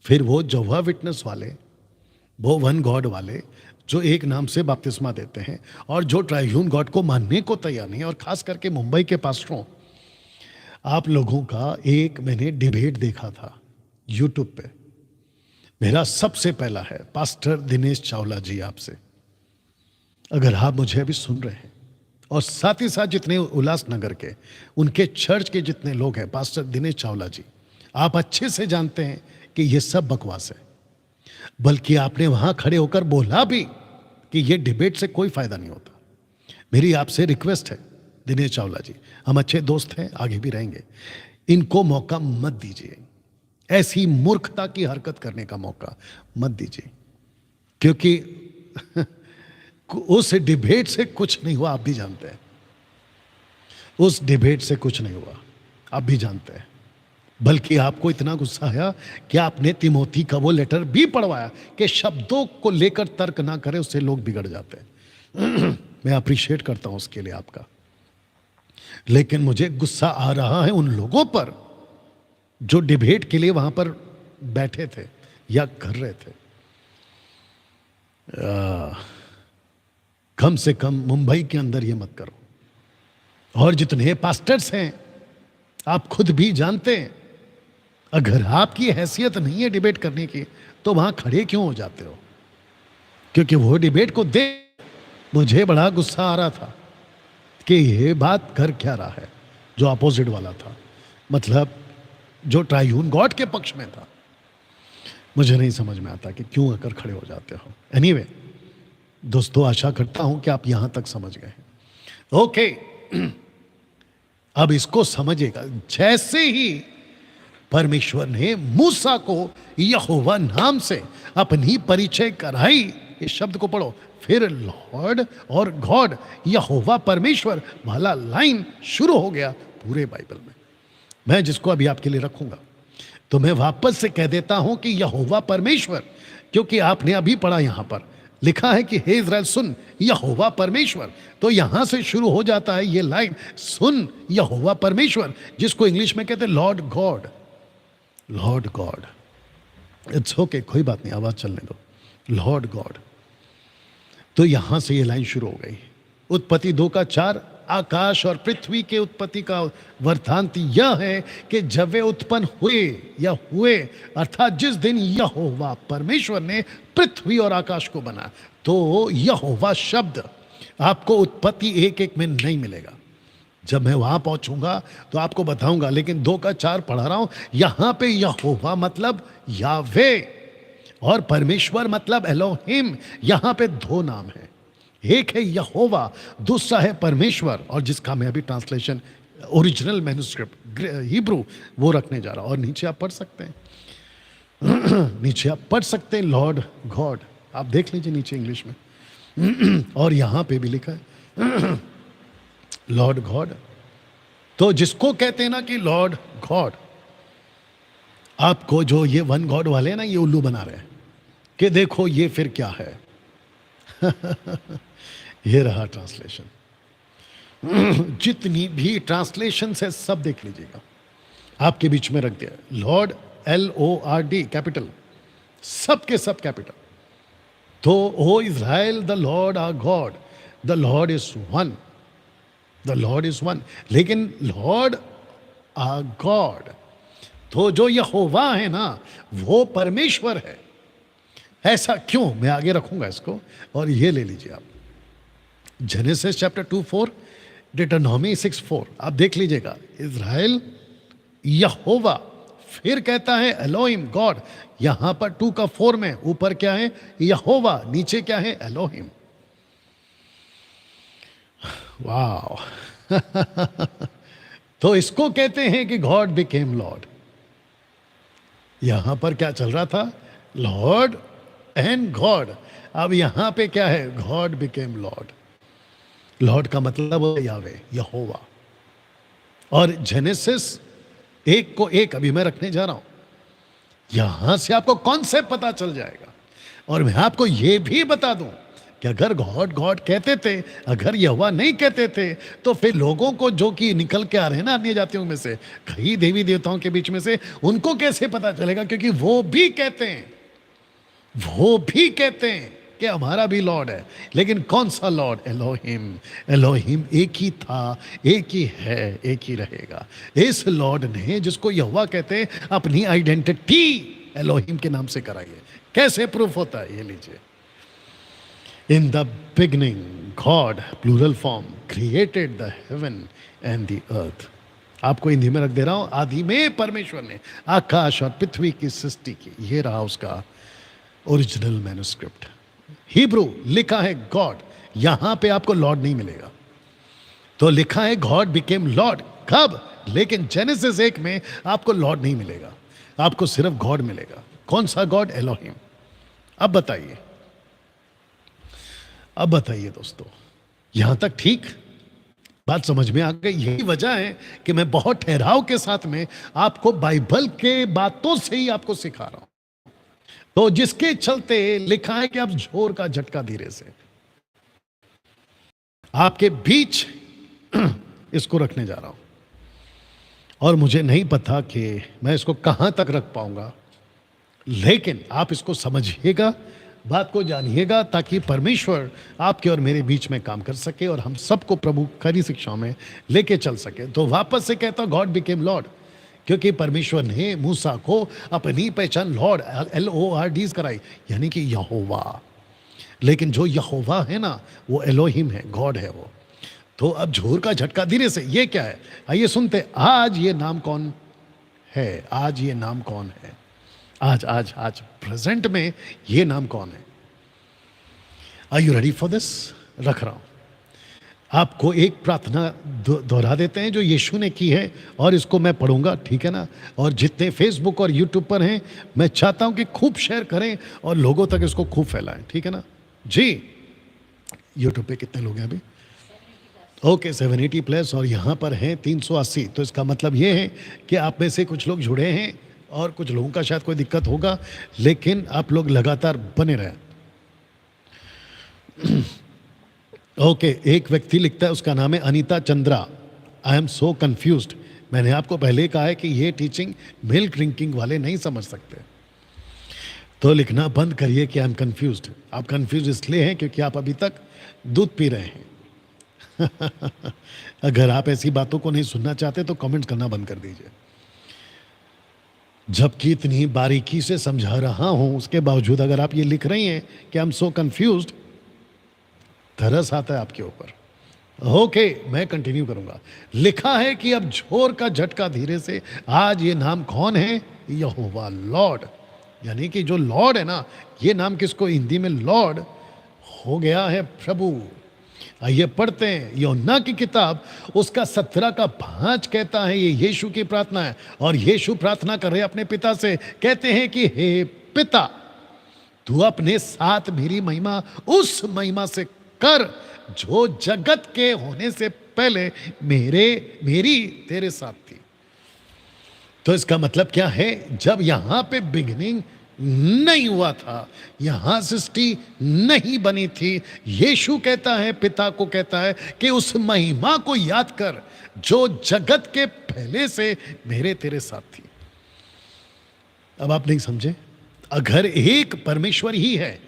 फिर वो जौवा विटनेस वाले, वो वन गॉड वाले जो एक नाम से बपतिस्मा देते हैं और जो ट्राइयून गॉड को मानने को तैयार नहीं है, और खास करके मुंबई के पास्टरों, आप लोगों का एक मैंने डिबेट देखा था यूट्यूब पे, मेरा सबसे पहला है पास्टर दिनेश चावला जी आपसे, अगर आप मुझे अभी सुन रहे हैं, और साथ ही साथ जितने उल्लासनगर के उनके चर्च के जितने लोग हैं, पास्टर दिनेश चावला जी, आप अच्छे से जानते हैं कि ये सब बकवास है। बल्कि आपने वहां खड़े होकर बोला भी कि ये डिबेट से कोई फायदा नहीं होता। मेरी आपसे रिक्वेस्ट है दिनेश चावला जी, हम अच्छे दोस्त हैं, आगे भी रहेंगे, इनको मौका मत दीजिए, ऐसी मूर्खता की हरकत करने का मौका मत दीजिए, क्योंकि उस डिबेट से कुछ नहीं हुआ, आप भी जानते हैं। उस डिबेट से कुछ नहीं हुआ, आप भी जानते हैं। बल्कि आपको इतना गुस्सा आया कि आपने तिमोथी का वो लेटर भी पढ़वाया कि शब्दों को लेकर तर्क ना करें, उससे लोग बिगड़ जाते हैं। मैं अप्रिशिएट करता हूं उसके लिए आपका, लेकिन मुझे गुस्सा आ रहा है उन लोगों पर जो डिबेट के लिए वहां पर बैठे थे या कर रहे थे। कम से कम मुंबई के अंदर ये मत करो। और जितने पास्टर्स हैं, आप खुद भी जानते हैं, अगर आपकी हैसियत नहीं है डिबेट करने की तो वहां खड़े क्यों हो जाते हो? क्योंकि वो डिबेट को देख मुझे बड़ा गुस्सा आ रहा था कि ये बात कर क्या रहा है। जो अपोजिट वाला था, मतलब जो ट्राइयून गॉड के पक्ष में था, मुझे नहीं समझ में आता कि क्यों आकर खड़े हो जाते हो। एनीवे दोस्तों, आशा करता हूं कि आप यहां तक समझ गए हैं। ओके, अब इसको समझिएगा। जैसे ही परमेश्वर ने मूसा को यहोवा नाम से अपनी परिचय कराई, इस शब्द को पढ़ो, फिर लॉर्ड और गॉड, यहोवा परमेश्वर वाला लाइन शुरू हो गया पूरे बाइबल में। मैं जिसको अभी आपके लिए रखूंगा, तो मैं वापस से कह देता हूं कि यहोवा परमेश्वर, क्योंकि आपने अभी पढ़ा, यहां पर लिखा है कि हे इज़राइल सुन यहोवा परमेश्वर, तो यहां से शुरू हो जाता है ये लाइन, सुन यहोवा परमेश्वर, जिसको इंग्लिश में कहते हैं Lord God. Lord God, it's okay, कोई बात नहीं, आवाज चलने दो। लॉर्ड गॉड, तो यहां से ये लाइन शुरू हो गई। उत्पत्ति 2:4, आकाश और पृथ्वी के उत्पत्ति का वृत्तांत यह है कि जब वे उत्पन्न हुए, अर्थात जिस दिन यहोवा परमेश्वर ने पृथ्वी और आकाश को बना, तो यहोवा शब्द आपको उत्पत्ति 1:1 में नहीं मिलेगा। जब मैं वहां पहुंचूंगा तो आपको बताऊंगा, लेकिन 2:4 पढ़ा रहा हूं। यहां पे यहोवा मतलब यावे और परमेश्वर मतलब एलोहिम। यहां पे 2 नाम है, एक है यहोवा, दूसरा है परमेश्वर, और जिसका मैं अभी ट्रांसलेशन ओरिजिनल मैन्युस्क्रिप्ट हिब्रू वो रखने जा रहा हूं। और नीचे आप पढ़ सकते हैं, नीचे आप पढ़ सकते हैं लॉर्ड गॉड, आप देख लीजिए नीचे इंग्लिश में। और यहां पे भी लिखा है लॉर्ड गॉड। तो जिसको कहते हैं ना कि लॉर्ड गॉड, आपको जो ये वन गॉड वाले हैं ना, ये उल्लू बना रहे हैं कि देखो ये फिर क्या है। ये रहा ट्रांसलेशन। जितनी भी ट्रांसलेशन है सब देख लीजिएगा, आपके बीच में रख दिया। लॉर्ड LORD कैपिटल, सब के सब कैपिटल। तो O Israel, the Lord our God, the Lord is one, the Lord is one. लेकिन लॉर्ड आवर गॉड, तो जो यहोवा है ना, वो परमेश्वर है। ऐसा क्यों, मैं आगे रखूंगा इसको। और ये ले लीजिए आप, जेनेसिस चैप्टर 2:4, डिटरनॉमी 6:4, आप देख लीजिएगा। इज़राइल यहोवा, फिर कहता है एलोहिम गॉड, यहां पर 2:4 में ऊपर क्या है यहोवा, नीचे क्या है एलोहिम। वाह। तो इसको कहते हैं कि गॉड बिकेम लॉर्ड। यहां पर क्या चल रहा था? Lord and God. अब यहां पे क्या है? God became Lord. लॉर्ड का मतलब है यावे, यहोवा। और जेनेसिस 1:1 अभी मैं रखने जा रहा हूं। यहां से आपको कॉन्सेप्ट पता चल जाएगा। और मैं आपको यह भी बता दूं कि अगर गॉड गॉड कहते थे, अगर यहोवा नहीं कहते थे, तो फिर लोगों को जो कि निकल के आ रहे हैं ना अन्य जातियों में से, कई देवी देवताओं के बीच में से, उनको कैसे पता चलेगा? क्योंकि वो भी कहते हैं, वो भी कहते हैं कि हमारा भी लॉर्ड है। लेकिन कौन सा लॉर्ड? एलोहिम। एलोहिम एक ही था, एक ही है, एक ही रहेगा। इस लॉर्ड ने, जिसको यहोवा कहते हैं, अपनी आइडेंटिटी एलोहिम के नाम से कराई है। कैसे प्रूफ होता है? ये लीजिए। In the beginning God, plural form, created the heaven and the earth. आपको हिंदी में रख दे रहा हूं। आदि में परमेश्वर ने आकाश और पृथ्वी की सृष्टि की। ये रहा उसका ओरिजिनल मैन्युस्क्रिप्ट। हिब्रू लिखा है गॉड, यहां पे आपको लॉर्ड नहीं मिलेगा। तो लिखा है गॉड बिकेम लॉर्ड। कब? लेकिन जेनेसिस 1 में आपको लॉर्ड नहीं मिलेगा, आपको सिर्फ गॉड मिलेगा। कौन सा गॉड? एलोहिम। अब बताइए, अब बताइए दोस्तों, यहां तक ठीक बात समझ में आ गई? यही वजह है कि मैं बहुत ठहराव के साथ में आपको बाइबल के बातों से ही आपको सिखा रहा हूं। तो जिसके चलते लिखा है कि अब जोर का झटका धीरे से आपके बीच इसको रखने जा रहा हूं। और मुझे नहीं पता कि मैं इसको कहां तक रख पाऊंगा, लेकिन आप इसको समझिएगा, बात को जानिएगा, ताकि परमेश्वर आपके और मेरे बीच में काम कर सके और हम सबको प्रभु खरी शिक्षाओं में लेके चल सके। तो वापस से कहता हूं, गॉड बिकेम लॉर्ड, क्योंकि परमेश्वर ने मूसा को अपनी पहचान लॉर्ड, LORD कराई, यानी कि यहोवा। लेकिन जो यहोवा है ना, वो एलोहिम है, गॉड है वो। तो अब झोर का झटका धीरे से, ये क्या है? आइए सुनते। आज ये नाम कौन है? आज ये नाम कौन है? आज आज आज प्रेजेंट में ये नाम कौन है? Are you ready for this? रख रहा हूं आपको एक प्रार्थना दोहरा देते हैं जो यीशु ने की है, और इसको मैं पढ़ूंगा, ठीक है ना? और जितने फेसबुक और यूट्यूब पर हैं, मैं चाहता हूं कि खूब शेयर करें और लोगों तक इसको खूब फैलाएं, ठीक है ना जी? यूट्यूब पे कितने लोग हैं अभी? ओके, 780+ और यहाँ पर हैं 380। तो इसका मतलब ये है कि आप में से कुछ लोग जुड़े हैं और कुछ लोगों का शायद कोई दिक्कत होगा, लेकिन आप लोग लगातार बने रहें। ओके, एक व्यक्ति लिखता है, उसका नाम है Anita Chandra. I am so confused. मैंने आपको पहले ही कहा है कि ये टीचिंग मिल्क ड्रिंकिंग वाले नहीं समझ सकते, तो लिखना बंद करिए कि आई एम कंफ्यूज्ड। आप कंफ्यूज इसलिए हैं क्योंकि आप अभी तक दूध पी रहे हैं। अगर आप ऐसी बातों को नहीं सुनना चाहते तो कमेंट्स करना बंद कर दीजिए। जबकि इतनी बारीकी से समझा रहा हूं, उसके बावजूद अगर आप ये लिख रही हैं कि आई एम सो कंफ्यूज्ड, तरस आता है आपके ऊपर। ओके, मैं कंटिन्यू करूंगा। लिखा है कि अब जोर का झटका धीरे से। आज ये नाम कौन है? यहोवा, लॉर्ड। यानी कि जो लॉर्ड है ना, ये नाम किसको हिंदी में लॉर्ड हो गया है? प्रभु। आइए पढ़ते हैं यूहन्ना की किताब, उसका 17 का 5 कहता है, ये यीशु की प्रार्थना है। और यीशु प्रार्थना कर रहे अपने पिता से, कहते हैं कि हे पिता, तू अपने साथ मेरी महिमा उस महिमा से कर जो जगत के होने से पहले मेरी तेरे साथ थी। तो इसका मतलब क्या है? जब यहां पे बिगिनिंग नहीं हुआ था, यहां सृष्टि नहीं बनी थी, यीशु कहता है, पिता को कहता है कि उस महिमा को याद कर जो जगत के पहले से मेरे तेरे साथ थी। अब आप नहीं समझे? अगर एक परमेश्वर ही है,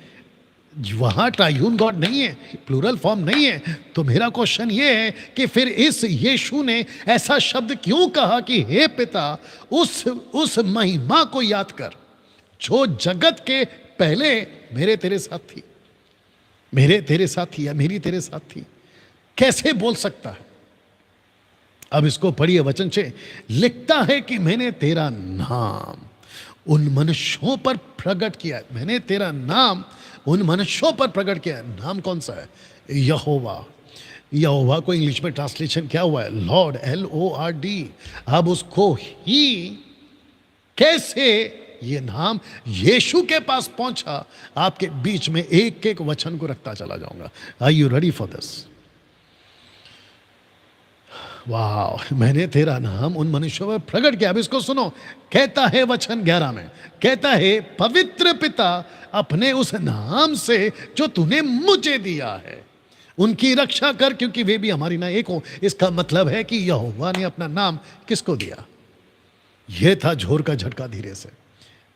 वहां ट्रायून गॉड नहीं है, प्लूरल फॉर्म नहीं है, तो मेरा क्वेश्चन ये है कि फिर इस यीशु ने ऐसा शब्द क्यों कहा कि हे पिता, उस महिमा को याद कर जो जगत के पहले मेरे तेरे साथ थी, मेरे तेरे साथ थी या मेरी तेरे साथ थी? कैसे बोल सकता है? अब इसको पढ़िए वचन से। लिखता है कि मैंने तेरा नाम उन मनुष्यों पर प्रकट किया। मैंने तेरा नाम उन मनुष्यों पर प्रकट किया। नाम कौन सा है? यहोवा। यहोवा को इंग्लिश में ट्रांसलेशन क्या हुआ है? Lord, LORD। अब उसको ही कैसे ये नाम यीशु के पास पहुंचा, आपके बीच में एक एक वचन को रखता चला जाऊंगा। Are you ready for this? वाह, मैंने तेरा नाम उन मनुष्यों में प्रकट किया। अब इसको सुनो, कहता है वचन 11 में, कहता है पवित्र पिता अपने उस नाम से जो तूने मुझे दिया है उनकी रक्षा कर, क्योंकि वे भी हमारी ना एक हो। इसका मतलब है कि यहोवा ने अपना नाम किसको दिया? यह था झोर का झटका। धीरे से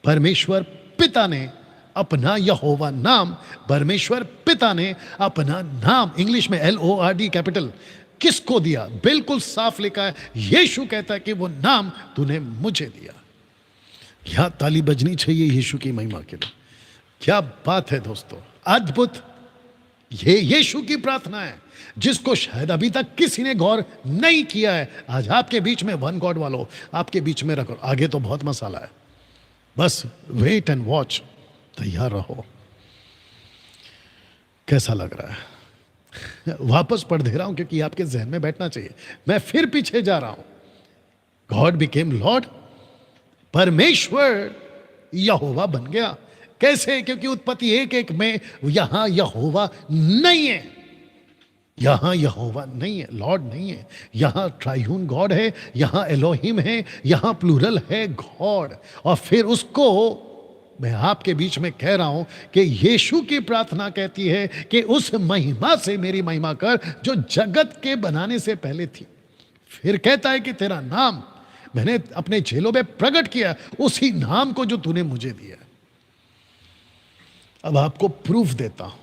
परमेश्वर पिता ने अपना यहोवा नाम, परमेश्वर पिता ने अपना नाम, इंग्लिश में LORD कैपिटल, किसको दिया? बिल्कुल साफ लिखा है, यीशु कहता है कि वो नाम तूने मुझे दिया। यहां ताली बजनी चाहिए यीशु की महिमा के लिए। क्या बात है दोस्तों, अद्भुत। ये यीशु की प्रार्थना है जिसको शायद अभी तक किसी ने गौर नहीं किया है। आज आपके बीच में वन गॉड वालों, आपके बीच में रखो। आगे तो बहुत मसाला है, बस वेट एंड वॉच, तैयार रहो। कैसा लग रहा है? वापस पढ़ दे रहा हूं क्योंकि आपके जहन में बैठना चाहिए। मैं फिर पीछे जा रहा हूं। गॉड बिकेम लॉर्ड, परमेश्वर यहोवा बन गया। कैसे? क्योंकि उत्पत्ति 1:1 में यहां यहोवा नहीं है, यहां यहोवा नहीं है, लॉर्ड नहीं है। यहां ट्राइयून गॉड है, यहां एलोहिम है, यहां प्लूरल है गॉड। और फिर उसको मैं आपके बीच में कह रहा हूं कि यीशु की प्रार्थना कहती है कि उस महिमा से मेरी महिमा कर जो जगत के बनाने से पहले थी। फिर कहता है कि तेरा नाम मैंने अपने चेलों में प्रकट किया, उसी नाम को जो तूने मुझे दिया। अब आपको प्रूफ देता हूं।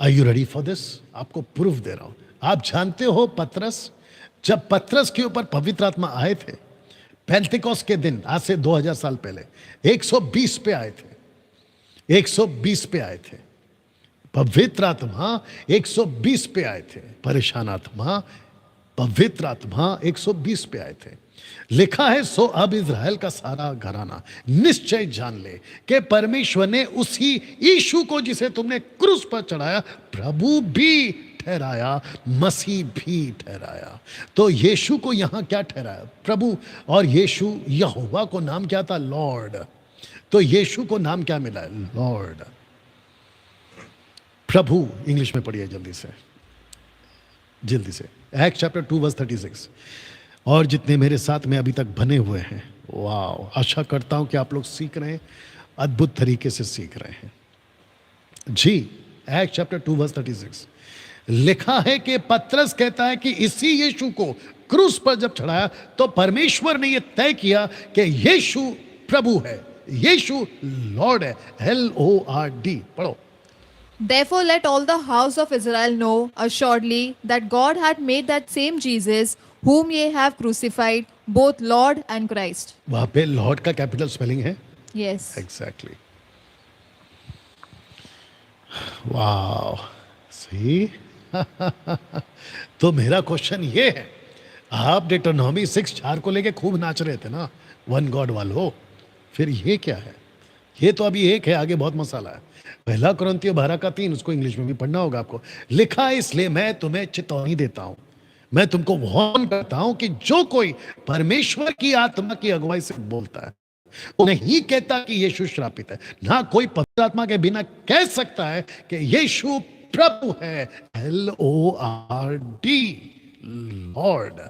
Are you ready for this? आपको प्रूफ दे रहा हूं। आप जानते हो पतरस, जब पतरस के ऊपर पवित्र आत्मा आए थे पेंतिकोस्त के दिन, आज से 2000 साल पहले, 120 पे आए थे, 120 पे आए थे। पवित्र आत्मा 120 पे आए थे। परेशान आत्मा, पवित्र आत्मा 120 पे आए थे। लिखा है, सो अब इज़राइल का सारा घराना निश्चय जान ले कि परमेश्वर ने उसी यीशु को जिसे तुमने क्रूस पर चढ़ाया प्रभु भी ठहराया, मसीह भी ठहराया। तो यीशु को यहां क्या ठहराया? प्रभु। और यीशु यहोवा को नाम क्या था? लॉर्ड। तो यीशु को नाम क्या मिला? लॉर्ड। प्रभु इंग्लिश में पढ़िए जल्दी से, जल्दी से। Act chapter 2 verse 36। और जितने मेरे साथ में अभी तक बने हुए हैं, वाह, आशा करता हूं कि आप लोग सीख रहे हैं, अद्भुत तरीके से सीख रहे हैं जी। एक्ट चैप्टर 2 वर्स 36 लिखा है कि पतरस कहता है कि इसी यीशु को क्रूस पर जब चढ़ाया तो परमेश्वर ने यह तय किया कि यीशु प्रभु है, यीशु लॉर्ड है, LORD। पढ़ो। Therefore, let all the house of Israel know assuredly that God had made that same Jesus, whom ye have crucified, both Lord and Christ. वहां पे लॉर्ड का कैपिटल स्पेलिंग है। Yes. एग्जैक्टली। वाह, सी। तो मेरा question ये है, आप डिटरनॉमी 6:4 को लेके खूब नाच रहे थे ना, वन गॉड वालों। फिर ये क्या है? ये तो अभी एक है, आगे बहुत मसाला है। पहला कुरिन्थियों 12:3, उसको इंग्लिश में भी पढ़ना होगा आपको। लिखा है, इसलिए मैं तुम्हें चेतावनी देता हूं, मैं तुमको वार्न करता हूं कि जो कोई परमेश्वर की आत्मा की अगुवाई से बोलता है वो नहीं कहता कि यीशु श्रापित है, ना कोई पवित्र आत्मा के बिना कह सकता है कि यीशु प्रभु है, LORD, लॉर्ड।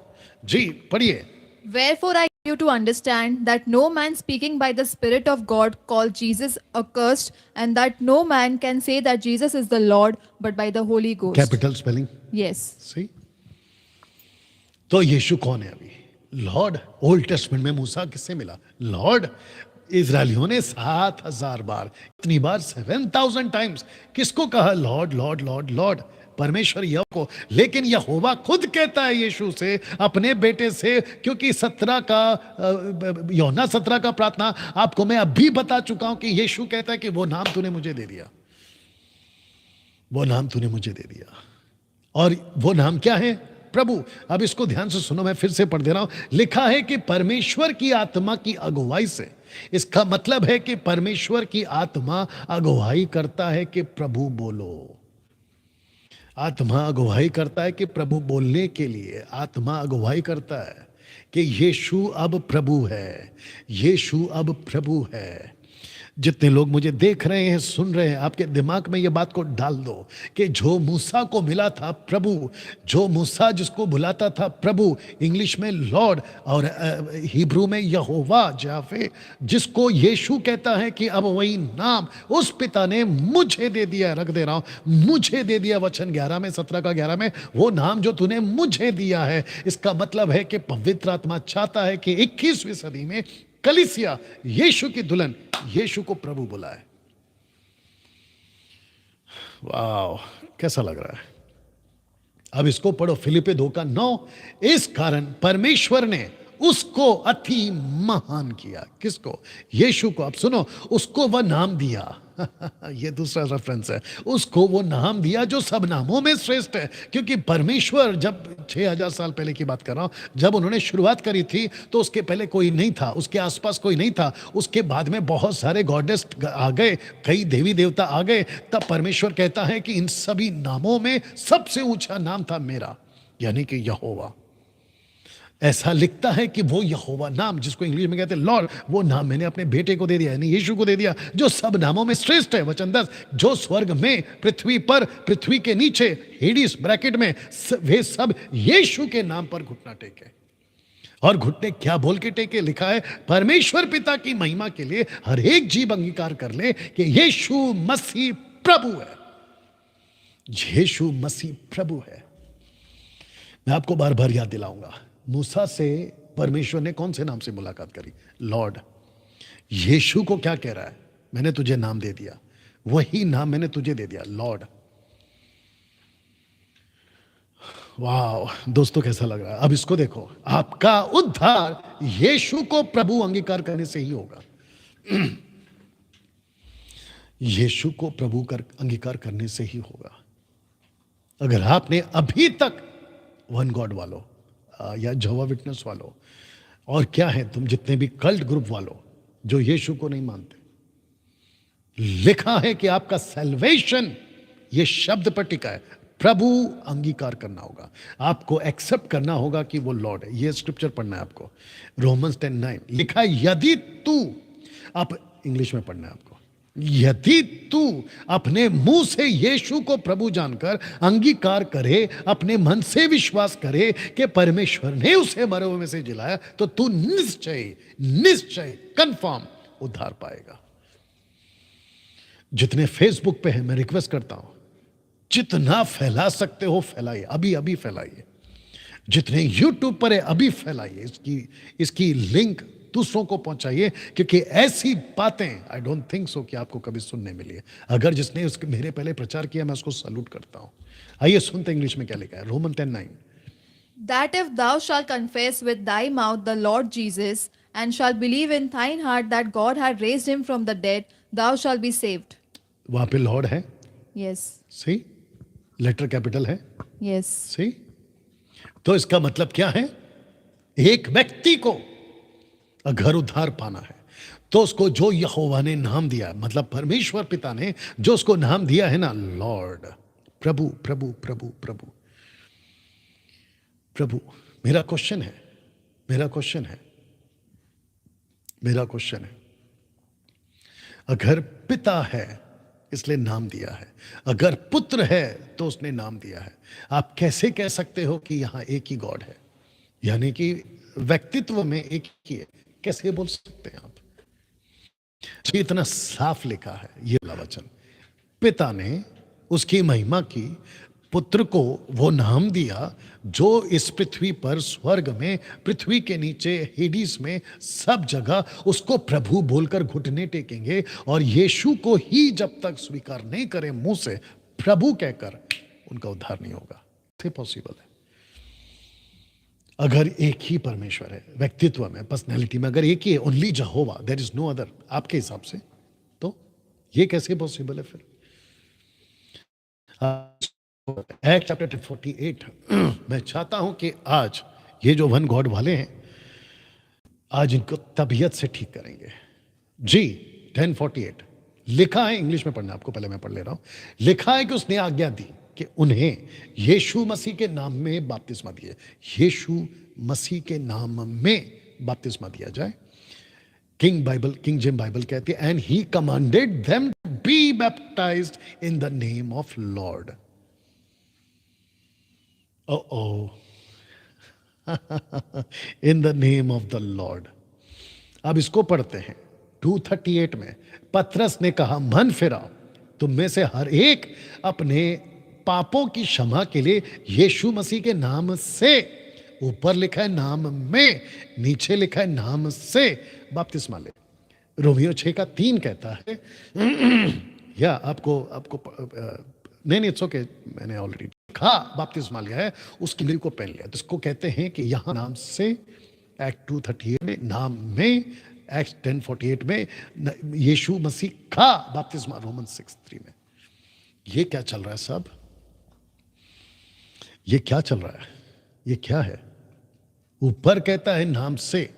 जी पढ़िए। Wherefore I give you to understand that no man speaking by the Spirit of God called Jesus accursed, and that no man can say that Jesus is the Lord but by the Holy Ghost. Capital spelling. Yes. सही। तो यीशु कौन है? अभी Lord. Old testament में मूसा किससे मिला? Lord. इजरायलियों ने 7000 बार, इतनी बार 7000 टाइम्स किसको कहा? लॉर्ड, लॉर्ड, लॉर्ड, लॉर्ड, परमेश्वर यहोवा को। लेकिन यहोवा खुद कहता है यीशु से, अपने बेटे से, क्योंकि 17 का यूहन्ना 17 का प्रार्थना आपको मैं अभी बता चुका हूं कि यीशु कहता है कि वो नाम तूने मुझे दे दिया, वो नाम तूने मुझे दे दिया। और वो नाम क्या है? प्रभु। अब इसको ध्यान से सुनो, मैं फिर से पढ़ दे रहा हूं। लिखा है कि परमेश्वर की आत्मा की अगुवाई से, इसका मतलब है कि परमेश्वर की आत्मा अगुवाई करता है कि प्रभु बोलो। आत्मा अगुवाई करता है कि प्रभु बोलने के लिए आत्मा अगुवाई करता है कि यीशु अब प्रभु है, यीशु अब प्रभु है। जितने लोग मुझे देख रहे हैं, सुन रहे हैं, आपके दिमाग में ये बात को डाल दो कि जो मूसा को मिला था प्रभु, जो मूसा जिसको बुलाता था प्रभु, इंग्लिश में लॉर्ड और हिब्रू में यहोवा जाफे, जिसको यीशु कहता है कि अब वही नाम उस पिता ने मुझे दे दिया, रख दे रहा हूं, मुझे दे दिया। वचन 11 में, 17 का 11 में, वो नाम जो तूने मुझे दिया है। इसका मतलब है कि पवित्र आत्मा चाहता है कि 21वीं सदी में कलीसिया यीशु की दुल्हन यीशु को प्रभु बुलाए। वाह, कैसा लग रहा है। अब इसको पढ़ो, फिलिप्पी 2:9। इस कारण परमेश्वर ने उसको अति महान किया। किसको? यीशु को। अब सुनो, उसको वह नाम दिया ये दूसरा रेफरेंस है। उसको वो नाम दिया जो सब नामों में श्रेष्ठ है। क्योंकि परमेश्वर, जब 6000 साल पहले की बात कर रहा हूं, जब उन्होंने शुरुआत करी थी तो उसके पहले कोई नहीं था, उसके आसपास कोई नहीं था। उसके बाद में बहुत सारे गॉडेस आ गए, कई देवी देवता आ गए। तब परमेश्वर कहता है कि इन सभी नामों में सबसे ऊंचा नाम था मेरा, यानी कि यहोवा। ऐसा लिखता है कि वो यहोवा नाम, जिसको इंग्लिश में कहते हैं लॉर्ड, वो नाम मैंने अपने बेटे को दे दिया, यानी यीशु को दे दिया, जो सब नामों में श्रेष्ठ है। वचन 10, जो स्वर्ग में, पृथ्वी पर, पृथ्वी के नीचे, हेडिस ब्रैकेट में, वे सब यीशु के नाम पर घुटना टेके। और घुटने क्या बोल के टेके? लिखा है, परमेश्वर पिता की महिमा के लिए हर एक जीव अंगीकार कर ले कि यीशु मसीह प्रभु है। यीशु मसीह प्रभु है। मैं आपको बार बार याद दिलाऊंगा, मूसा से परमेश्वर ने कौन से नाम से मुलाकात करी? लॉर्ड। यीशु को क्या कह रहा है? मैंने तुझे नाम दे दिया, वही नाम मैंने तुझे दे दिया, लॉर्ड। वाह दोस्तों, कैसा लग रहा है? अब इसको देखो, आपका उद्धार यीशु को प्रभु अंगीकार करने से ही होगा। यीशु को प्रभु कर अंगीकार करने से ही होगा। अगर आपने अभी तक वन गॉड वालों या जहोवा विटनेस वालों, और क्या है तुम जितने भी कल्ट ग्रुप वालों जो यीशु को नहीं मानते, लिखा है कि आपका सैल्वेशन ये शब्द पर टिका है, प्रभु अंगीकार करना होगा, आपको एक्सेप्ट करना होगा कि वो लॉर्ड है। ये स्क्रिप्चर पढ़ना है आपको, रोमन्स 10:9 लिखा है, यदि तू, आप इंग्लिश में पढ़ना है आपको, यदि तू अपने मुंह से यीशु को प्रभु जानकर अंगीकार करे, अपने मन से विश्वास करे कि परमेश्वर ने उसे मरे हुए में से जिलाया, तो तू निश्चय निश्चय कंफर्म उद्धार पाएगा। जितने फेसबुक पे हैं, मैं रिक्वेस्ट करता हूं, जितना फैला सकते हो फैलाइए, अभी अभी फैलाइए। जितने यूट्यूब पर है अभी फैलाइए, इसकी लिंक दूसरों को पहुंचाइए, क्योंकि ऐसी बातें आई डोंट थिंक सो कि आपको कभी सुनने मिली है। अगर जिसने उसके मेरे पहले प्रचार किया, मैं उसको सैल्यूट करता हूं। आइए सुनते इंग्लिश में क्या लिखा है, Roman 10:9। That if thou shalt confess with thy mouth the Lord Jesus, and shalt believe in thine heart that God had raised him from the dead, thou shalt be saved. वहां पे Lord है, Yes. सही, letter capital है, Yes. सही। तो इसका मतलब क्या है? एक व्यक्ति को अगर उद्धार पाना है तो उसको जो यहोवा ने नाम दिया, मतलब परमेश्वर पिता ने जो उसको नाम दिया है ना, लॉर्ड, प्रभु प्रभु प्रभु प्रभु प्रभु। मेरा क्वेश्चन है, अगर पिता है इसलिए नाम दिया है, अगर पुत्र है तो उसने नाम दिया है, आप कैसे कह सकते हो कि यहां एक ही गॉड है? यानी कि व्यक्तित्व में एक ही है, कैसे बोल सकते हैं आप? इतना साफ लिखा है ये वाला वचन, पिता ने उसकी महिमा की, पुत्र को वो नाम दिया जो इस पृथ्वी पर, स्वर्ग में, पृथ्वी के नीचे, हेडिस में, सब जगह उसको प्रभु बोलकर घुटने टेकेंगे। और यीशु को ही जब तक स्वीकार नहीं करें मुंह से प्रभु कहकर, उनका उद्धार नहीं होगा। ये पॉसिबल है अगर एक ही परमेश्वर है, व्यक्तित्व में, पर्सनैलिटी में अगर एक ही है, only Jehovah, there is no other, आपके हिसाब से तो ये कैसे पॉसिबल है? फिर एक्ट चैप्टर 48 मैं चाहता हूं कि आज ये जो वन गॉड वाले हैं, आज इनको तबीयत से ठीक करेंगे जी। 10:48 लिखा है, इंग्लिश में पढ़ना आपको, पहले मैं पढ़ ले रहा हूं। लिखा है कि उसने आज्ञा दी कि उन्हें यीशु मसीह के नाम में बपतिस्मा दिए, यीशु मसीह के नाम में बपतिस्मा दिया जाए। किंग जेम बाइबल कहती है, and he commanded them to be baptised in the name of Lord. O in the name of the Lord. अब इसको पढ़ते हैं 238 में। पतरस ने कहा, मन फिराओ, तुम में से हर एक अपने पापों की क्षमा के लिए यीशु मसीह के नाम से, ऊपर लिखा है नाम में, नीचे लिखा है नाम से, बपतिस्मा ले। रोमियो 6:3 कहता है या आपको नहीं इट्स ओके, मैंने ऑलरेडी लिखा बपतिस्मा लिया है, उसकी लिख को पहन लिया। तो इसको कहते हैं कि यहां नाम से, एक्ट 2:38 में नाम में, एक्ट 10:48 में यीशु मसीह का बपतिस्मा, रोमन 6:3 में। ये क्या चल रहा है सब? ये क्या चल रहा है? ये क्या है? ऊपर कहता है नाम से,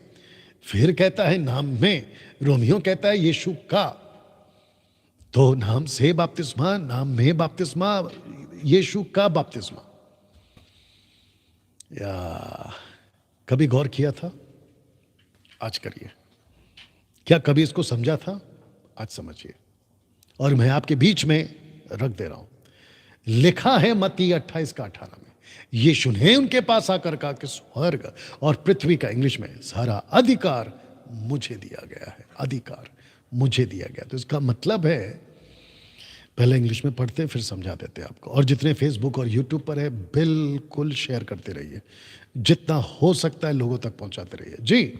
फिर कहता है नाम में, रोमियो कहता है यीशु का। तो नाम से बपतिस्मा, नाम में बपतिस्मा, यीशु का बपतिस्मा। या कभी गौर किया था? आज करिए। क्या कभी इसको समझा था? आज समझिए। और मैं आपके बीच में रख दे रहा हूं। लिखा है मत्ती 28:18 में, यीशु ने उनके पास आकर कहा कि स्वर्ग और पृथ्वी का, इंग्लिश में, सारा अधिकार मुझे दिया गया है। अधिकार मुझे दिया गया। तो इसका मतलब है, पहले इंग्लिश में पढ़ते फिर समझा देते आपको। और जितने फेसबुक और यूट्यूब पर है बिल्कुल शेयर करते रहिए, जितना हो सकता है लोगों तक पहुंचाते रहिए जी।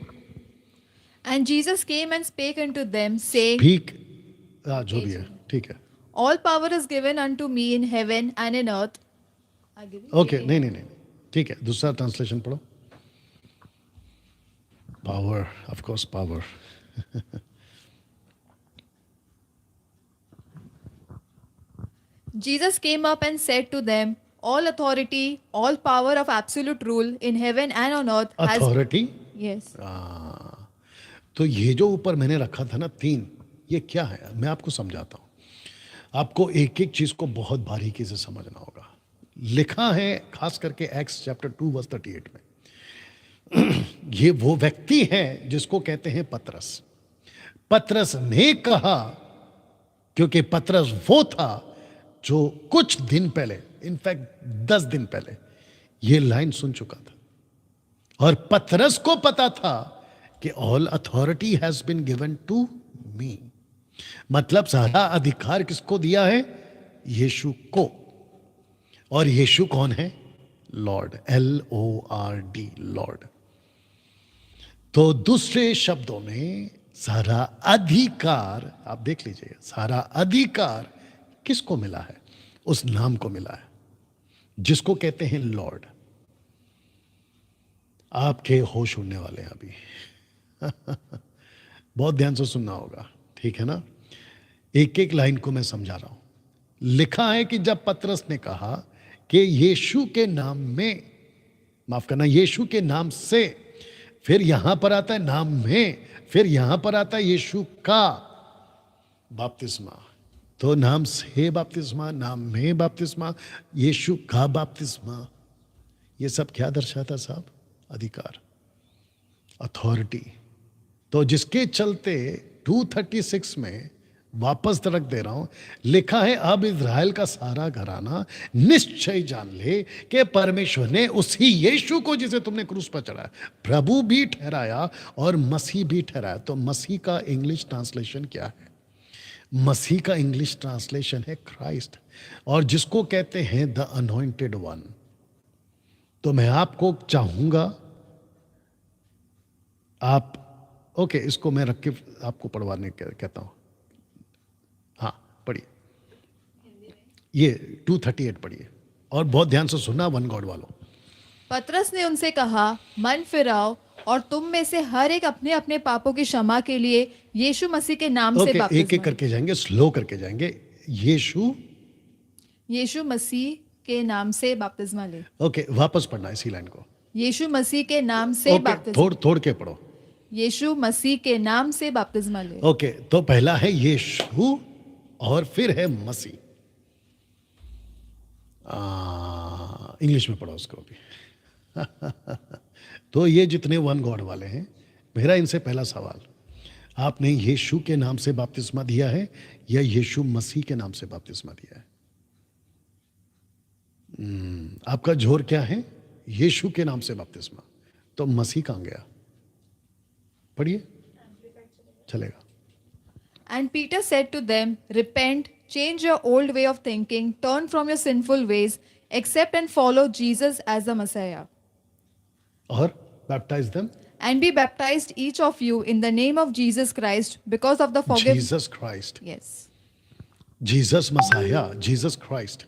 And Jesus came and spake unto them, saying, ठीक, जो भी है ठीक है। All power is given unto me in heaven and in earth. I give it. Okay, नहीं, ठीक है। दूसरा ट्रांसलेशन पढ़ो। Power, of course power. Jesus came up and said to them, all authority, all power of absolute rule in heaven and on earth has... authority. Yes. तो ये जो ऊपर मैंने रखा था ना 3, ये क्या है? मैं आपको समझाता हूं। आपको एक एक चीज को बहुत बारीकी से समझना होगा। लिखा है खास करके एक्ट्स चैप्टर 2:38 में, ये वो व्यक्ति है जिसको कहते हैं पतरस। पतरस ने कहा, क्योंकि पतरस वो था जो कुछ दिन पहले, इनफैक्ट 10 दिन पहले, ये लाइन सुन चुका था। और पतरस को पता था कि all authority has been given to me. मतलब सारा अधिकार किसको दिया है? यीशु को। और यीशु कौन है? Lord, LORD, Lord. तो दूसरे शब्दों में सारा अधिकार, आप देख लीजिए, सारा अधिकार किसको मिला है? उस नाम को मिला है जिसको कहते हैं लॉर्ड। आपके होश उड़ने वाले हैं अभी। बहुत ध्यान से सुनना होगा, ठीक है ना? एक एक लाइन को मैं समझा रहा हूं। लिखा है कि जब पतरस ने कहा कि यीशु के नाम में, माफ करना, यीशु के नाम से, फिर यहां पर आता है नाम में, फिर यहां पर आता है यीशु का बपतिस्मा। तो नाम से बपतिस्मा, नाम में बपतिस्मा, यीशु का बपतिस्मा, ये सब क्या दर्शाता साहब? अधिकार, अथॉरिटी। तो जिसके चलते 236 में वापस रख दे रहा हूं, लिखा है अब इज़राइल का सारा घराना निश्चय जान ले कि परमेश्वर ने उसी यीशु को जिसे तुमने क्रूस पर चढ़ाया प्रभु भी ठहराया और मसीह भी ठहराया। तो मसीह का इंग्लिश ट्रांसलेशन क्या है? मसीह का इंग्लिश ट्रांसलेशन है क्राइस्ट, और जिसको कहते हैं द अनॉइंटेड वन। तो मैं आपको चाहूंगा, आप ओके, इसको मैं रख के आपको पढ़वाने कहता हूं। हाँ, पढ़िए, ये 238 पढ़िए और बहुत ध्यान से सुनना, वन गॉड वालों। पतरस ने उनसे कहा, मन फिराओ और तुम में से हर एक अपने अपने पापों की क्षमा के लिए यीशु मसीह के नाम से बपतिस्मा। एक एक करके जाएंगे, स्लो करके जाएंगे। यीशु मसीह के नाम से बपतिस्मा ले। ओके, वापस पढ़ना इसी लाइन को। यीशु मसीह के नाम से बपतिस्मा। थोड़ के पढ़ो। यीशु मसीह के नाम से बपतिस्मा ले। ओके, तो पहला है यीशु और फिर है मसीह। इंग्लिश में पढ़ो उसको भी। तो ये जितने वन गॉड वाले हैं, मेरा इनसे पहला सवाल, आपने यीशु के नाम से बपतिस्मा दिया है या यीशु मसीह के नाम से बपतिस्मा दिया है? आपका जोर क्या है? यीशु के नाम से बपतिस्मा। तो मसीह कहां गया? पढ़िए, चलेगा। And Peter said to them, Repent, change your old way of thinking, turn from your sinful ways, accept and follow Jesus as the Messiah. और baptise them. And be baptized each of you in the name of Jesus Christ because of the forgiveness. Jesus Christ, Yes. Jesus Messiah, Jesus Christ.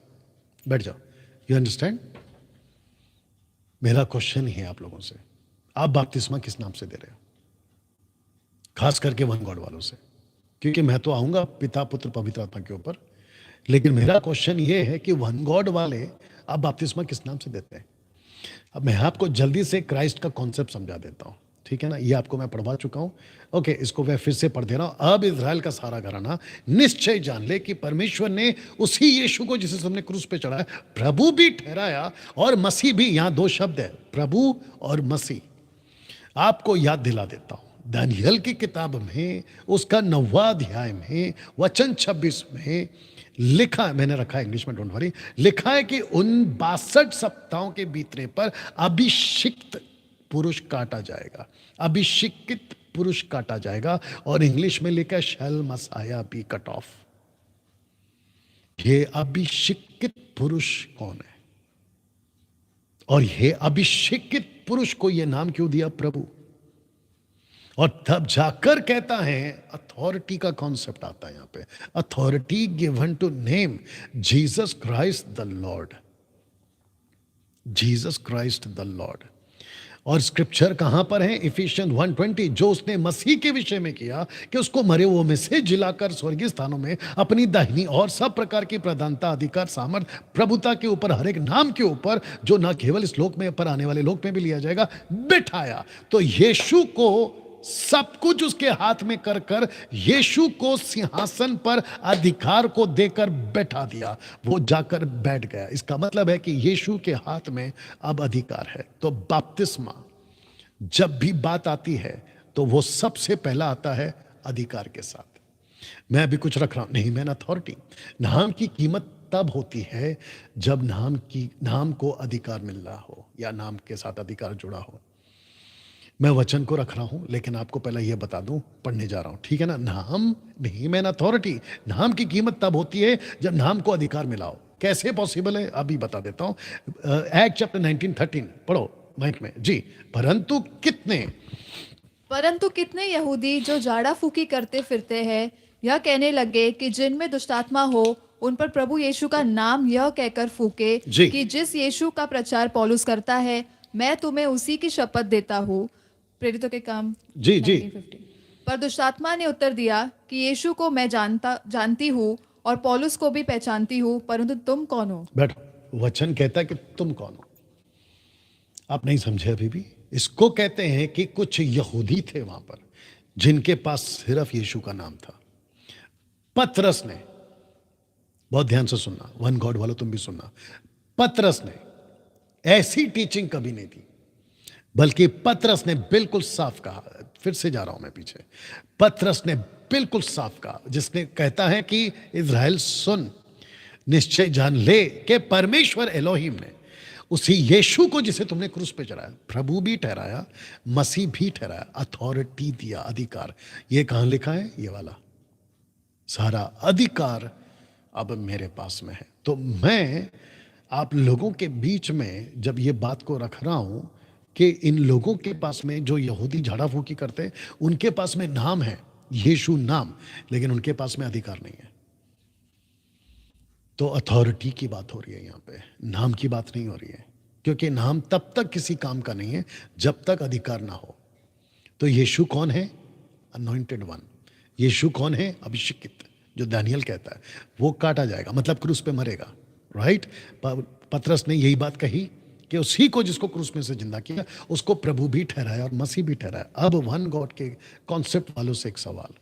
बैठ जाओ। You understand? मेरा question ही है आप लोगों से, आप बपतिस्मा किस नाम से दे रहे हो? खास करके वन गॉड वालों से, क्योंकि मैं तो आऊंगा पिता पुत्र पवित्र आत्मा के ऊपर, लेकिन मेरा क्वेश्चन ये है कि वन गॉड वाले आप बपतिस्मा किस नाम से देते हैं? अब मैं आपको जल्दी से क्राइस्ट का कॉन्सेप्ट समझा देता हूँ, ठीक है ना? ये आपको मैं पढ़वा चुका हूँ। ओके, इसको मैं फिर से पढ़ दे रहा हूँ। अब इजराइल का सारा घराना निश्चय जान ले कि परमेश्वर ने उसी यीशु को जिसे हमने क्रूस पे चढ़ाया प्रभु भी ठहराया और मसीह भी। यहाँ दो शब्द है, प्रभु और मसीह। आपको याद दिला देता हूँ, दानियल की किताब में उसका 9वां अध्याय में वचन 26 में लिखा है, मैंने रखा है इंग्लिश में, डोंट वरी, लिखा है कि उन 62 सप्ताहों के बीतने पर अभिषिक्त पुरुष काटा जाएगा, अभिषिक्त पुरुष काटा जाएगा। और इंग्लिश में लिखा है शैल मसाया बी कट ऑफ। ये अभिषिक्त पुरुष कौन है? और ये अभिषिक्त पुरुष को ये नाम क्यों दिया? प्रभु। और तब जाकर कहता है, अथॉरिटी का कॉन्सेप्ट आता है यहां पे, authority given to name Jesus Christ the Lord, Jesus Christ the Lord. और स्क्रिप्चर कहां पर है? इफिशियंस 1:20, जो उसने मसीह के विषय में किया कि उसको मरे हुओं में से जिलाकर स्वर्गीय स्थानों में अपनी दाहिनी और सब प्रकार की प्रधानता, अधिकार, सामर्थ, प्रभुता के ऊपर, हर एक नाम के ऊपर, जो न केवल इस लोक में पर आने वाले लोक में भी लिया जाएगा, बिठाया। तो यीशु को सब कुछ उसके हाथ में कर कर यीशु को सिंहासन पर अधिकार को देकर बैठा दिया। वो जाकर बैठ गया। इसका मतलब है कि यीशु के हाथ में अब अधिकार है। तो बपतिस्मा जब भी बात आती है तो वो सबसे पहला आता है अधिकार के साथ। मैं अभी कुछ रख रहा हूं, नहीं, मैन अथॉरिटी। नाम की कीमत तब होती है जब नाम को अधिकार मिल रहा हो या नाम के साथ अधिकार जुड़ा हो। मैं वचन को रख रहा हूं, लेकिन आपको पहले यह बता दूं, पढ़ने जा रहा हूं, ठीक है ना? नाम नहीं, मैन अथॉरिटी। नाम की कीमत तब होती है जब नाम को अधिकार मिला हो। कैसे पॉसिबल है? अभी बता देता हूं। एक्ट चैप्टर 19:13 पढ़ो माइक में जी। परंतु कितने यहूदी जो झाड़ा फूकी करते फिरते हैं, यह कहने लगे कि जिनमें दुष्टात्मा हो उन पर प्रभु यीशु का नाम यह कहकर फूके कि जिस यीशु का प्रचार पौलुस करता है, मैं तुम्हें उसी की शपथ देता हूँ। प्रेरितों के काम जी जी। 19:15। पर दुष्टात्मा ने उत्तर दिया कि यीशु को मैं जानती हूँ और पौलुस को भी पहचानती हूँ, परंतु तुम कौन हो? बैठो। वचन कहता है कि तुम कौन हो। आप नहीं समझे अभी भी? इसको कहते हैं कि कुछ यहूदी थे वहां पर जिनके पास सिर्फ यीशु का नाम था। पतरस ने, बहुत ध्यान से सुनना, वन गॉड वालों तुम भी सुनना, पतरस ने ऐसी टीचिंग कभी नहीं दी, बल्कि पतरस ने बिल्कुल साफ कहा। फिर से जा रहा हूं मैं पीछे। पतरस ने बिल्कुल साफ कहा, जिसने कहता है कि इज़राइल सुन, निश्चय जान ले कि परमेश्वर एलोहिम ने उसी यीशु को जिसे तुमने क्रूस पे चढ़ाया प्रभु भी ठहराया, मसीह भी ठहराया, अथॉरिटी दिया, अधिकार। ये कहां लिखा है? ये वाला सारा अधिकार अब मेरे पास में है। तो मैं आप लोगों के बीच में जब ये बात को रख रहा हूं कि इन लोगों के पास में, जो यहूदी झाड़ा फूकी करते हैं, उनके पास में नाम है, यीशु नाम, लेकिन उनके पास में अधिकार नहीं है। तो अथॉरिटी की बात हो रही है यहां पे, नाम की बात नहीं हो रही है, क्योंकि नाम तब तक किसी काम का नहीं है जब तक अधिकार ना हो। तो यीशु कौन है? Anointed one. यीशु कौन है? अभिषिक्त, जो दानियल कहता है वो काटा जाएगा, मतलब क्रूस पे मरेगा, राइट? पतरस ने यही बात कही कि उसी को जिसको क्रूस में से जिंदा किया उसको प्रभु भी ठहराया और मसीह भी ठहराया। अब वन गॉड के कॉन्सेप्ट वालों से एक सवाल,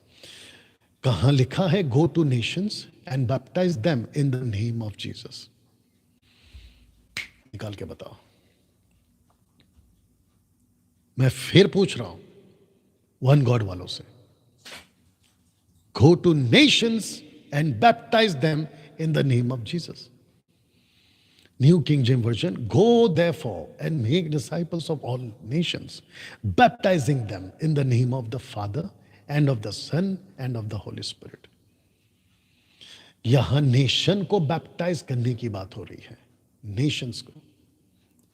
कहां लिखा है गो to Nations and baptise them in the name of Jesus? निकाल के बताओ। मैं फिर पूछ रहा हूं वन गॉड वालों से, गो to Nations and baptise them in the name of Jesus. New King James Version, go therefore and make disciples of all nations, baptizing them in the name of the Father and of the Son and of the Holy Spirit. यहां nation को baptise करने की बात हो रही है, Nations को।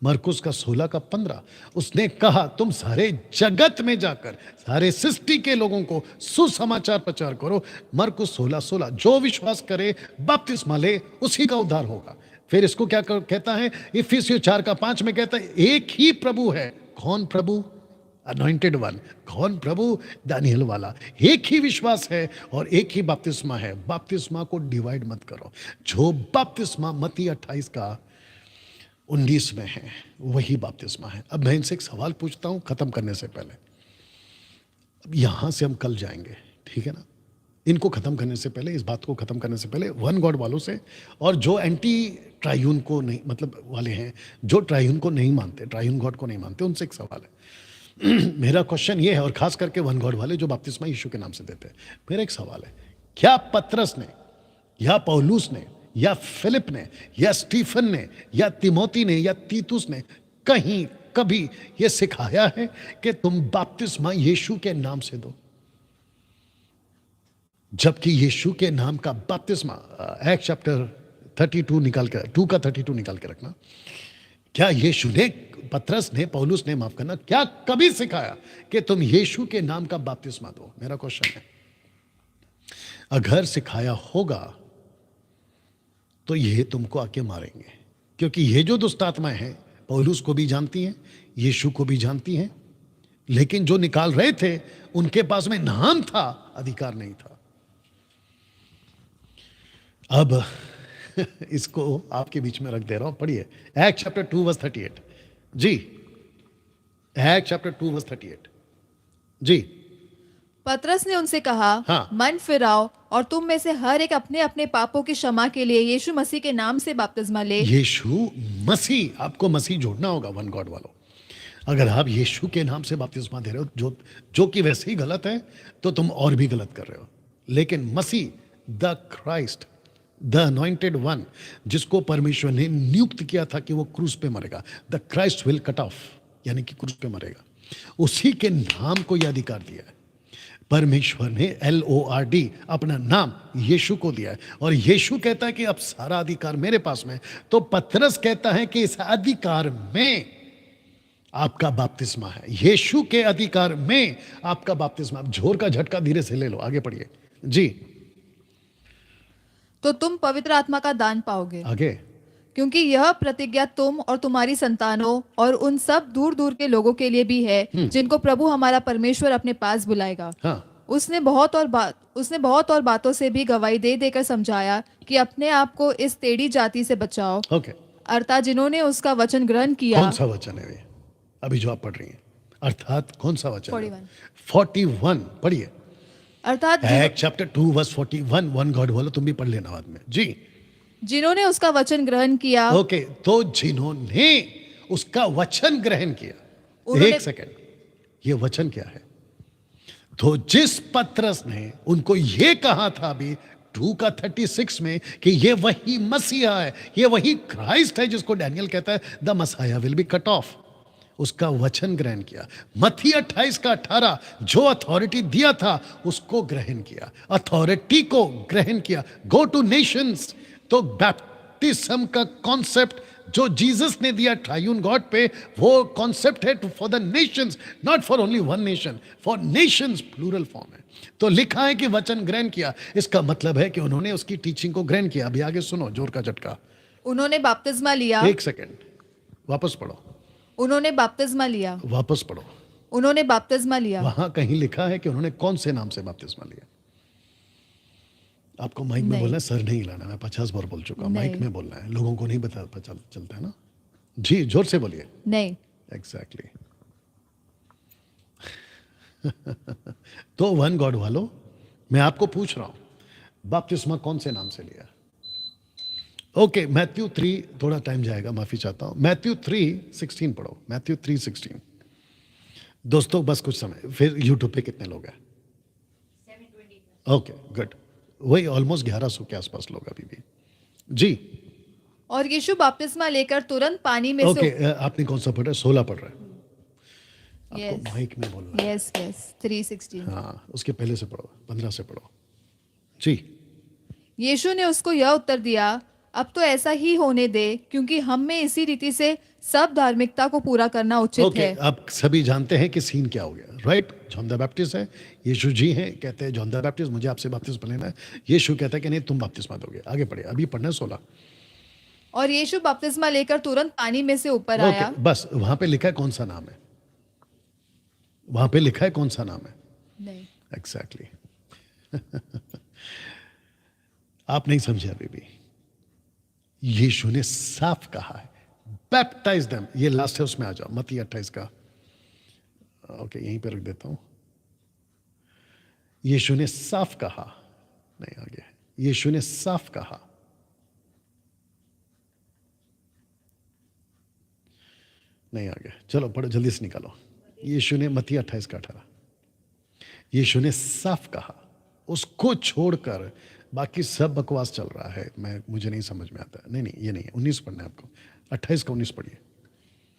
मरकुस का 16 का 15, उसने कहा तुम सारे जगत में जाकर सारे सृष्टि के लोगों को सुसमाचार प्रचार करो। मरकुस 16:16, जो विश्वास करे बपतिस्मा ले उसी का उद्धार होगा। फिर इसको क्या कहता है? इफिसियों 4 का 5 में कहता है एक ही प्रभु है। कौन प्रभु? Anointed one. कौन प्रभु? दानियल वाला। एक ही विश्वास है और एक ही बपतिस्मा है। बपतिस्मा को डिवाइड मत करो। जो बपतिस्मा मत्ती 28 का 19 में है वही बपतिस्मा है। अब मैं इनसे एक सवाल पूछता हूं खत्म करने से पहले। अब यहां से हम कल जाएंगे, ठीक है ना? इनको खत्म करने से पहले, इस बात को खत्म करने से पहले वन गॉड वालों से, और जो एंटी ट्रायून को नहीं मतलब वाले हैं, जो ट्रायून को नहीं मानते, ट्रायून गॉड को नहीं मानते, उनसे एक सवाल है। मेरा क्वेश्चन ये है, और खास करके वन गॉड वाले जो बपतिस्मा यीशु के नाम से देते हैं, मेरा एक सवाल है, क्या पतरस ने या पौलुस ने या फिलिप ने या स्टीफन ने या तिमोती ने या तीतुस ने कहीं कभी यह सिखाया है कि तुम बपतिस्मा यीशु के नाम से दो? जबकि यीशु के नाम का बपतिस्मा, एक्ट चैप्टर 32 निकाल के, 2 का 32 निकाल के रखना, क्या यीशु ने, पतरस ने, पौलुस ने, माफ करना, क्या कभी सिखाया कि तुम यीशु के नाम का बपतिस्मा दो? मेरा क्वेश्चन है। अगर सिखाया होगा तो ये तुमको आके मारेंगे, क्योंकि ये जो दुष्ट आत्माएं हैं पौलुस को भी जानती हैं, यीशु को भी जानती हैं, लेकिन जो निकाल रहे थे उनके पास में नाम था, अधिकार नहीं था। अब इसको आपके बीच में रख दे रहा हूं, पढ़िए एक्ट चैप्टर 2 वर्स 38 जी। एक्ट चैप्टर 2 वर्स 38 जी। पतरस ने उनसे कहा, हाँ। मन फिराओ और तुम में से हर एक अपने अपने पापों की क्षमा के लिए यीशु मसीह के नाम से बपतिस्मा ले। यीशु मसीह, आपको मसीह जोड़ना होगा वन गॉड वालों। अगर आप यीशु के नाम से बपतिस्मा दे रहे हो, जो कि वैसे ही गलत है, तो तुम और भी गलत कर रहे हो। लेकिन मसीह, the Christ, the anointed one, जिसको परमेश्वर ने नियुक्त किया था कि वो क्रूस पे मरेगा, the Christ will cut off, यानी कि क्रूस पे मरेगा, उसी के नाम को यह अधिकार दिया है। परमेश्वर ने LORD अपना नाम यीशु को दिया है, और यीशु कहता है कि अब सारा अधिकार मेरे पास में। तो पतरस कहता है कि इस अधिकार में आपका बपतिस्मा है, यीशु के अधिकार में आपका बपतिस्मा। झोर का झटका धीरे से ले लो, आगे पढ़िए जी। तो तुम पवित्र आत्मा का दान पाओगे, आगे, क्योंकि यह प्रतिज्ञा तुम और तुम्हारी संतानों और उन सब दूर दूर के लोगों के लिए भी है जिनको प्रभु हमारा परमेश्वर अपने पास बुलाएगा। हाँ। उसने बहुत और बातों से भी गवाही दे देकर समझाया कि अपने आप को इस टेढ़ी जाति से बचाओ, ओके। अर्थात जिन्होंने उसका वचन ग्रहण किया। कौन सा वचन है ये? अभी जो आप पढ़ रही हैं, अर्थात कौन सा वचन है? 41 पढ़िए। अर्थात act chapter 2 verse 41, one God वाला, तुम भी पढ़ लेना बाद में जी। जिन्होंने उसका वचन ग्रहण किया। ओके, तो जिन्होंने उसका वचन ग्रहण किया, एक सेकंड, ये वचन क्या है? तो जिस पतरस ने उनको ये कहा था अभी 2 का 36 में कि ये वही मसीहा है, ये वही क्राइस्ट है जिसको डैनियल कहता है the Messiah will be cut off, उसका वचन ग्रहण किया। मत्ती 28 का 18, जो अथॉरिटी दिया था उसको ग्रहण किया, अथॉरिटी को ग्रहण किया। गो टू नेशंस, तो बैप्टिज्म का कॉन्सेप्ट जो जीसस ने दिया ट्रायून गॉड पे, वो कॉन्सेप्ट है for the nations, not for only one nation, for nations, plural form है। तो लिखा है कि वचन ग्रहण किया, इसका मतलब है कि उन्होंने उसकी टीचिंग को ग्रहण किया। अभी आगे सुनो, जोर का झटका। उन्होंने बपतिस्मा लिया। एक सेकंड, वापस पढ़ो। उन्होंने बपतिस्मा लिया। वापस पढ़ो। उन्होंने बपतिस्मा लिया। वहां कहीं लिखा है कि उन्होंने कौन से नाम से बपतिस्मा लिया? आपको माइक में बोलना है, सर नहीं हिलाना। मैं 50 बार बोल चुका, माइक में बोलना है, लोगों को नहीं पता चलता है ना जी। जोर से बोलिए। नहीं। एग्जैक्टली। तो वन गॉड वालों, मैं आपको पूछ रहा हूं बपतिस्मा कौन से नाम से लिया? ओके, मैथ्यू 3, थोड़ा टाइम जाएगा, माफी चाहता हूं। मैथ्यू 3:16 पढ़ो, मैथ्यू 3:16। दोस्तों बस कुछ समय, फिर यूट्यूब पे कितने लोग हैं? ओके गुड, वही ऑलमोस्ट 1100 के आसपास लोग अभी भी। जी और यीशु बपतिस्मा लेकर तुरंत पानी में ओके, से आपने कौन सा पढ़ा है? 16 पढ़ रहा है आपको यस माइक में बोलना है। Yes yes 3:16। हाँ, उसके पहले से पढ़ो, 15 से पढ़ो। जी यीशु ने उसको यह उत्तर दिया, अब तो ऐसा ही होने दे, क्योंकि हम में इसी रीति से सब धार्मिकता को पूरा करना उचित ओके, है। अब सभी जानते हैं कि सीन क्या हो गया, राइट? जॉन द बैप्टिस्ट है, यीशु जी हैं, कहते हैं जॉन द बैप्टिस्ट मुझे आपसे बपतिस्मा लेना है। यीशु कहता है कि नहीं, तुम बपतिस्मा दोगे। आगे पढ़े, अभी पढ़ना है 16। और यीशु बपतिस्मा लेकर तुरंत पानी में से ऊपर आया। ओके, बस वहां पे लिखा है कौन सा नाम है? वहां पे लिखा है कौन सा नाम है? नहीं, एग्जैक्टली आप नहीं समझे अभी भी। यीशु ने साफ कहा है बैप्टाइज देम, ये लास्ट है, उसमें आ जाओ, मत्ती 28 का। ओके, यहीं पे रख देता हूं। यीशु ने साफ कहा, नहीं आगे, यीशु ने साफ कहा, नहीं आगे, चलो पढ़ो जल्दी से निकालो। यीशु ने मत्ती 28 का 18, यीशु ने साफ कहा, उसको छोड़कर बाकी सब बकवास चल रहा है, मुझे नहीं समझ में आता। नहीं नहीं, ये नहीं है, 19 पढ़ना है आपको, 28 का 19 पढ़िए।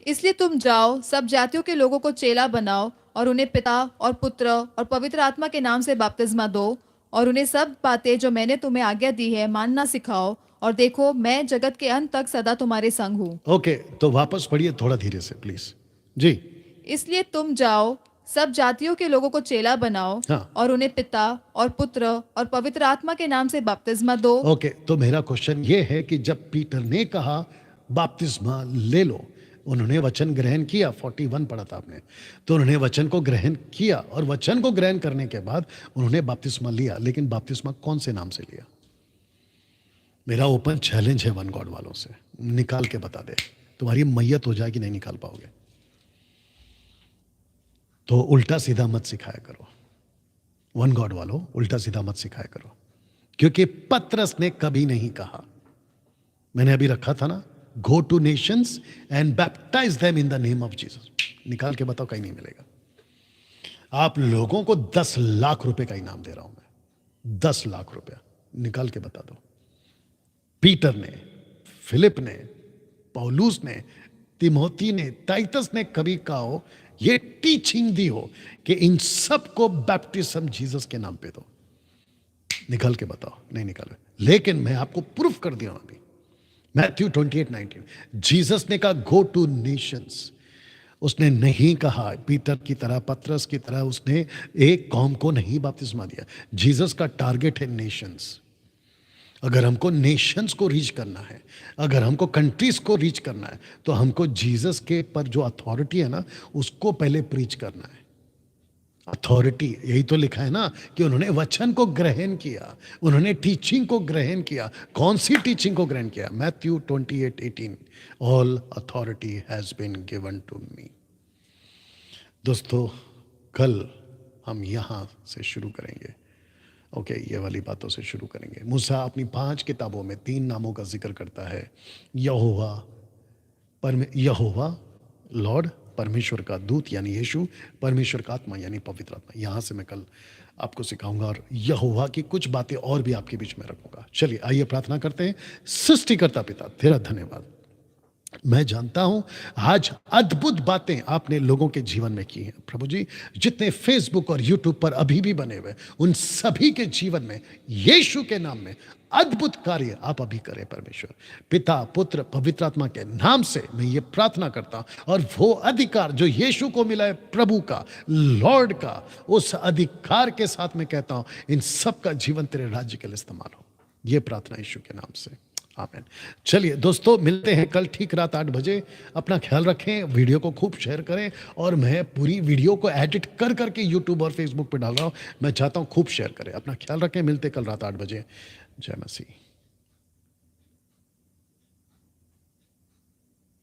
इसलिए तुम जाओ, सब जातियों के लोगों को चेला बनाओ और उन्हें पिता और पुत्र और पवित्र आत्मा के नाम से बपतिस्मा दो, और उन्हें सब बातें जो मैंने तुम्हें आज्ञा दी है मानना सिखाओ, और देखो मैं जगत के अंत तक सदा तुम्हारे संग हूँ। ओके, तो वापस पढ़िए थोड़ा धीरे से प्लीज। जी इसलिए तुम जाओ, सब जातियों के लोगों को चेला बनाओ हाँ। और उन्हें पिता और पुत्र और पवित्र आत्मा के नाम से बपतिस्मा दो। ओके, तो मेरा क्वेश्चन ये है कि जब पीटर ने कहा बपतिस्मा ले लो, उन्होंने वचन ग्रहण किया, 41 पढ़ा था आपने, तो उन्होंने वचन को ग्रहण किया, और वचन को ग्रहण करने के बाद उन्होंने बपतिस्मा लिया, लेकिन बपतिस्मा कौन से नाम से लिया? मेरा ओपन चैलेंज है वन गॉड वालों से, निकाल के बता दे, तुम्हारी मैयत हो जाएगी, नहीं निकाल पाओगे तो उल्टा सीधा मत सिखाया करो। वन गॉड वालों, उल्टा सीधा मत सिखाया करो, क्योंकि पतरस ने कभी नहीं कहा, मैंने अभी रखा था ना, गो to Nations and baptise them in the name of Jesus. निकाल के बताओ, कहीं नहीं मिलेगा। आप लोगों को 10 लाख रुपए का इनाम दे रहा हूं मैं, 10 लाख रुपया, निकाल के बता दो। पीटर ने, फिलिप ने, पौलुस ने, तिमोथी ने, टाइटस ने कभी कहा हो, ये टीचिंग दी हो कि इन सबको बैप्टिज्म जीसस के नाम पे दो? निकाल के बताओ, नहीं निकाले। लेकिन मैं आपको प्रूफ कर दिया अभी, मैथ्यू 28:19, जीसस ने कहा गो टू नेशंस। उसने नहीं कहा पीटर की तरह, पतरस की तरह, उसने एक कौम को नहीं बपतिस्मा दिया। जीसस का टारगेट है नेशंस। अगर हमको नेशंस को रीच करना है, अगर हमको कंट्रीज को रीच करना है, तो हमको जीसस के पर जो अथॉरिटी है ना, उसको पहले प्रीच करना है। अथॉरिटी, यही तो लिखा है ना कि उन्होंने वचन को ग्रहण किया, उन्होंने टीचिंग को ग्रहण किया। कौन सी टीचिंग को ग्रहण किया? Matthew 28:18, all authority has been given to me. दोस्तों, कल हम यहां से शुरू करेंगे। ओके, ये वाली बातों से शुरू करेंगे। मूसा अपनी 5 किताबों में 3 नामों का जिक्र करता है, यहोवा लॉर्ड, परमेश्वर का दूत यानी यीशु, परमेश्वर का आत्मा यानी पवित्र आत्मा। यहां से मैं कल आपको सिखाऊंगा, और यहोवा की कुछ बातें और भी आपके बीच में रखूंगा। चलिए आइए प्रार्थना करते हैं। सृष्टिकर्ता पिता, तेरा धन्यवाद। मैं जानता हूं आज अद्भुत बातें आपने लोगों के जीवन में की हैं प्रभु जी। जितने फेसबुक और यूट्यूब पर अभी भी बने हुए, उन सभी के जीवन में यीशु के नाम में अद्भुत कार्य आप अभी करें परमेश्वर। पिता, पुत्र, पवित्र आत्मा के नाम से मैं ये प्रार्थना करता हूं, और वो अधिकार जो यीशु को मिला है, प्रभु का, लॉर्ड का, उस अधिकार के साथ मैं कहता हूं इन सब का जीवन तेरे राज्य के लिए इस्तेमाल हो। ये प्रार्थना यीशु के नाम से, आमीन। चलिए दोस्तों, मिलते हैं कल ठीक रात 8 बजे। अपना ख्याल रखें, वीडियो को खूब शेयर करें, और मैं पूरी वीडियो को एडिट कर करके यूट्यूब और फेसबुक पे डाल रहा हूं। मैं चाहता हूं खूब शेयर करें। अपना ख्याल रखें, मिलते कल रात 8 बजे। जय मसीह।